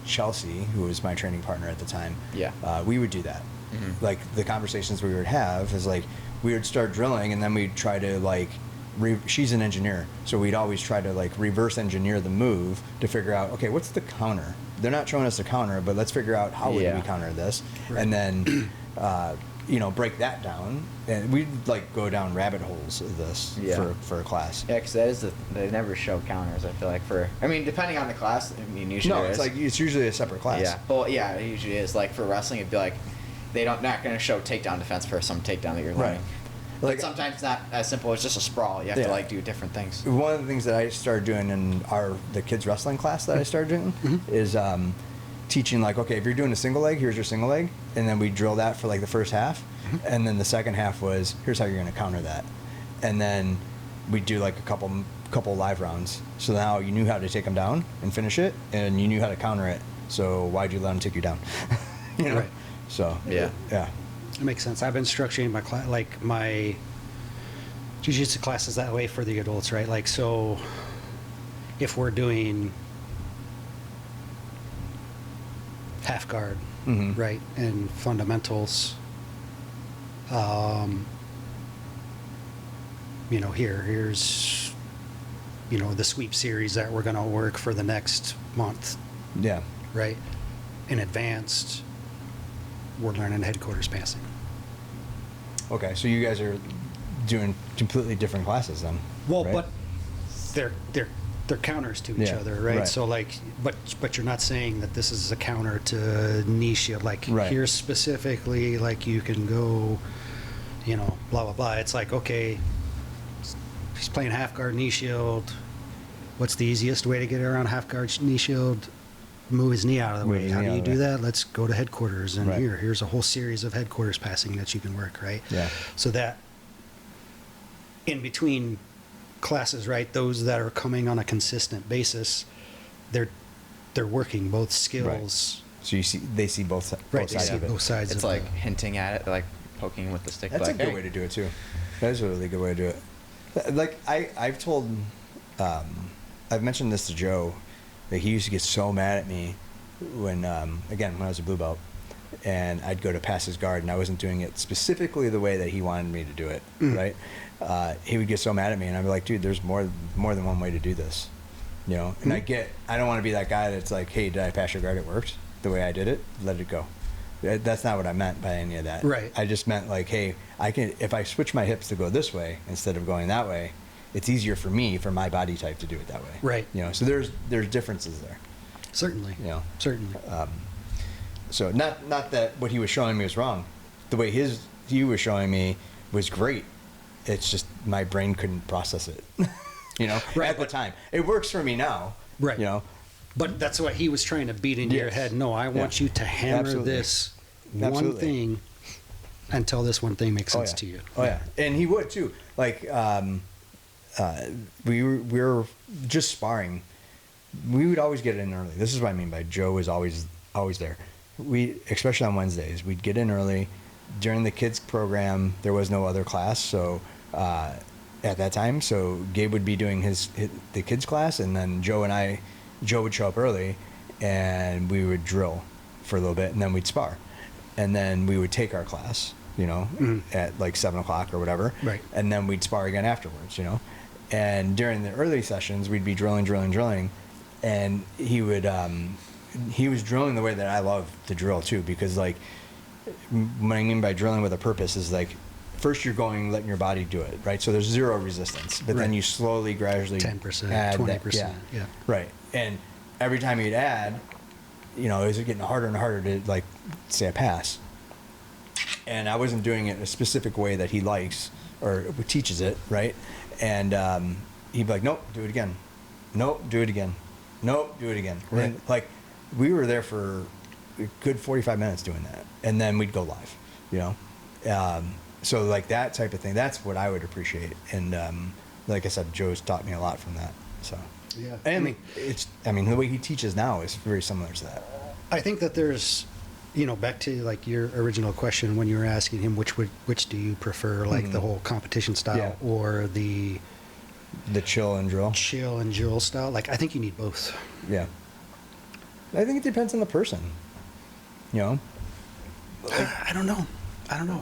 Chelsea, who was my training partner at the time, Yeah. we would do that. Like the conversations we would have is like we would start drilling, and then we'd try to like. She's an engineer, so we'd always try to like reverse engineer the move to figure out, okay, what's the counter? They're not showing us the counter, but let's figure out how would we counter this, and then break that down, and we'd like go down rabbit holes of this for a class. Yeah, because they never show counters. I feel like depending on the class, usually No, there it's is. like it's usually a separate class. Yeah, well, yeah, it usually is. Like for wrestling, it'd be like not going to show takedown defense for some takedown that you're learning. Like But sometimes it's not as simple as just a sprawl. You have to like do different things. One of the things that I started doing in the kids wrestling class that I started doing is teaching like, okay, if you're doing a single leg, here's your single leg, and then we drill that for like the first half, and then the second half was here's how you're going to counter that, and then we do like a couple live rounds. So now you knew how to take them down and finish it, and you knew how to counter it. So why'd you let them take you down? Right. So Yeah. yeah. It makes sense. I've been structuring my my jiu-jitsu classes that way for the adults, right? Like, so if we're doing half guard, Mhm. right, and fundamentals, you know, here's, you know, the sweep series that we're going to work for the next month, Yeah. right? In advanced, we're learning headquarters passing. Okay, so you guys are doing completely different classes then. Well, right? but they're counters to each Yeah, other, right? right. So like, but you're not saying that this is a counter to knee shield. Like, Right. here's specifically, like, you can go, you know, blah blah blah. It's like, okay, he's playing half guard knee shield. What's the easiest way to get around half guard knee shield? Move his knee out of the Move way. his How knee do out you of the do way. that? Let's go to headquarters, and Right. here's a whole series of headquarters passing that you can work, right? Yeah. So that in between classes, right, those that are coming on a consistent basis, they're working both skills. So they see both Right, they sides see of it. both sides. It's of like the- hinting at it, like poking with the stick. That's a like, good hey. way to do it too. That is a really good way to do it. Like I've told, I've mentioned this to Joe, that he used to get so mad at me when again when I was a blue belt, and I'd go to pass his guard and I wasn't doing it specifically the way that he wanted me to do it. Right? He would get so mad at me, and I'd be like, dude, there's more than one way to do this. You know, and I don't want to be that guy that's like, hey, did I pass your guard? It worked the way I did it. Let it go. That's not what I meant by any of that. Right. I just meant like, hey, I can, if I switch my hips to go this way instead of going that way, it's easier for me, for my body type, to do it that way. Right. You know, so there's differences there. Certainly. You know. Certainly. So not that what he was showing me was wrong. The way he was showing me was great. It's just my brain couldn't process it. You know, Right, at the but- time. It works for me now. Right. You know. But that's what he was trying to beat into your Yes. head. No, I want Yeah. you to hammer Absolutely. this one Absolutely. thing until this one thing makes sense yeah. to you. Oh yeah, and he would too. Like we were just sparring. We would always get in early. This is what I mean by Joe was always there. We, especially on Wednesdays, we'd get in early. During the kids program, there was no other class, so at that time, so Gabe would be doing the kids class, and then Joe would show up early, and we would drill for a little bit, and then we'd spar, and then we would take our class, you know, at like 7:00 or whatever, Right. and then we'd spar again afterwards, you know, and during the early sessions, we'd be drilling, and he was drilling the way that I love to drill too, because like what I mean by drilling with a purpose is like, first you're letting your body do it, right? So there's zero resistance, but then Right. you slowly, gradually 10%, add 20%, yeah. right. And every time you'd add, you know, it was getting harder and harder to like say a pass. And I wasn't doing it a specific way that he likes or teaches it, right? And he'd be like, nope, do it again. Nope, do it again. Nope, do it again. Right. And like we were there for a good 45 minutes doing that, and then we'd go live, you know. So like that type of thing, that's what I would appreciate. And like I said, Joe's taught me a lot from that. So Yeah. and I mean the way he teaches now is very similar to that. I think that there's, you know, back to like your original question when you were asking him which do you prefer, like the whole competition style Yeah. or the The chill and drill. chill and drill style. Like, I think you need both. Yeah. I think it depends on the person. You know? I don't know.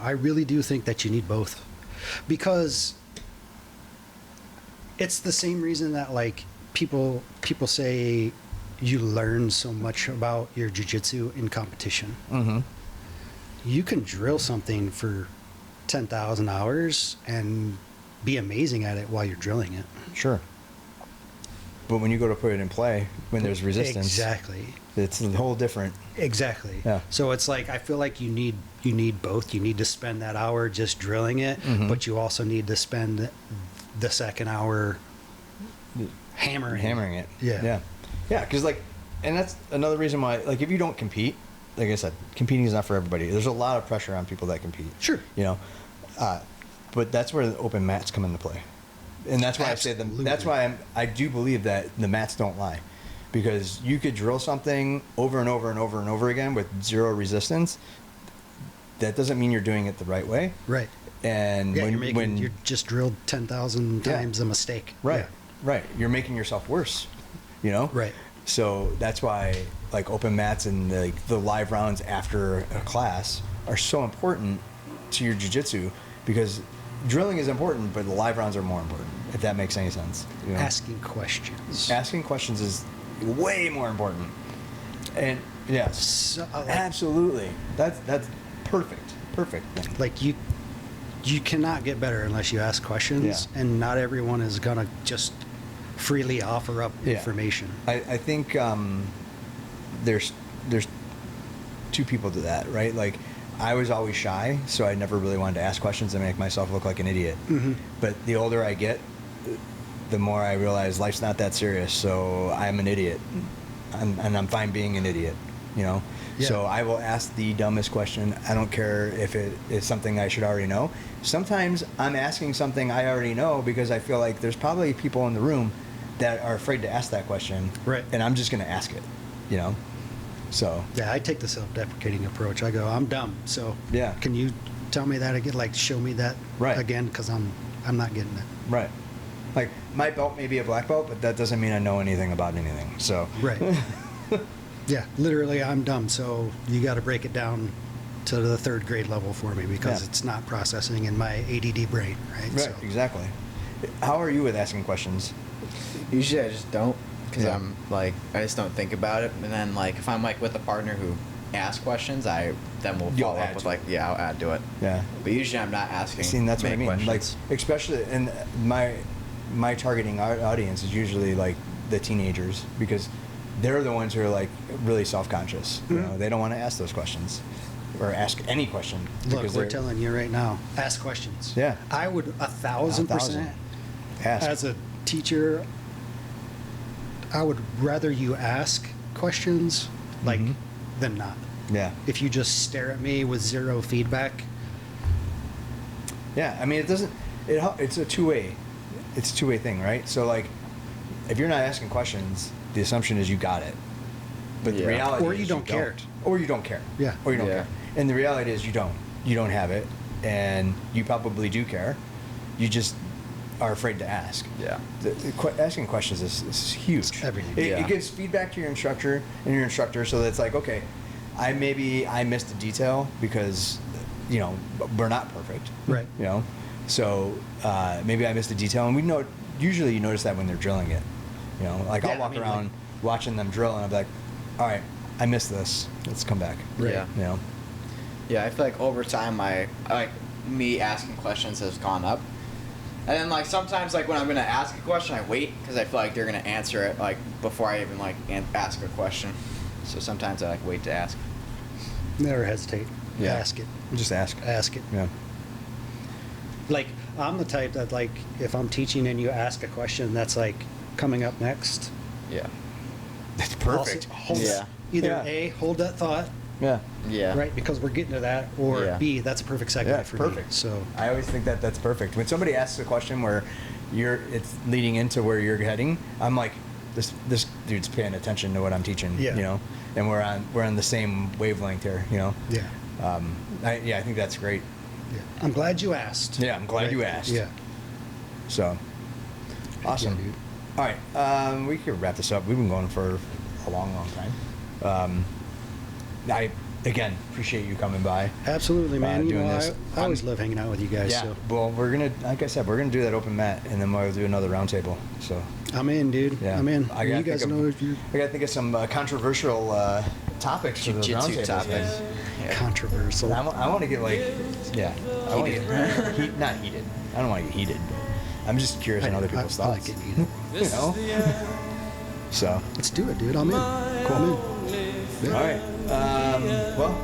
I really do think that you need both, because it's the same reason that like people say you learn so much about your jiu-jitsu in competition. Mm-hmm. You can drill something for 10,000 hours and be amazing at it while you're drilling it. Sure. But when you go to put it in play, when there's resistance, Exactly. it's a whole different. Exactly. Yeah. So it's like, I feel like you need both. You need to spend that hour just drilling it, Mhm. but you also need to spend the second hour hammering it. Yeah. Yeah. Yeah, because like, and that's another reason why, like, if you don't compete, like I said, competing is not for everybody. There's a lot of pressure on people that compete. Sure. You know, but that's where the open mats come into play, and that's why Absolutely. that's why I do believe that the mats don't lie, because you could drill something over and over and over and over again with zero resistance, that doesn't mean you're doing it the right way. Right. And Yeah, when you're just drilled 10,000 Yeah. times a mistake. right, Yeah. right, you're making yourself worse. You know. Right. So that's why like open mats and the live rounds after a class are so important to your jiu-jitsu, because drilling is important, but the live rounds are more important, if that makes any sense. You know? Asking questions. Asking questions is way more important. And yes, So, absolutely. That's perfect thing. like you cannot get better unless you ask questions, Yeah. and not everyone is gonna just freely offer up Yeah. information. I think there's two people to that, right? Like, I was always shy, so I never really wanted to ask questions and make myself look like an idiot. Mhm. But the older I get, the more I realize life's not that serious, so I'm an idiot. And I'm fine being an idiot, you know? Yeah. So I will ask the dumbest question. I don't care if it is something I should already know. Sometimes I'm asking something I already know because I feel like there's probably people in the room that are afraid to ask that question. Right. And I'm just going to ask it, you know? So, Yeah, I take the self-deprecating approach. I go, I'm dumb, so Yeah. can you tell me that again? Like, show me that Right. again, because I'm not getting it. right. Like, my belt may be a black belt, but that doesn't mean I know anything about anything. So, Right. Yeah, literally, I'm dumb, so you got to break it down to the 3rd grade level for me, because Yeah. it's not processing in my ADD brain, right? right, So, exactly. How are you with asking questions? Usually I just don't, because Yeah. I'm like, I just don't think about it. And then like if I'm like with a partner who asks questions, then we'll You'll follow add up with to like, yeah, I'll add to it. Yeah. But usually I'm not asking. See, and that's what I main mean. questions. Like, especially, and my targeting audience is usually like the teenagers, because they're the ones who are like really self-conscious. You know, they don't want to ask those questions or ask any question. look, because we're they're- telling you right now, ask questions. Yeah. I would 1,000%. Ask. As a teacher, I would rather you ask questions like Mhm. than not. Yeah. If you just stare at me with zero feedback, Yeah. I mean, it's a two-way. It's a two-way thing, right? So like, if you're not asking questions, the assumption is you got it. But the Yeah. reality Or is you don't care. don't. Or you don't care. Yeah. Or you don't Yeah. care. And the reality is you don't. You don't have it, and you probably do care. You just are afraid to ask. Yeah. Asking questions is huge. It's everything. It, Yeah. it gives feedback to your instructor, and your instructor, so that it's like, okay, I missed a detail because, you know, we're not perfect. Right. You know, so maybe I missed a detail, and usually you notice that when they're drilling it. You know, like Yeah, I'll walk I mean, around watching them drill, and I'll be like, all right, I missed this. Let's come back. Right. Yeah. You know. Yeah, I feel like over time, me asking questions has gone up. And then like sometimes like when I'm gonna ask a question, I wait because I feel like they're gonna answer it like before I even like ask a question. So sometimes I like wait to ask. never hesitate. Yeah. Ask it. Just ask. Ask it. Yeah. Like, I'm the type that, like, if I'm teaching and you ask a question that's like coming up next, Yeah. That's perfect. also hold Yeah. either Yeah. A, hold that thought, Yeah. Yeah. right, because we're getting to that, or Yeah. B, that's a perfect segue Yeah, for perfect. me. So, I always think that that's perfect. When somebody asks a question where it's leading into where you're heading, I'm like, this dude's paying attention to what I'm teaching. Yeah. You know, and we're on the same wavelength here. You know. yeah. I think that's great. Yeah. I'm glad you asked. Yeah, I'm glad Right. you asked. Yeah. So, awesome. Yeah, dude. All right, we could wrap this up. We've been going for a long time. I again appreciate you coming by. Absolutely, man. You doing know, this. I always love hanging out with you guys. Yeah. So Well, we're gonna, like I said, we're gonna do that open mat, and then we'll do another roundtable. So. I'm in, dude. Yeah, I'm in. I you gotta guys think know of, if you I gotta think of some controversial topics for those Jiu-jitsu roundtables. topics. Yeah. controversial. I want to get like, yeah, I want to get not heated. I don't want to get heated, but I'm just curious on other people's I like thoughts. getting heated. You know. So, Let's do it, dude. I'm in. Cool. I'm in. all right. Well,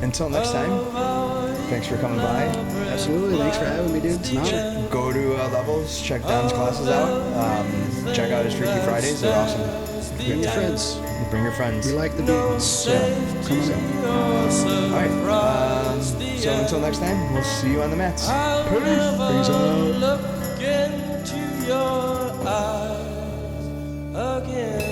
until next time. Thanks for coming by. Absolutely. Thanks for having me, dude. It's an honor. Go to Levels. Check Don's classes out. Check out his Freaky Fridays. They're awesome. Bring your friends. Bring your friends. We like the dudes. Yeah. Come on in. All right. So until next time, we'll see you on the mats. Peace out. Look into your eyes again.